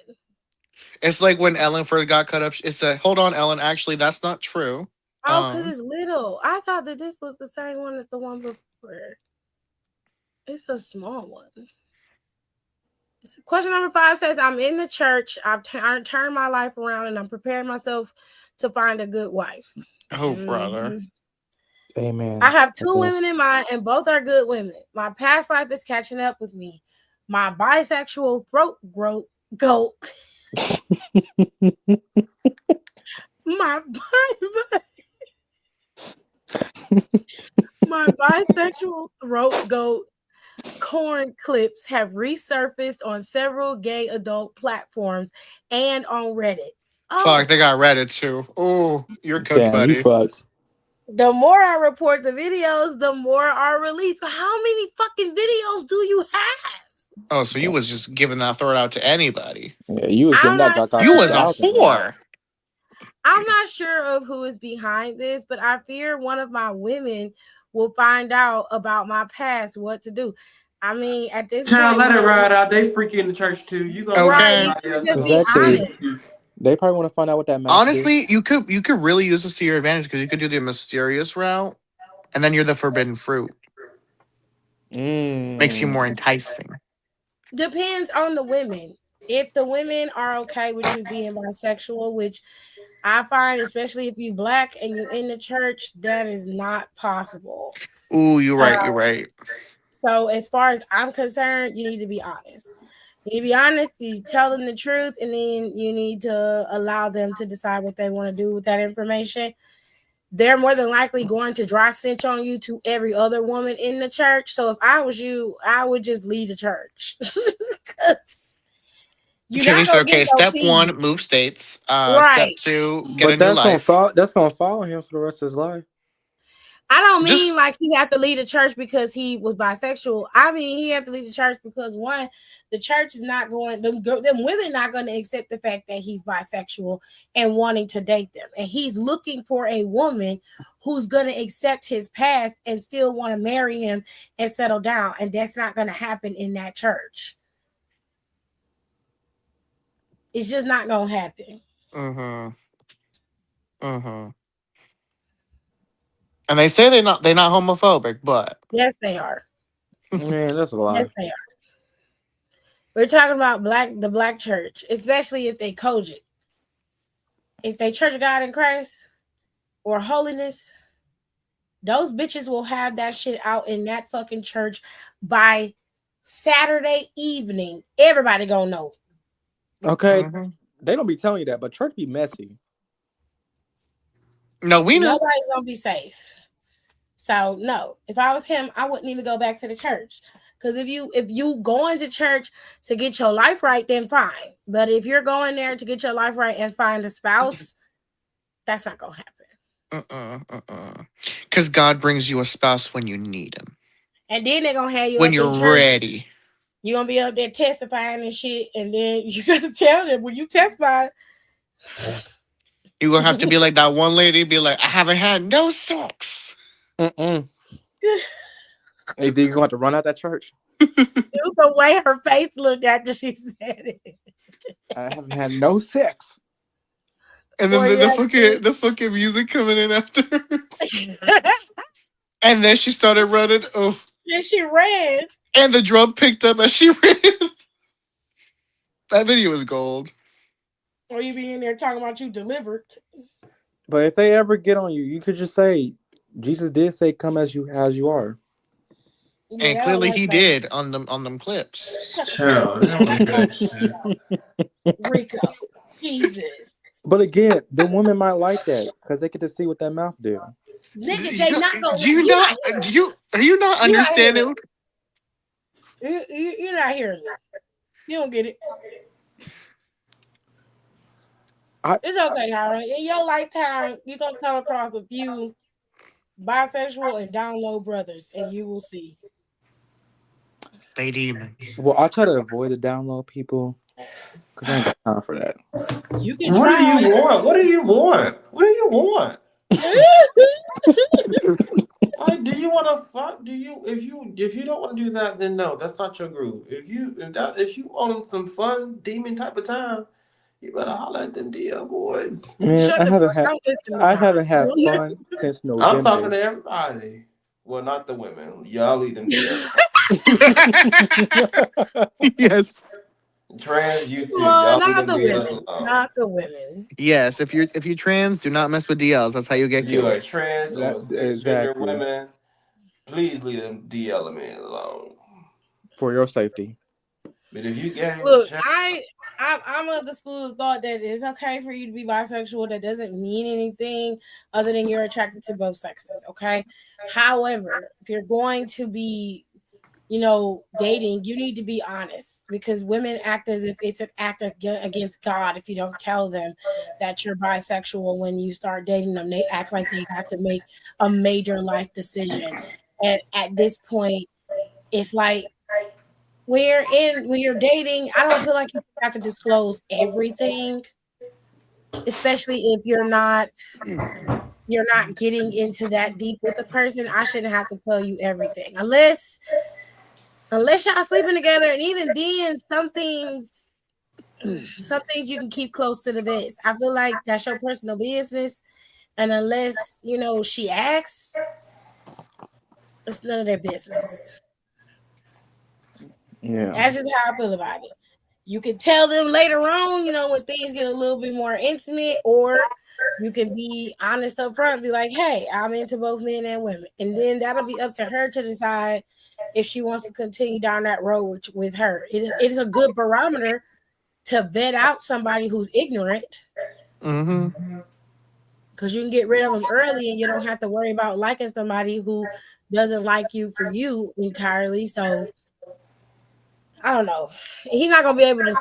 It's like when Ellen first got cut up. It said, hold on, Ellen. Actually, that's not true. Oh, because it's little. I thought that this was the same one as the one before. It's a small one. Question number 5 says, I'm in the church. I've turned my life around and I'm preparing myself to find a good wife. Oh, brother. Amen. I have 2 Yes. women in mind and both are good women. My past life is catching up with me. My bisexual throat goat. My bisexual throat goat corn clips have resurfaced on several gay adult platforms and on Reddit. Fuck, they got Reddit too. Oh, you're cooked, Damn, buddy. you fucked. The more I report the videos, the more are released. How many fucking videos do you have? Oh, so you was just giving that throat out to anybody. Yeah, you was I'm giving that not jock out. You sure. was a whore. I'm not sure of who is behind this, but I fear one of my women will find out about my past, what to do. I mean, at this Child, point, let it ride out. They freaky in the church too. You gonna Okay. right? You just be Exactly. honest. They probably want to find out what that match Honestly, you could really use this to your advantage because you could do the mysterious route, and then you're the forbidden fruit. Makes you more enticing. Depends on the women. If the women are okay with you being bisexual, which I find, especially if you black and you in the church, that is not possible. Ooh, you're right. You're right. So as far as I'm concerned, you need to be honest. You need to be honest, you tell them the truth, and then you need to allow them to decide what they want to do with that information. They're more than likely going to dry snitch on you to every other woman in the church. So if I was you, I would just leave the church. Because you're not gonna get no Step peace. 1, move states. Right. Step 2, get But a new life. that's gonna follow him for the rest of his life. I don't mean Just- like he had to leave the church because he was bisexual. I mean he had to leave the church because one, the church is not going, them women not going to accept the fact that he's bisexual and wanting to date them. And he's looking for a woman who's going to accept his past and still want to marry him and settle down. And that's not going to happen in that church. It's just not going to happen. And they say they're not homophobic, but Yes, they are. Man, that's a lie. Yes, they are. We're talking about the black church, especially if they cogent. If they Church of God in Christ or holiness, those bitches will have that shit out in that fucking church by Saturday evening. Everybody gonna know. Okay, they don't be telling you that, but church be messy. No, we know. Nobody's gonna be safe. So no, if I was him, I wouldn't even go back to the church. Because if you going to church to get your life right, then fine. But if you're going there to get your life right and find a spouse, that's not gonna happen. Because God brings you a spouse when you need him. And then they're gonna have you when up you're in church. ready. You're gonna be up there testifying and shit, and then you got to tell them when you testify. You're gonna have to be like that one lady, be like, I haven't had no sex. Hey, then you're gonna have to run out that church. It was the way her face looked after she said it. I haven't had no sex. And then the fucking music coming in after. And then she started running. Oh. Then she ran. And the drum picked up as she ran. That video was gold. Or you be in there talking about you delivered. But if they ever get on you, you could just say, Jesus did say, come as you are. And I don't clearly like he that. did on them clips. Child, I don't want to hear that shit. Rico. Jesus. But again, the women might like that because they get to see what that mouth do. Nigga, they not gonna Do you you not? not hearing Do me. you? Are you not You not hearing understanding? me. You're not hearing me. You don't get it. It's okay, Howard. In your lifetime, you're gonna come across a few bisexual and down low brothers, and you will see. They demons. Well, I try to avoid the down low people because I ain't got time for that. You can What do you try. want? What do you want? What do you want? Like, do you want to fuck? Do you? If you don't want to do that, then no, that's not your groove. If you want some fun demon type of time, you better holler at them DL boys. Man, Shut the fuck. Don't listen to I her. haven't had fun since I'm talking November. to everybody. Well, not the women. Y'all leave them DL. Yes. Trans, you too. Well, Y'all leave not them the DLs women. alone. Not the women. Yes. If you trans, do not mess with DLs. That's how you get If you are killed. trans or cisgender Exactly. women, please leave them DL men alone. For your safety. But if you gay, Look, I'm of the school of thought that it's okay for you to be bisexual. That doesn't mean anything other than you're attracted to both sexes. Okay. However, if you're going to be, dating, you need to be honest because women act as if it's an act against God if you don't tell them that you're bisexual when you start dating them. They act like they have to make a major life decision. And at this point, it's like when you're dating, I don't feel like you have to disclose everything, especially if you're not getting into that deep with the person. I shouldn't have to tell you everything unless y'all sleeping together, and even then, some things you can keep close to the vest. I feel like that's your personal business, and unless she asks, it's none of their business. Yeah. That's just how I feel about it. You can tell them later on, when things get a little bit more intimate, or you can be honest up front and be like, hey, I'm into both men and women. And then that'll be up to her to decide if she wants to continue down that road with her. It is a good barometer to vet out somebody who's ignorant. Mm-hmm. Because you can get rid of them early and you don't have to worry about liking somebody who doesn't like you for you entirely. So I don't know. He's not gonna be able to.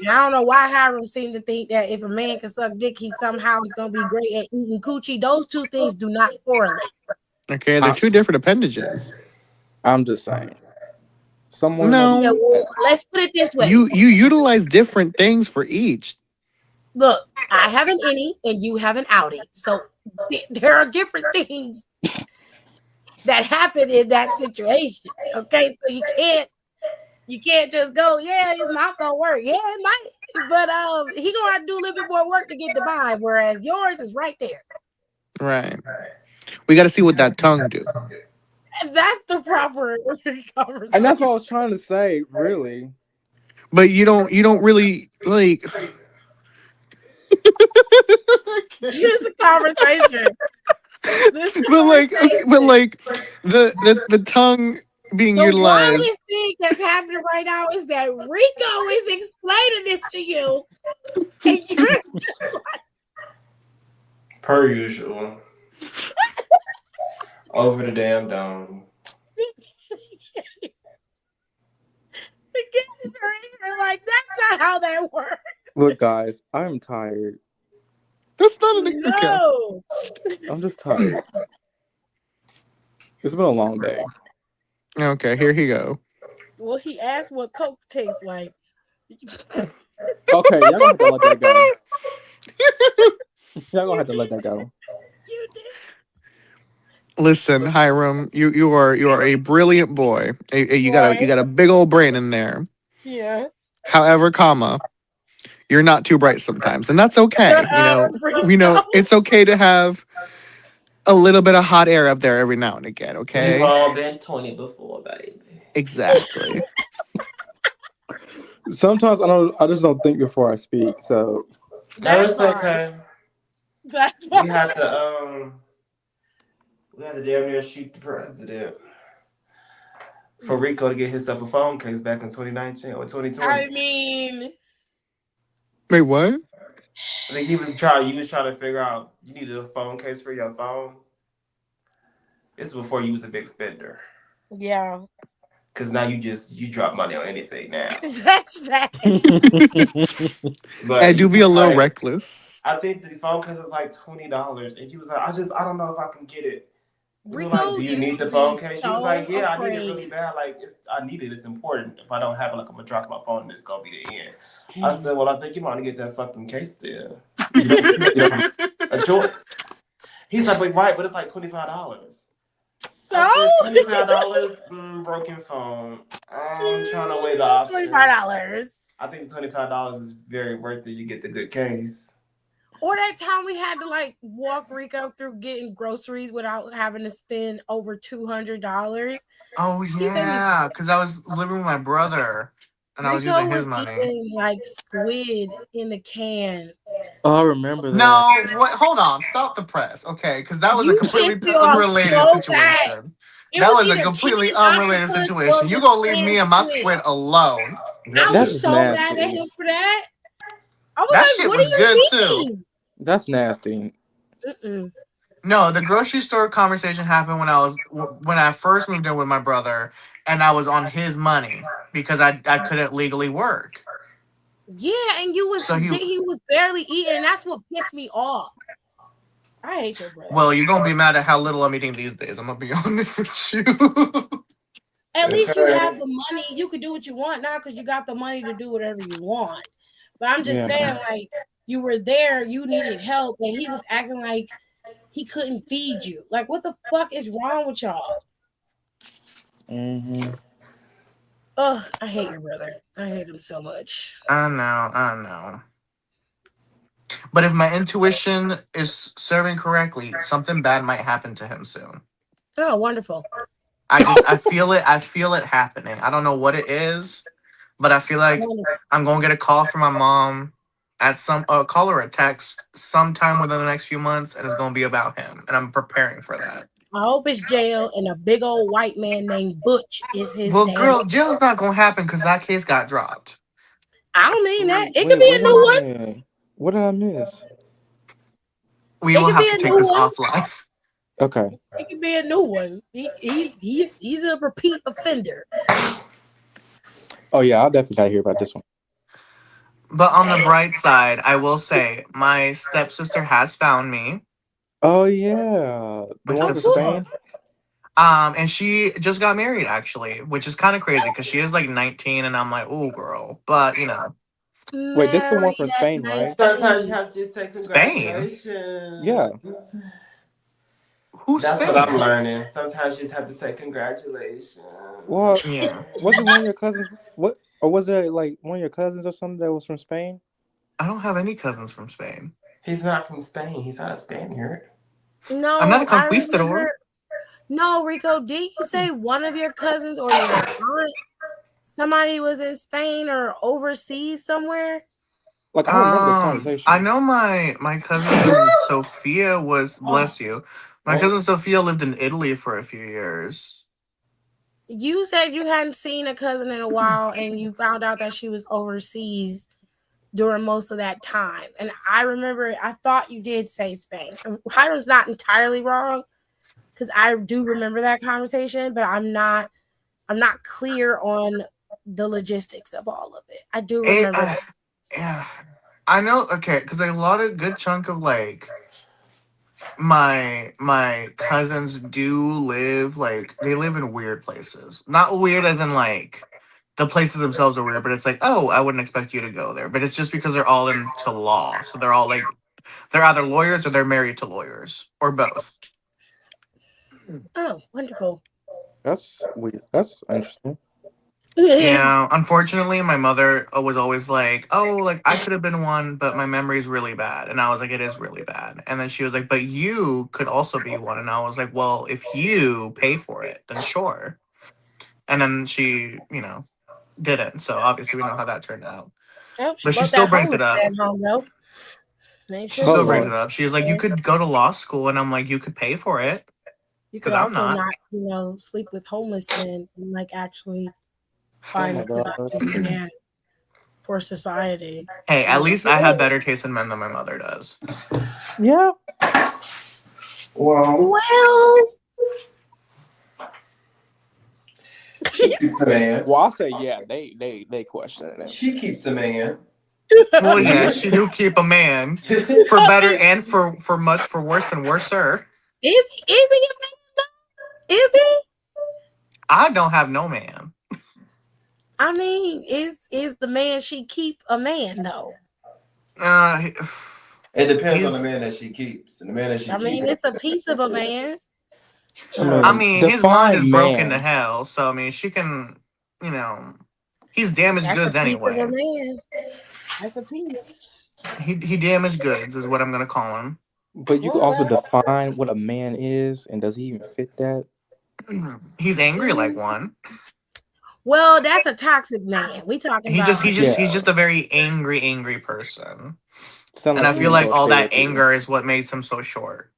I don't know why Hiram seemed to think that if a man can suck dick, he somehow is gonna be great at eating coochie. Those two things do not correlate. Okay, they're two different appendages. I'm just saying. Someone No. Let's put it this way. You utilize different things for each. Look, I have an innie and you have an outie. So there are different things that happen in that situation. Okay, so you can't just go, yeah, it's not gonna work. Yeah, it might, but he gonna have to do a little bit more work to get the vibe, whereas yours is right there. Right. We got to see what that tongue do. And that's the proper conversation. And that's what I was trying to say, really. But you don't really like. Just a conversation. But like the tongue being utilized. The wildest thing that's happening right now is that Rico is explaining this to you, and you're per usual. Over the damn dome. Like, that's not how that works. Look, guys, I'm tired. That's not an No. I'm just tired. It's been a long day. Okay, here he go. Well, he asked what Coke tastes like. Okay, y'all gonna have to let that go. Y'all gonna have to let that go. You did. Listen, Hiram, you are a brilliant boy. You got a big old brain in there. Yeah. However, you're not too bright sometimes, and that's okay. It's okay to have a little bit of hot air up there every now and again. Okay. We've all been 20 before, baby. Exactly. Sometimes I just don't think before I speak. So that's okay. That's fine. We have to damn near shoot the president. for Rico to get himself a phone case back in 2019 or 2020. I mean, Wait, what? I think you was trying to figure out you needed a phone case for your phone. This is before you was a big spender. yeah. Cause now you drop money on anything now. That's bad. But I do be a little reckless. I think the phone case is like $20, and she was like, I don't know if I can get it. We were Rico like, do you used need to the be phone case? She was so like, yeah, I need it afraid. really bad. Like I need it. It's important. If I don't have it, like I'm gonna drop my phone, and it's gonna be the end. I said, well, I think you might want to get that fucking case still. You know, a choice. He's like, wait, right, but it's like $25. So $25, broken phone. I'm trying to weigh the options. $25. I think $25 is very worth it. You get the good case. Or that time we had to like walk Rico through getting groceries without having to spend over $200. Oh yeah, because I was living with my brother and I was Rico using his was money. eating like squid in a can. Oh, I remember that. No, what? Hold on, stop the press, okay? Because that was a You completely pissed me off unrelated so bad. situation. It That was was a either completely chicken unrelated octopus situation. or You the gonna leave me canned and my squid. squid alone? I That's was so mad at nasty. him for that. I was That like, shit "What was do good you too. mean?" That's nasty. Mm-mm. No, the grocery store conversation happened when I first moved in with my brother, and I was on his money because I couldn't legally work. Yeah, and he was barely eating, and that's what pissed me off. I hate your brother. Well, you're gonna be mad at how little I'm eating these days. I'm gonna be honest with you. At least you have the money. You could do what you want now because you got the money to do whatever you want. But I'm just saying, like, you were there, you needed help, and he was acting like he couldn't feed you. Like, what the fuck is wrong with y'all? Mm-hmm. Ugh, I hate your brother. I hate him so much. I know. But if my intuition is serving correctly, something bad might happen to him soon. Oh, wonderful. I feel it happening. I don't know what it is, but I feel like I'm gonna get a call from my mom at call or a text sometime within the next few months, and it's gonna be about him, and I'm preparing for that. I hope it's jail and a big old white man named Butch is his Well, damn girl, son. jail's not gonna happen because that case got dropped. I don't mean that. It could be a new one. What did I miss? We will have to take this offline. Okay. It could be a new one. He's a repeat offender. Oh yeah, I'll definitely gotta hear about this one. But on the bright side, I will say my stepsister has found me. Oh yeah, the one from Spain. And she just got married actually, which is kind of crazy because she is like 19, and I'm like, oh girl, but you know. Wait, this is the one from Spain, right? Sometimes you have to just say congratulations. Spain? Yeah. Who's That's Spain? what I'm learning. Sometimes you just have to say congratulations. Well, yeah. Was it one of your cousins? What, or was it like one of your cousins or something that was from Spain? I don't have any cousins from Spain. He's not from Spain. He's not a Spaniard. No, I'm not a conquistador. No, Rico, did you say one of your cousins or your aunt? Somebody was in Spain or overseas somewhere? Like, I remember this conversation. I know my cousin Sophia was, bless you. My cousin Sophia lived in Italy for a few years. You said you hadn't seen a cousin in a while and you found out that she was overseas during most of that time. And I remember, I thought you did say Spain. Hiram's not entirely wrong because I do remember that conversation, but I'm not clear on the logistics of all of it. I do remember that. Yeah, I know. Okay, because a lot of good chunk of like my cousins do live like they live in weird places. Not weird as in like the places themselves are weird, but it's like, oh, I wouldn't expect you to go there. But it's just because they're all into law, so they're all like they're either lawyers or they're married to lawyers or both. Oh, wonderful. That's weird. That's interesting. Yeah, unfortunately, my mother was always like, "Oh, like I could have been one, but my memory's really bad." And I was like, "It is really bad." And then she was like, "But you could also be one." And I was like, "Well, if you pay for it, then sure." And then she, didn't. So obviously, we know how that turned out. Oh, but she still brings it up. She still brings it up. She was like, "You could go to law school," and I'm like, "You could pay for it." You could I'm also not. not, sleep with homeless men and like actually Oh find my a god. productive man for society. Hey, at least I have better taste in men than my mother does. Yeah. Well, Well, she keeps a man. Well, I'll say yeah. They question it. She keeps a man. Well, yeah, she do keep a man for better and for much for worse and worser. is he a man though? Is he? I don't have no man. I mean, is the man she keep a man though? Uh, It depends on the he's. man that she keeps, and the man that she I keeps. mean, it's a piece of a man. I I mean, mean, his mind is define broken to man. hell. So I mean, she can. You know, he's damaged That's a goods piece of a anyway. man. That's a piece. He damaged goods is what I'm gonna call him. But you could also Okay. define what a man is, and does he even fit that? He's angry like one. Well, that's a toxic man. We talking He just about he just Yeah. he's just a very angry person. Sound And like I you feel need to like go to all that therapy. anger is what makes him so short.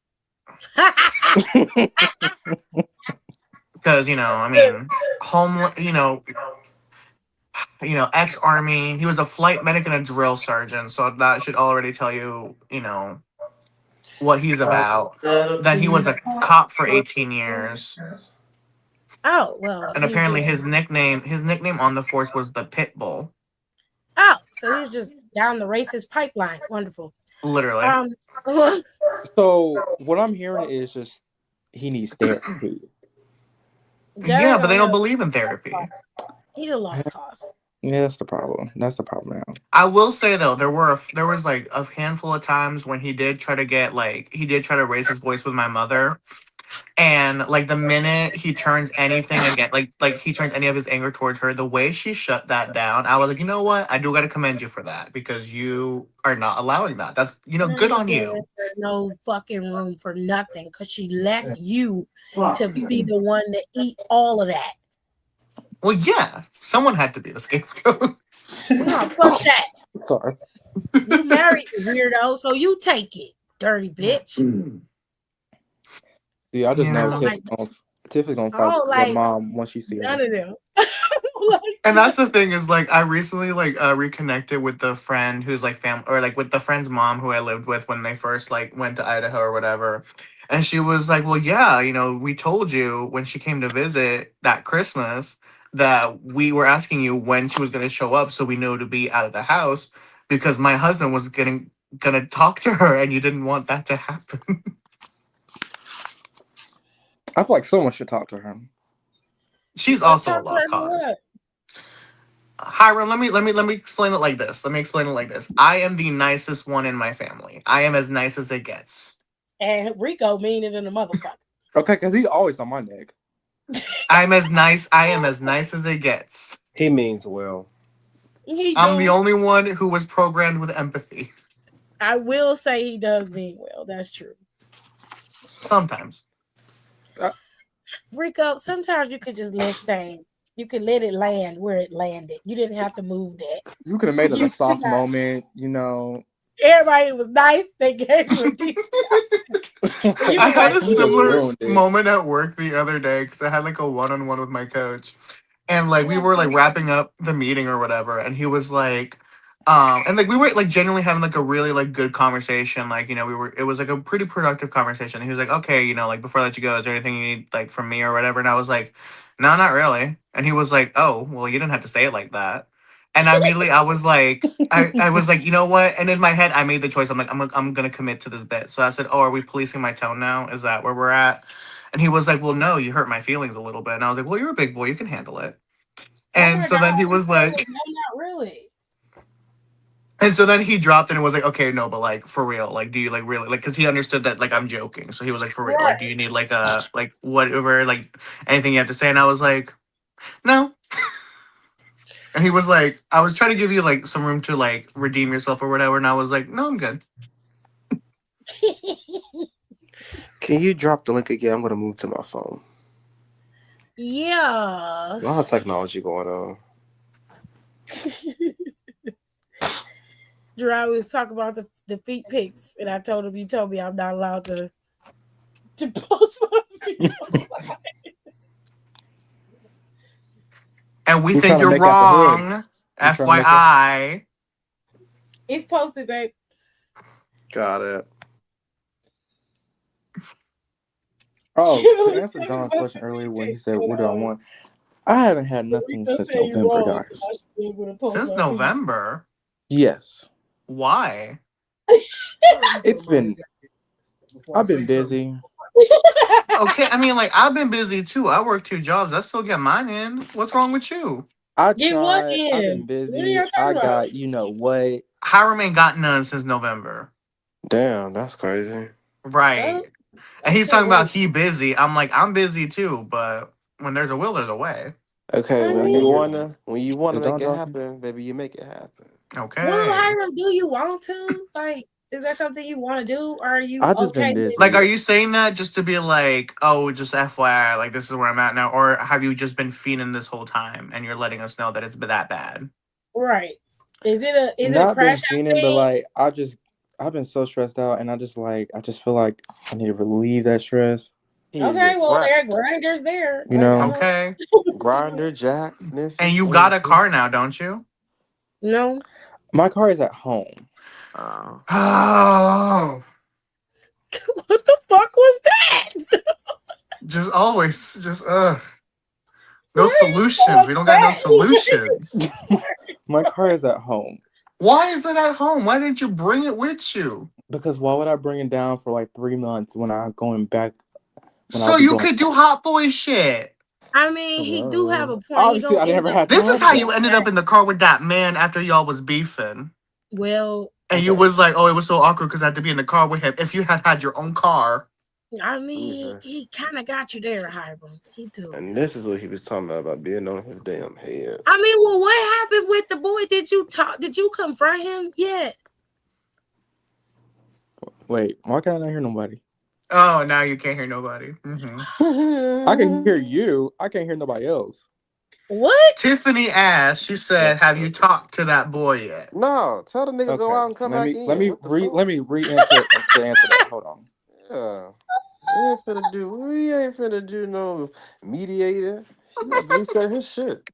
Because I mean, home, ex-army. He was a flight medic and a drill sergeant, so that should already tell you, what he's about. Then he was a cop for 18 years, Oh, well, and he apparently just his nickname on the force was the Pit Bull, so he was just down the racist pipeline. Wonderful. literally. Um well, So what I'm hearing is just he needs therapy. Yeah, but they don't no, believe in therapy. he's a lost cause. Yeah, that's the problem. That's the problem now. I will say though, there was like a handful of times when he did try to raise his voice with my mother, and like the minute he turns anything again, like he turns any of his anger towards her, the way she shut that down, I was like, you know what, I do got to commend you for that because you are not allowing that. That's I good ain't on giving you. her no fucking room for nothing because she left you to be the one to eat all of that. Well, yeah, someone had to be the scapegoat. No, fuck that. Sorry. You married the weirdo, so you take it, dirty bitch. See, I just know Yeah. Tiff is gonna I fight don't with her like mom once she sees her. none of them. And that's the thing is like I recently reconnected with the friend who's like or like with the friend's mom who I lived with when they first like went to Idaho or whatever. And she was like, "Well, yeah, we told you when she came to visit that Christmas that we were asking you when she was going to show up so we knew to be out of the house because my husband was gonna talk to her and you didn't want that to happen." I feel like someone should talk to her. She's But also a talk to lost her for cause. what? Hiram, let me explain it like this. I am the nicest one in my family. I am as nice as it gets. And Rico mean it in a motherfucker. Okay, because he's always on my neck. I am as nice as it gets. He means well. I'm the only one who was programmed with empathy. I will say he does mean well. That's true. Sometimes. Rico, sometimes you could just let things. You could let it land where it landed. You didn't have to move that. You could have made it a soft moment, Everybody was nice. They gave you a decent. I had a similar moment at work the other day because I had like a one-on-one with my coach. And like we were like wrapping up the meeting or whatever, and he was like, and like we were like genuinely having like a really like good conversation. Like, it was like a pretty productive conversation. And he was like, okay, like before I let you go, is there anything you need like from me or whatever? And I was like, no, not really. And he was like, oh, well, you didn't have to say it like that. And immediately I was like, I was like, you know what? And in my head, I made the choice. I'm like, I'm gonna commit to this bit. So I said, oh, are we policing my tone now? Is that where we're at? And he was like, well, no, you hurt my feelings a little bit. And I was like, well, you're a big boy, you can handle it. And so then he was like, no, not really. And so then he dropped it and was like, okay, no, but like for real, like, do you like really like, because he understood that like I'm joking. So he was like, for real, like, do you need like a like whatever, like anything you have to say? And I was like, no. And he was like, I was trying to give you like some room to like redeem yourself or whatever. And I was like, no, I'm good. Can you drop the link again? I'm gonna move to my phone. Yeah. A lot of technology going on. Gerard was talking about the feet pics, and I told him, you told me I'm not allowed to to post my video. And we We're think trying to you're make out the hood. wrong. We're trying to make it. FYI. It's posted, babe. Got it. Oh, to answer Don's question earlier when he said, "What do I want?" I haven't had nothing since November, guys. Since November? Yes. Why? It's been. I've been busy. Okay, I mean, like, I've been busy too. I work 2 jobs. I still get mine in. What's wrong with you? I Get what tried. in? I've been What are busy. you I talking got about? you know what. Hiram ain't got none since November. Damn, that's crazy. Right. And he's Okay, talking well, about he busy. I'm like, I'm busy too, but when there's a will, there's a way. Okay, I when mean, you wanna Is make Don it talking? happen, baby, you make it happen. Okay. well, Hiram, do you want to? Like, is that something you want to do? Or are you I've just okay been with Like, busy. are you saying that just to be like, oh, just FYI, like, this is where I'm at now? Or have you just been fiending this whole time and you're letting us know that it's been that bad? right? Is it a Not been crash out fiending, but thing? like I've been so stressed out, and I just feel like I need to relieve that stress. Okay, well, Right. there are grinders there. You know. Okay. Grinder, Jack, Sniffy. And you got a car now, don't you? No. My car is at home. Oh. What the fuck was that? Just always, no Why are you solutions. so We don't got no upset? solutions. My car is at home. Why is it at home? Why didn't you bring it with you? Because why would I bring it down for like 3 months when I'm going back? So you could do hot boy shit. I mean, he do have a point. Obviously, I never had This time is for how that. you ended up in the car with that man after y'all was beefing. Well, And you was like, oh, it was so awkward because I had to be in the car with him. If you had had your own car. I mean, he kind of got you there, Hiram. He do. And this is what he was talking about being on his damn head. I mean, well, what happened with the boy? Did you confront him yet? Wait, why can't I not hear nobody? Oh, now you can't hear nobody. Mm-hmm. I can hear you. I can't hear nobody else. What? Tiffany asked, she said, have you talked to that boy yet? No, tell the nigga go out and come back in. Let me re-answer to answer that. Hold on. Yeah. We ain't finna do no mediator. He got to reset his shit.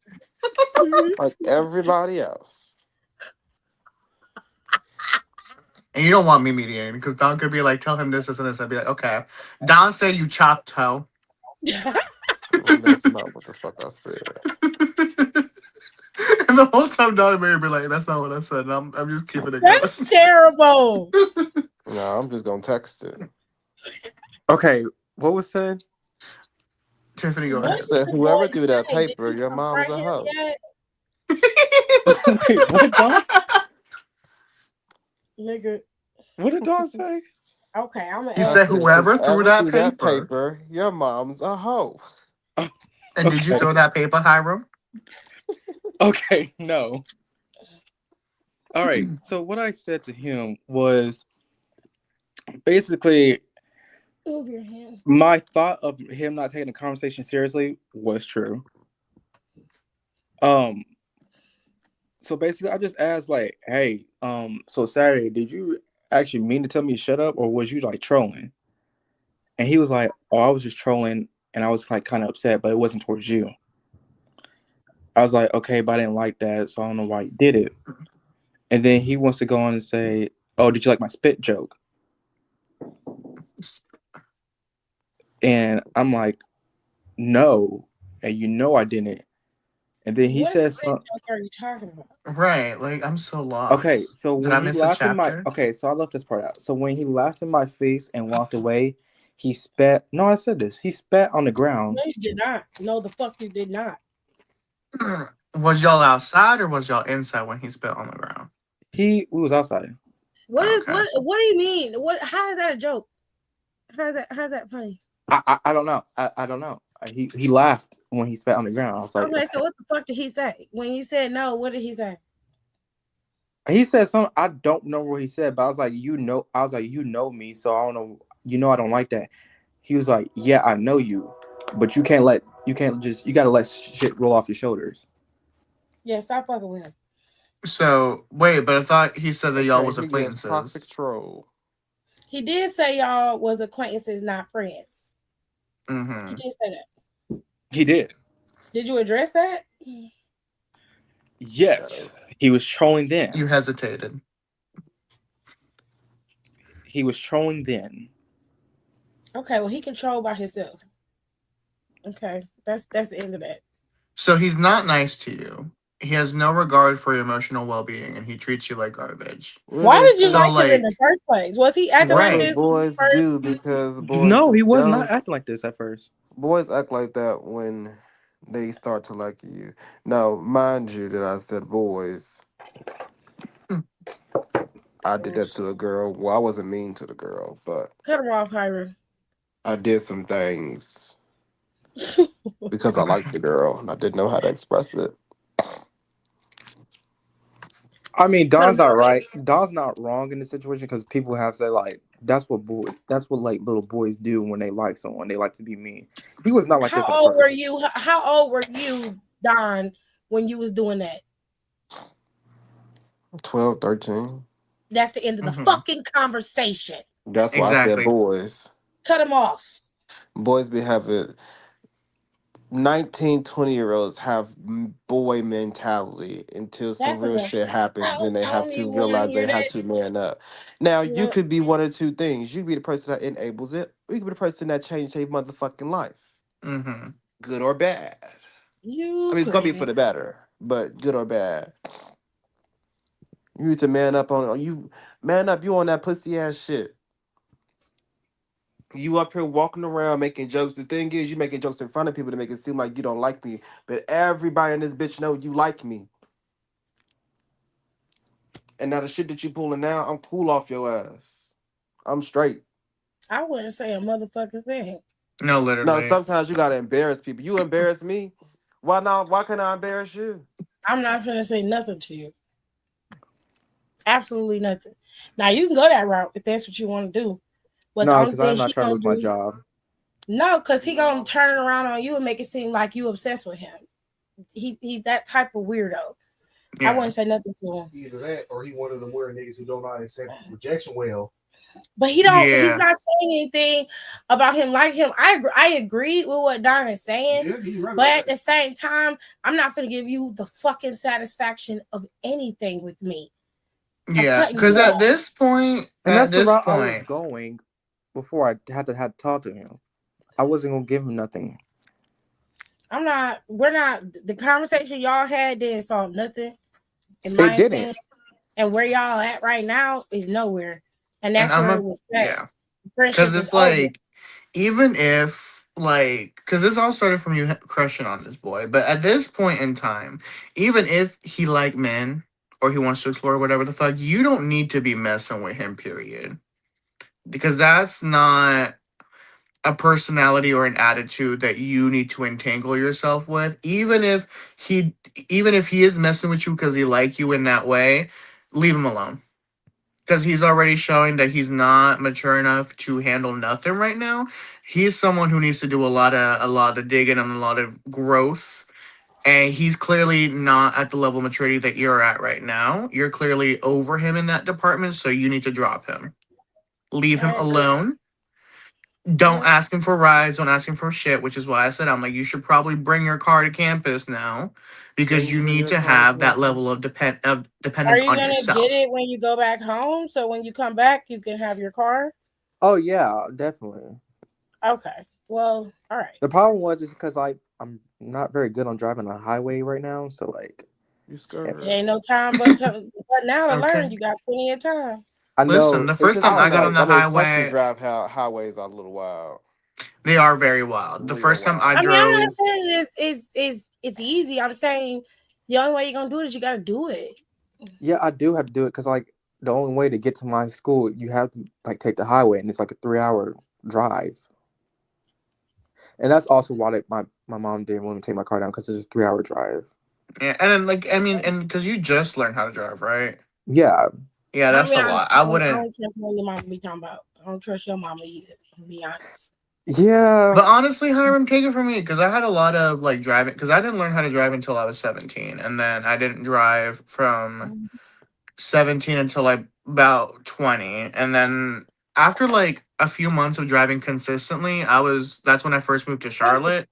Like everybody else. And you don't want me mediating because Don could be like, tell him this, and this. I'd be like, okay. Don said you chopped toe. That's not what the fuck I said. And the whole time Don and Mary be like, that's not what I said. And I'm just keeping it going. That's terrible. No, I'm just gonna text it. Okay, what was said? Tiffany, go ahead. Said whoever threw that paper, your mom's a hoe. Wait, what, Don? Nigga. What did Don say? Okay, I'm gonna. He said whoever threw that paper, your mom's a hoe. And did you throw that paper, Hiram? Okay, no. All right, so what I said to him was basically Move your hand. My thought of him not taking the conversation seriously was true. So basically I just asked like, hey, so Saturday, did you actually mean to tell me to shut up or was you like trolling? And he was like, oh, I was just trolling and I was like kind of upset, but it wasn't towards you. I was like, okay, but I didn't like that, so I don't know why you did it. And then he wants to go on and say, oh, did you like my spit joke? And I'm like, no, and you know I didn't. And then he says something. What are you talking about? Right, like I'm so lost. Okay, so did when I he miss laughed a in my chapter? so I left this part out. So when he laughed in my face and walked away, he spat. No, I said this. He spat on the ground. No, you did not. No, the fuck you did not. Was y'all outside or was y'all inside when he spit on the ground? We was outside. What do you mean? How is that a joke? How's that funny? I don't know. I don't know. He laughed when he spat on the ground. I was like, okay, so what the fuck did he say? When you said no, what did he say? He said something. I don't know what he said, but I was like, you know me, so I don't know. You know I don't like that. He was like, yeah, I know you, but you gotta let shit roll off your shoulders. Yeah, stop fucking with him. So wait, but I thought he said that y'all was He gets acquaintances. toxic troll. He did say y'all was acquaintances, not friends. Mm-hmm. He did say that. He did. Did you address that? Yes, he was trolling then. You hesitated. He was trolling then. Okay, well he can troll by himself. Okay, that's the end of that. So he's not nice to you. He has no regard for your emotional well-being, and he treats you like garbage. Why did you So, like him in like, the first place? Was he acting like right? That's this what when he boys first? do because No, he was not acting like this at first. boys act like that when they start to like you. Now, mind you, that I said boys. I did that to a girl. Well, I wasn't mean to the girl, but Cut him off, Hiram. I did some things because I liked the girl and I didn't know how to express it. I mean, Don's not right. Don's not wrong in this situation because people have said like that's what like little boys do when they like someone. They like to be mean. He was not like this at How old first. were you? How old were you, Don, when you was doing that? 12, 13. That's the end of the fucking conversation. That's why I said boys. Cut him off. Boys be having 19, 20-year-olds have boy mentality until some That's real enough. shit happens. Then they I have don't to even want to realize hear they have that. to man up. Now, you No. could be one or two things. You could be the person that enables it, or you could be the person that changed their motherfucking life. Mm-hmm. Good or bad. You I mean, it's going to be crazy. for the better, but good or bad. You need to man up on you. Man up, you on that pussy ass shit. You up here walking around making jokes. The thing is, you making jokes in front of people to make it seem like you don't like me. But everybody in this bitch know you like me. And now the shit that you pulling now, I'm cool off your ass. I'm straight. I wouldn't say a motherfucking thing. No, No, literally. sometimes you gotta embarrass people. You embarrass me. Why not? Why can't I embarrass you? I'm not gonna say nothing to you. Absolutely nothing. Now you can go that route if that's what you want to do. But the No, only because I'm thing not he trying to gonna lose my do, job. no, because he gonna turn it around on you and make it seem like you obsessed with him. He's that type of weirdo. Yeah. I wouldn't say nothing to him. Either that or he one of them weird niggas who don't know how to accept rejection well. But he don't. Yeah. He's not saying anything about him like him. I agree with what Don is saying, but at the same time, I'm not gonna give you the fucking satisfaction of anything with me. Yeah, because at this point, And that's the route I was going before I had to talk to him. I wasn't gonna give him nothing. I'm not. We're not. The conversation y'all had didn't solve nothing. In It my didn't. opinion, and where y'all at right now is nowhere, and that's and where it was at. yeah, Friendship because is it's over. like, even if because this all started from you crushing on this boy, but at this point in time, even if he like men or he wants to explore whatever the fuck, you don't need to be messing with him. Period. Because that's not a personality or an attitude that you need to entangle yourself with. Even if he is messing with you because he like you in that way, leave him alone. Because he's already showing that he's not mature enough to handle nothing right now. He's someone who needs to do a lot of digging and a lot of growth. And he's clearly not at the level of maturity that you're at right now. You're clearly over him in that department, so you need to drop him. Leave him alone. Don't ask him for rides. Don't ask him for shit, which is why I said, I'm like, you should probably bring your car to campus now because you need to have that level of Are dependence you on gonna yourself. get it when you go back home? So when you come back, you can have your car. Oh yeah, definitely. Okay. Well, all right. The problem is because I'm not very good on driving on the highway right now, so like you scared. Ain't no time but now to learn. You got plenty of time. I know. Listen, the first time I got on the highway, Texas drive highways are a little wild. They are very wild. The first time I drove, I'm not saying it's easy. I'm saying the only way you're gonna do it is you gotta do it. Yeah, I do have to do it because like the only way to get to my school, you have to like take the highway, and it's like a 3-hour drive. And that's also why my mom didn't want me to take my car down because it's a 3-hour drive. yeah, and then and because you just learned how to drive, right? Yeah. Yeah, that's a lot. I wouldn't. I don't trust what your mama be talking about. I don't trust your mama either. To be honest. Yeah. But honestly, Hiram, take it from me because I had a lot of like driving because I didn't learn how to drive until I was 17, and then I didn't drive from 17 until like about 20, and then after like a few months of driving consistently, that's when I first moved to Charlotte,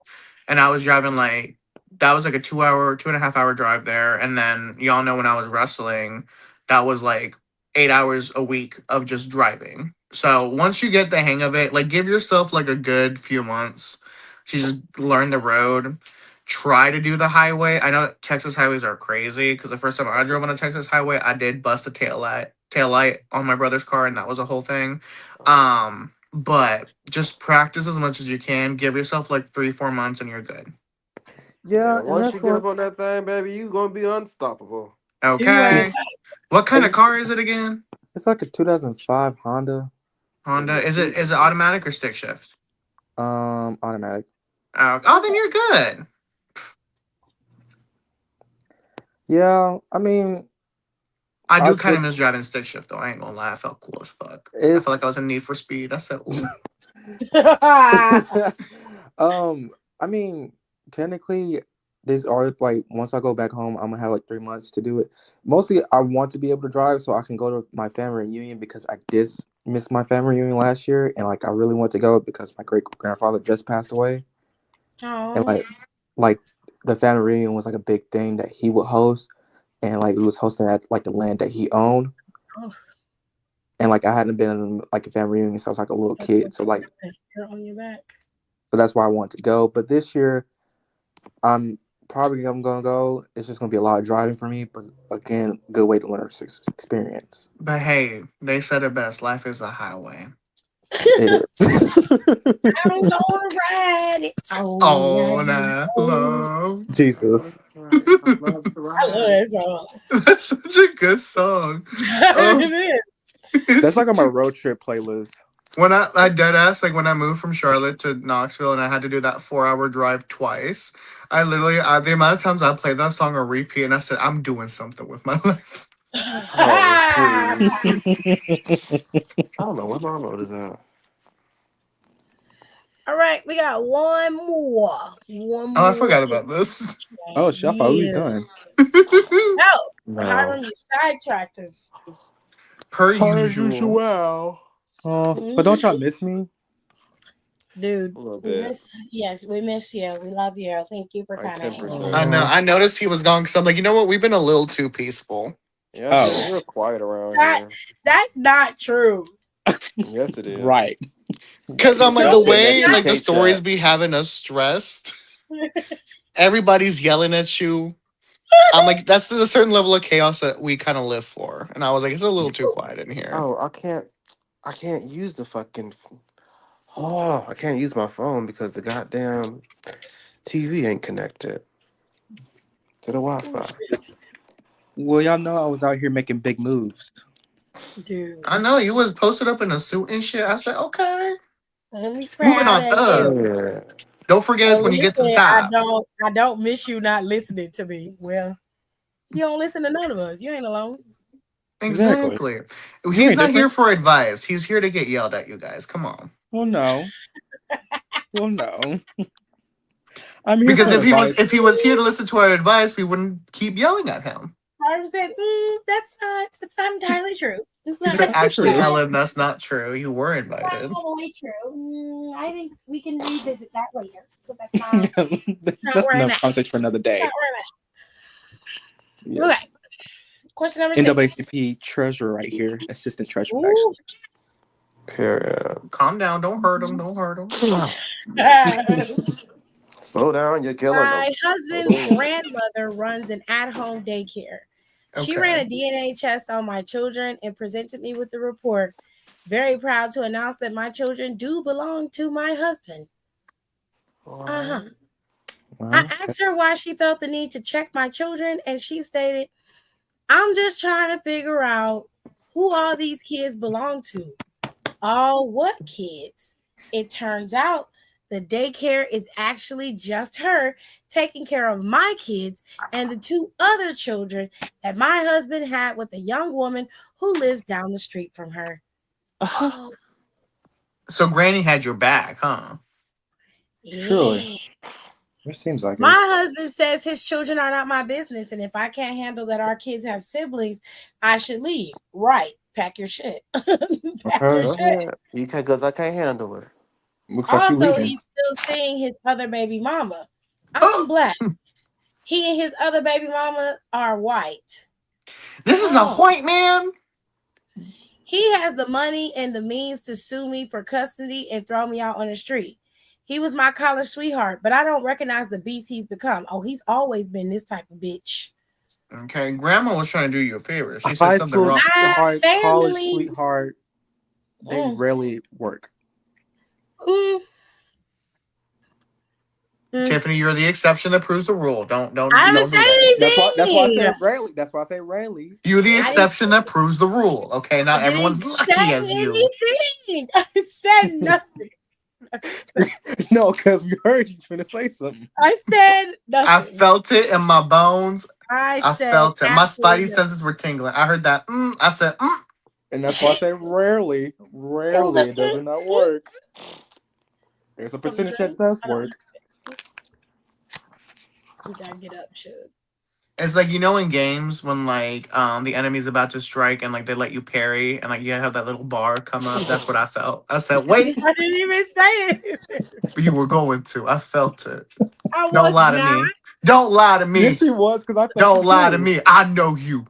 and I was driving like that was like a 2 hour, 2.5 hour drive there, and then y'all know when I was wrestling, that was like 8 hours a week of just driving. So once you get the hang of it, like give yourself like a good few months to just learn the road. Try to do the highway. I know Texas highways are crazy because the first time I drove on a Texas highway, I did bust a tail light on my brother's car, and that was a whole thing. But just practice as much as you can. Give yourself like 3-4 months, and you're good. Yeah, and Once you that's get what. up on that thing, baby, you gonna be unstoppable. You right. Okay. What kind of And car is it again? it's like a 2005 Honda. Honda. Is it automatic or stick shift? Automatic. Oh, then you're good. Yeah, I mean, I I do kind of switched. miss driving stick shift though. I ain't gonna lie. I felt cool as fuck. I felt like I It's was in Need for Speed. I said, ooh. I mean, technically, these are like once I go back home, I'm gonna have like 3 months to do it. Mostly, I want to be able to drive so I can go to my family reunion because I did miss my family reunion last year, and like I really want to go because my great grandfather just passed away, and Oh. like the family reunion was like a big thing that he would host, and like we was hosting at like the land that he owned, Oh. and like I hadn't been in like a family reunion since I was like a little kid, so like You're on your back. so that's why I want to go. But this year, I'm I'm gonna go. It's just gonna be a lot of driving for me, but again, good way to learn experience. But hey, they said it best. Life is a highway. It is. I'm gonna ride it all Oh, night. nah, Oh, love. Jesus. I love to I love ride. that song. That's such a good song. It is. It's That's like on such my a- road trip playlist. when I dead ass like when I moved from Charlotte to Knoxville and I had to do that 4 hour drive twice. I literally the amount of times I played that song on repeat and I said I'm doing something with my life. Oh, please. I don't know where my remote is at. All right, we got one more. One Oh, I more. forgot about this. Oh shit, I thought we was Yeah. done. No, No. Hiram, you sidetracked us. Per Per usual. usual. Oh, but don't y'all Mhm. miss me? Dude, A little we bit. miss. Yes, we miss you. We love you. Thank you for Like coming. 10%. I know. Oh, I noticed he was gone because I'm like, you know what? We've been a little too peaceful. Yeah, it's been oh, real quiet around That here. that's not true. Yes, it is. right. Because I'm like, Y'all the sitting next way to like the K stories Chat. be having us stressed. Everybody's yelling at you. I'm like, that's a certain level of chaos that we kind of live for. And I was like, it's a little too quiet in here. Oh, I can't use the fucking. Oh, I can't use my phone because the goddamn TV ain't connected to the Oh, Wi-Fi. shit. Well, y'all know I was out here making big moves. Dude, I know you was posted up in a suit and shit. I said, okay. I'm Moving proud on of you. up. Yeah. Don't forget us when you get to the Listen, I top. don't miss you not listening to me. Well, you don't listen to none of us. You ain't alone. Exactly. Exactly. You He's ain't not here different. for advice. He's here to get yelled at, you guys. Come on. Well, no. Well, no. I'm here Because for advice. if he was here to listen to our advice, we wouldn't keep yelling at him. Hiram said, that's not entirely true. It's He not, said, That's actually, true. Ellen, that's not true. You were not invited. totally true. I think we can revisit that later. But that's not That's where I'm enough at. conversation for another Not day. where I'm at. Yes. Okay. Question number 6. NAACP treasurer right here. Assistant treasurer, Ooh. actually. Period. Calm down. Don't hurt him. Don't hurt him. Slow down, you're killing them. My husband's grandmother runs an at-home daycare. She ran a Okay. DNA test on my children and presented me with the report. Very proud to announce that my children do belong to my husband. Uh-huh. I Well, asked her why she felt the need to check my children, and she stated, I'm just trying to figure out who all these kids belong to. All what kids? It turns out the daycare is actually just her taking care of my kids and the 2 other children that my husband had with a young woman who lives down the street from her. Oh, So Granny had your back, huh? truly. yeah. It seems like My it. husband says his children are not my business, and if I can't handle that our kids have siblings, I should leave. Right. Pack your shit. Pack your Okay. Go shit. ahead. You can, because I can't handle it. Looks like you Also, leaving. he's still seeing his other baby mama. I'm black. He and his other baby mama are white. This is a Oh. white man. He has the money and the means to sue me for custody and throw me out on the street. He was my college sweetheart, but I don't recognize the beast he's become. Oh, he's always been this type of bitch. Okay, Grandma was trying to do you a favor. She said High something school wrong. sweetheart, college Family. sweetheart, they rarely work. Tiffany, you're the exception that proves the rule. Don't I haven't said anything. That's why I say rarely. That's why I say rarely. You're the exception that proves the rule. Okay, not everyone's lucky as you. Anything. I said nothing. No, because we heard you trying to say something. I said nothing. I felt it in my bones. I felt it. My spidey nothing. senses were tingling. I heard that. I said, And that's why I say rarely. Rarely. It does not work. There's a percentage that does work. We gotta get up, should. It's like, in games when like the enemy's about to strike and like they let you parry and like you have that little bar come up. That's what I felt. I said, wait. I didn't even say it. You were going to. I felt it. I Don't lie to me. Don't lie to me. Yes, she was, because I felt Don't lie to me. I know you.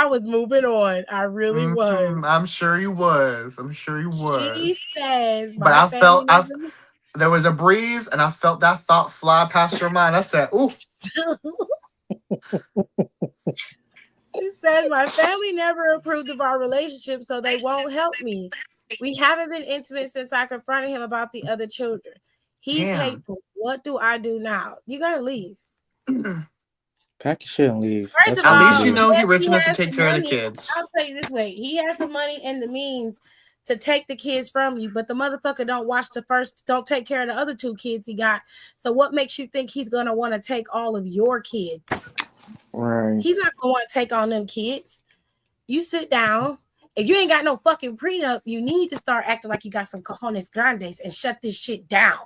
I was moving on. I really was. I'm sure you was. She says, but I felt there was a breeze and I felt that thought fly past your mind. I said, ooh. She said, my family never approved of our relationship, so they won't help me. We haven't been intimate since I confronted him about the other children. He's hateful. What do I do now? You gotta leave. Pack your shit and leave. First of At all, least you know he's rich enough to has take the care of the money- kids. I'll tell you this way: he has the money and the means to take the kids from you, but the motherfucker don't take care of the other two kids he got. So what makes you think he's gonna want to take all of your kids? Right. He's not gonna want to take on them kids. You sit down. If you ain't got no fucking prenup, you need to start acting like you got some cojones grandes and shut this shit down.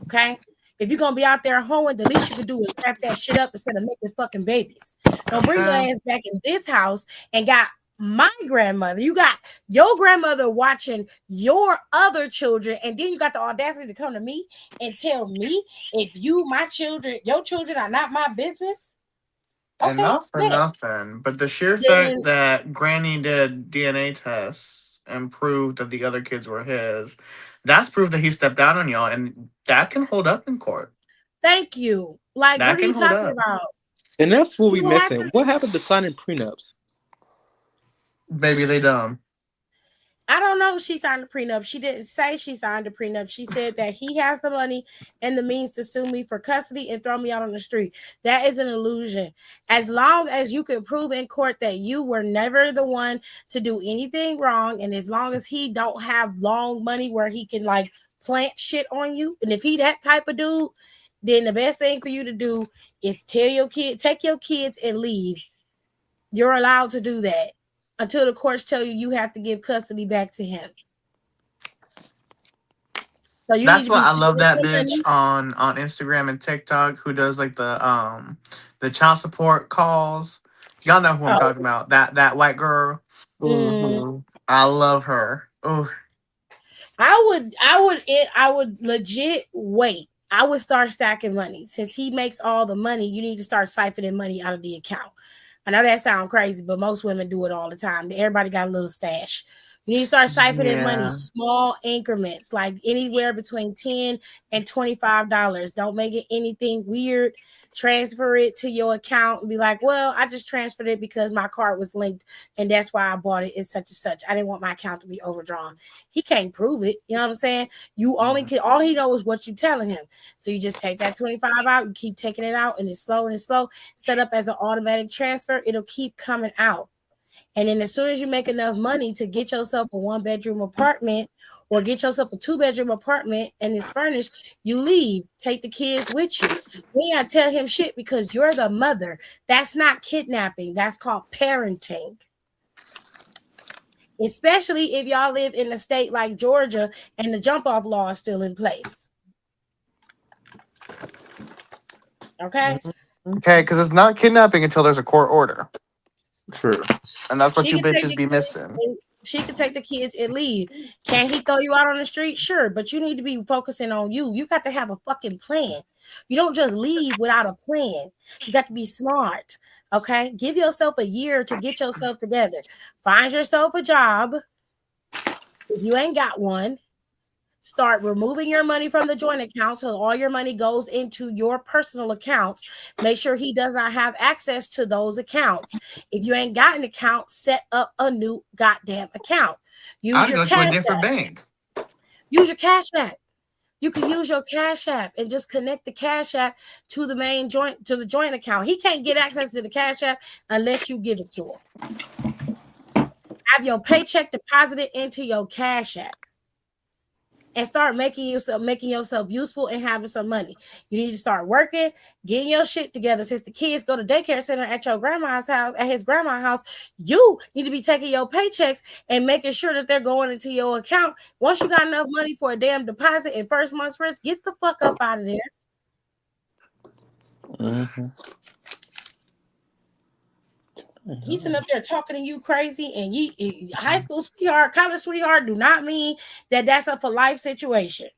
Okay? If you're gonna be out there hoeing, the least you can do is wrap that shit up instead of making fucking babies. Don't bring your ass back in this house and got my grandmother. You got your grandmother watching your other children, and then you got the audacity to come to me and tell me if your children are not my business. And not for nothing, but the sheer fact that Granny did DNA tests and proved that the other kids were his, that's proof that he stepped down on y'all, and that can hold up in court. Thank you. Like, what are you talking about? And that's what we missing. What happened to signing prenups? Maybe they dumb. I don't know if she signed a prenup. She didn't say she signed a prenup. She said that he has the money and the means to sue me for custody and throw me out on the street. That is an illusion. As long as you can prove in court that you were never the one to do anything wrong, and as long as he don't have long money where he can like plant shit on you, and if he that type of dude, then the best thing for you to do is tell your kid, take your kids and leave. You're allowed to do that until the courts tell you have to give custody back to him. So that's why I love that bitch on Instagram and TikTok who does like the child support calls. Y'all know who I'm talking about. That white girl. Mm-hmm. I love her. Ooh. I would legit wait. I would start stacking money. Since he makes all the money, you need to start siphoning money out of the account. I know that sounds crazy, but most women do it all the time. Everybody got a little stash. You need to start siphoning money, small increments, like anywhere between $10 and $25. Don't make it anything weird. Transfer it to your account and be like, well, I just transferred it because my card was linked and that's why I bought it in such and such. I didn't want my account to be overdrawn. He can't prove it. You know what I'm saying? You only can, all he knows is what you're telling him. So you just take that 25 out, you keep taking it out, and it's slow, set up as an automatic transfer. It'll keep coming out. And then as soon as you make enough money to get yourself a 1-bedroom apartment or get yourself a 2-bedroom apartment and it's furnished, you leave. Take the kids with you. You ain't gotta tell him shit because you're the mother. That's not kidnapping. That's called parenting. Especially if y'all live in a state like Georgia and the jump-off law is still in place. Okay? Okay, because it's not kidnapping until there's a court order. True. And that's what She you can take bitches the be kids missing. and she can take the kids and leave. Can he throw you out on the street? Sure, but you need to be focusing on you. You got to have a fucking plan. You don't just leave without a plan. You got to be smart. Okay? Give yourself a year to get yourself together. Find yourself a job. If you ain't got one, start removing your money from the joint account so all your money goes into your personal accounts. Make sure he does not have access to those accounts. If you ain't got an account, set up a new goddamn account. Use I'd your go to a cash different app. bank. Use your cash app. You can use your cash app and just connect the cash app to the main joint to the joint account. He can't get access to the cash app unless you give it to him. Have your paycheck deposited into your cash app. And start making yourself useful and having some money. You need to start working, getting your shit together. Since the kids go to daycare center at your grandma's house, at his grandma's house, you need to be taking your paychecks and making sure that they're going into your account. Once you got enough money for a damn deposit and first month's rent, get the fuck up out of there. Mm-hmm. He's sitting up there talking to you crazy, and high school sweetheart, college sweetheart do not mean that that's a for life situation.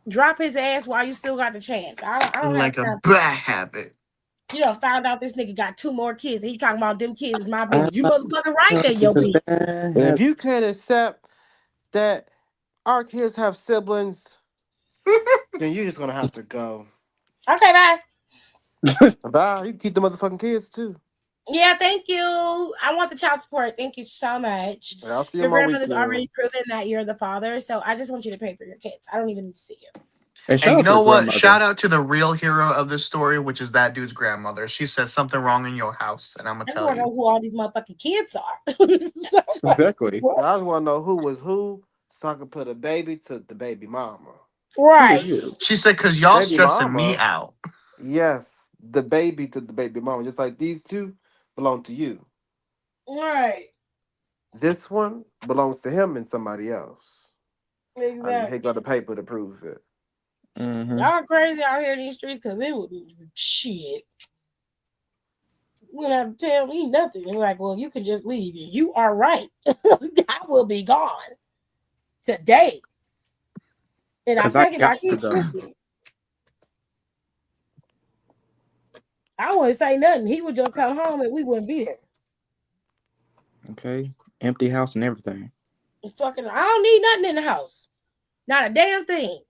Drop his ass while you still got the chance. I don't like have a time. bad habit. You know, found out this nigga got 2 more kids. He talking about them kids is my business. You motherfucking right there, your business. If you can't accept that our kids have siblings, then you're just gonna have to go. Okay, bye. Bye. You can keep the motherfucking kids too. Yeah, thank you. I want the child support. Thank you so much. I'll see you Your on my grandmother's weekend. already proven that you're the father, so I just want you to pay for your kids. I don't even need to see you. And you know what? grandmother. Shout out to the real hero of this story, which is that dude's grandmother. She said something wrong in your house, and I'm gonna I just tell want to know you. who all these motherfucking kids are. Exactly. I just want to know who was who, so I can put a baby to the baby mama. Right. She said, "Cause y'all Baby stressing me mama. out." Yes, the baby to the baby mama, just like these two belong to you. Right. This one belongs to him and somebody else. Exactly. I just got the paper to prove it. Mm-hmm. Y'all crazy out here in these streets because it would be shit. You don't have to tell me nothing. You're like, well, you can just leave. You are right. I will be gone today. And I'm taking my kids with me. I wouldn't say nothing. He would just come home and we wouldn't be there. Okay. Empty house and everything. Fucking, I don't need nothing in the house. Not a damn thing.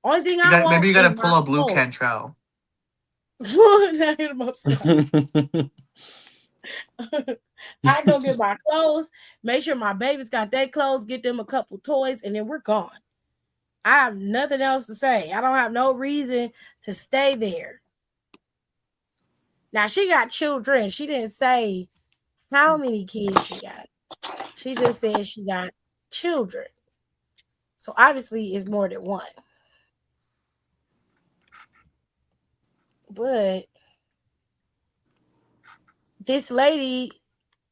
Only thing I want Maybe you gotta is pull my up Blue phone. Cantrell. I hit him upside. I go get my clothes, make sure my babies got their clothes, get them a couple toys, and then we're gone. I have nothing else to say. I don't have no reason to stay there. Now, she got children. She didn't say how many kids she got. She just said she got children. So obviously it's more than one. But this lady,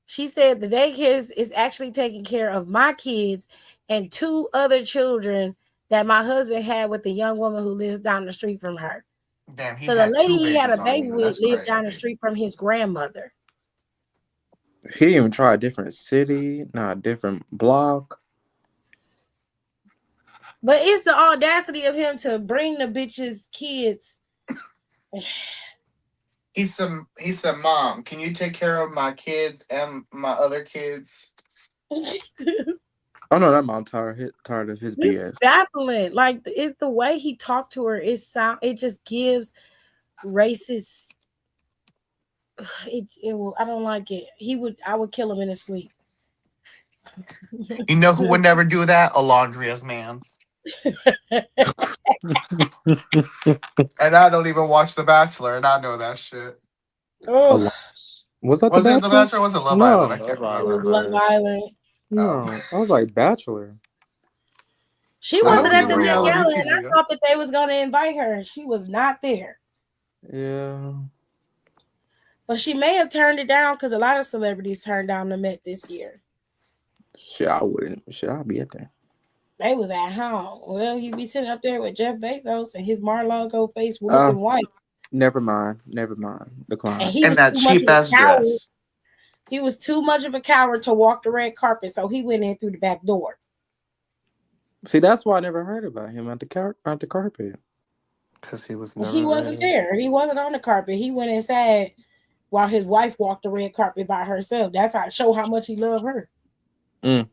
she said the daycare is actually taking care of my kids and 2 other children that my husband had with the young woman who lives down the street from her. Damn, so the lady he had a baby with lived down the street from his grandmother. He didn't even try a different city, not a different block. But it's the audacity of him to bring the bitch's kids. He said, "Mom, can you take care of my kids and my other kids?" Oh no, that mom tired of his BS. Baffling. Like, it's the way he talked to her. It just gives racist. I don't like it. I would kill him in his sleep. You know who would never do that? Alondria's man. And I don't even watch The Bachelor, and I know that shit. Oh, was that was The it Bachelor? The Bachelor or was it Love Island? I can't remember. It was Love Island. No, I was like Bachelor. She wasn't at the Met Gala, and I thought that they was going to invite her, and she was not there. Yeah. But she may have turned it down because a lot of celebrities turned down the Met this year. Shit, I wouldn't. Shit, I'll be at there. They was at home. Well, you be sitting up there with Jeff Bezos and his Mar-a-Lago face looking white. Never mind. Decline. And he And was that too much cheap of a ass coward. dress. He was too much of a coward to walk the red carpet, so he went in through the back door. See, that's why I never heard about him at the carpet. Because he was He never wasn't there. there. He wasn't on the carpet. He went inside while his wife walked the red carpet by herself. That's how show how much he loved her. That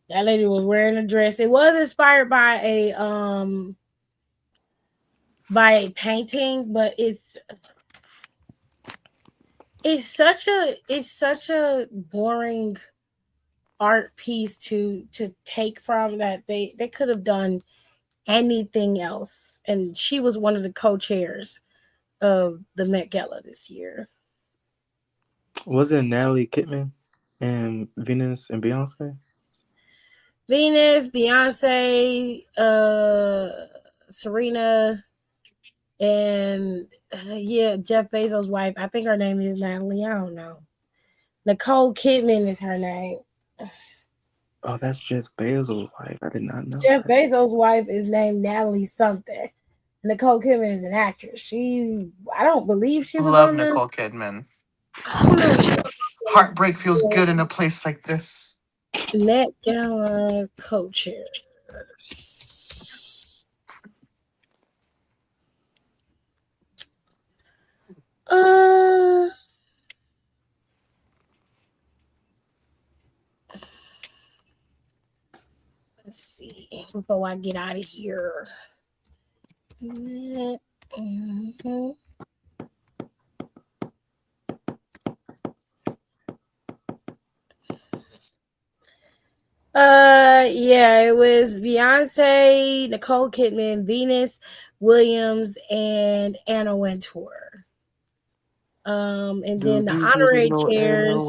lady was wearing a dress. It was inspired by a painting, but it's such a boring art piece to take from that they could have done anything else. And she was one of the co-chairs of the Met Gala this year. Was it Natalie Kittman and Venus and Beyonce? Venus, Beyonce, Serena, and Jeff Bezos' wife. I think her name is Natalie. I don't know. Nicole Kidman is her name. Oh, that's Jeff Bezos' wife. I did not know. Jeff Bezos' wife is named Natalie something. Nicole Kidman is an actress. I don't believe she was Love on Nicole Kidman. I don't know. Heartbreak feels good in a place like this. Met Gala co-chairs. Let's see before I get out of here. Mm-hmm. Yeah, it was Beyonce, Nicole Kidman, Venus Williams, and Anna Wintour. And then the honorary chairs.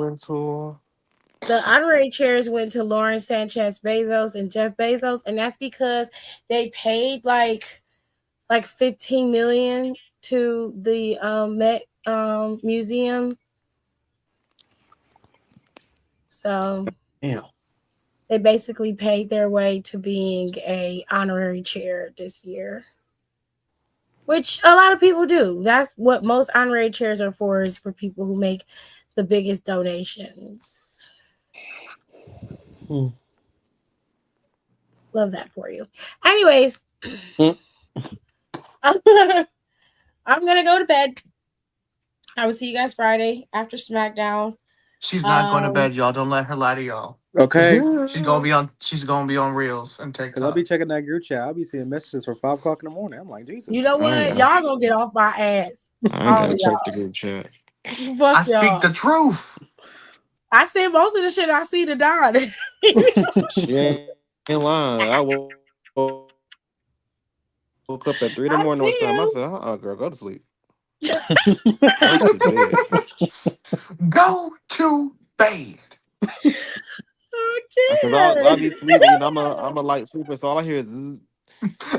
The honorary chairs went to Lauren Sanchez Bezos and Jeff Bezos, and that's because they paid like 15 million to the Met Museum. So they basically paid their way to being a honorary chair this year, which a lot of people do. That's what most honorary chairs are for, is for people who make the biggest donations. Love that for you. Anyways, I'm gonna go to bed. I will see you guys Friday after SmackDown. She's not going to bed, y'all. Don't let her lie to y'all. Okay. She's gonna be on Reels and TikTok. Because I'll be checking that group chat. I'll be seeing messages for 5 o'clock in the morning. I'm like, Jesus. You know what? Y'all gonna get off my ass. I ain't gotta check the group chat. Fuck I speak the truth. I said most of the shit I see to Don. She ain't lying. I woke up at 3 in the morning one time. I said, girl, go to sleep. Go to bed. Because I'll be sleeping. I'm a light sleeper, so all I hear is zzz.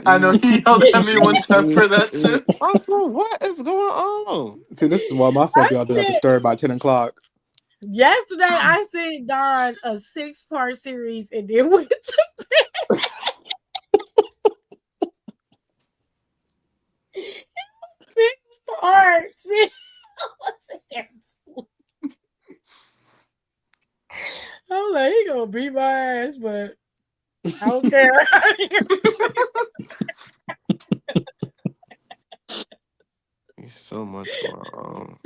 I know he yelled at me one time for that too. I said, what is going on? See, this is why my fuck y'all do not disturb by 10 o'clock. Yesterday, I sent Don a 6-part series and then went to bed. 6 parts. I'm like, he gonna beat my ass, but I don't care. There's so much going on.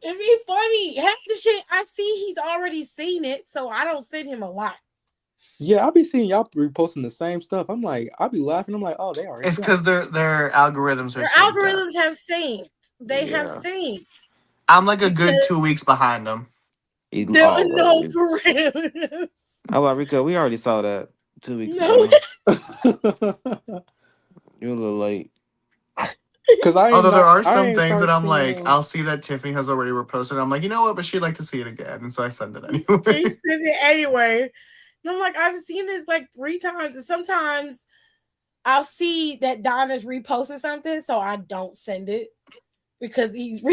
It'd be funny. Half the shit I see, he's already seen it, so I don't send him a lot. Yeah, I'll be seeing y'all reposting the same stuff. I'm like, I'll be laughing. I'm like, oh, they already. It's because their algorithms are. Their algorithms have synced. They have synced. I'm like a good 2 weeks behind them. There are no parameters. How about Rico? We already saw that 2 weeks No. ago. You're a little late. Although there are some things that I'm like, I'll see that Tiffany has already reposted. I'm like, you know what? But she'd like to see it again, and so I send it anyway. He sends it anyway. And I'm like, I've seen this like 3 times, and sometimes I'll see that Donna's reposted something, so I don't send it because he's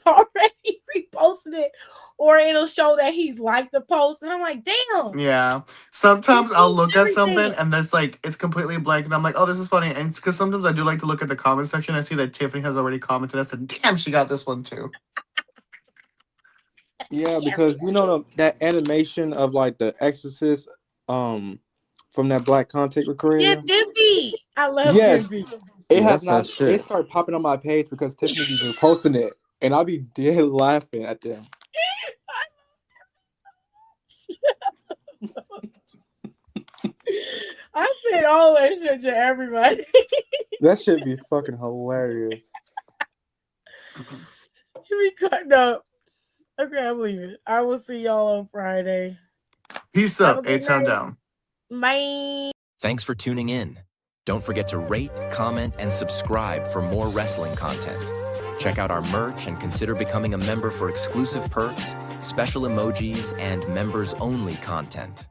already reposted it, or it'll show that he's liked the post, and I'm like, damn. Yeah. Sometimes He I'll sees look at something everything. and there's like it's completely blank, and I'm like, oh, this is funny. And because sometimes I do like to look at the comment section. I see that Tiffany has already commented. I said, damn, she got this one too. Yeah, because you know that animation of like the Exorcist, from that black content Yeah, creator. Dimpy. I love Yes, Dimpy. it Yeah, has that's that not. It shit. started popping on my page because Tiffany be reposting it, and I'll be dead laughing at them. I said all that shit to everybody. That should be fucking hilarious. Should be cutting up. Okay, I'm leaving. I will see y'all on Friday. Peace Have a up. good A-Town night. down. Bye. Thanks for tuning in. Don't forget to rate, comment, and subscribe for more wrestling content. Check out our merch and consider becoming a member for exclusive perks, special emojis, and members-only content.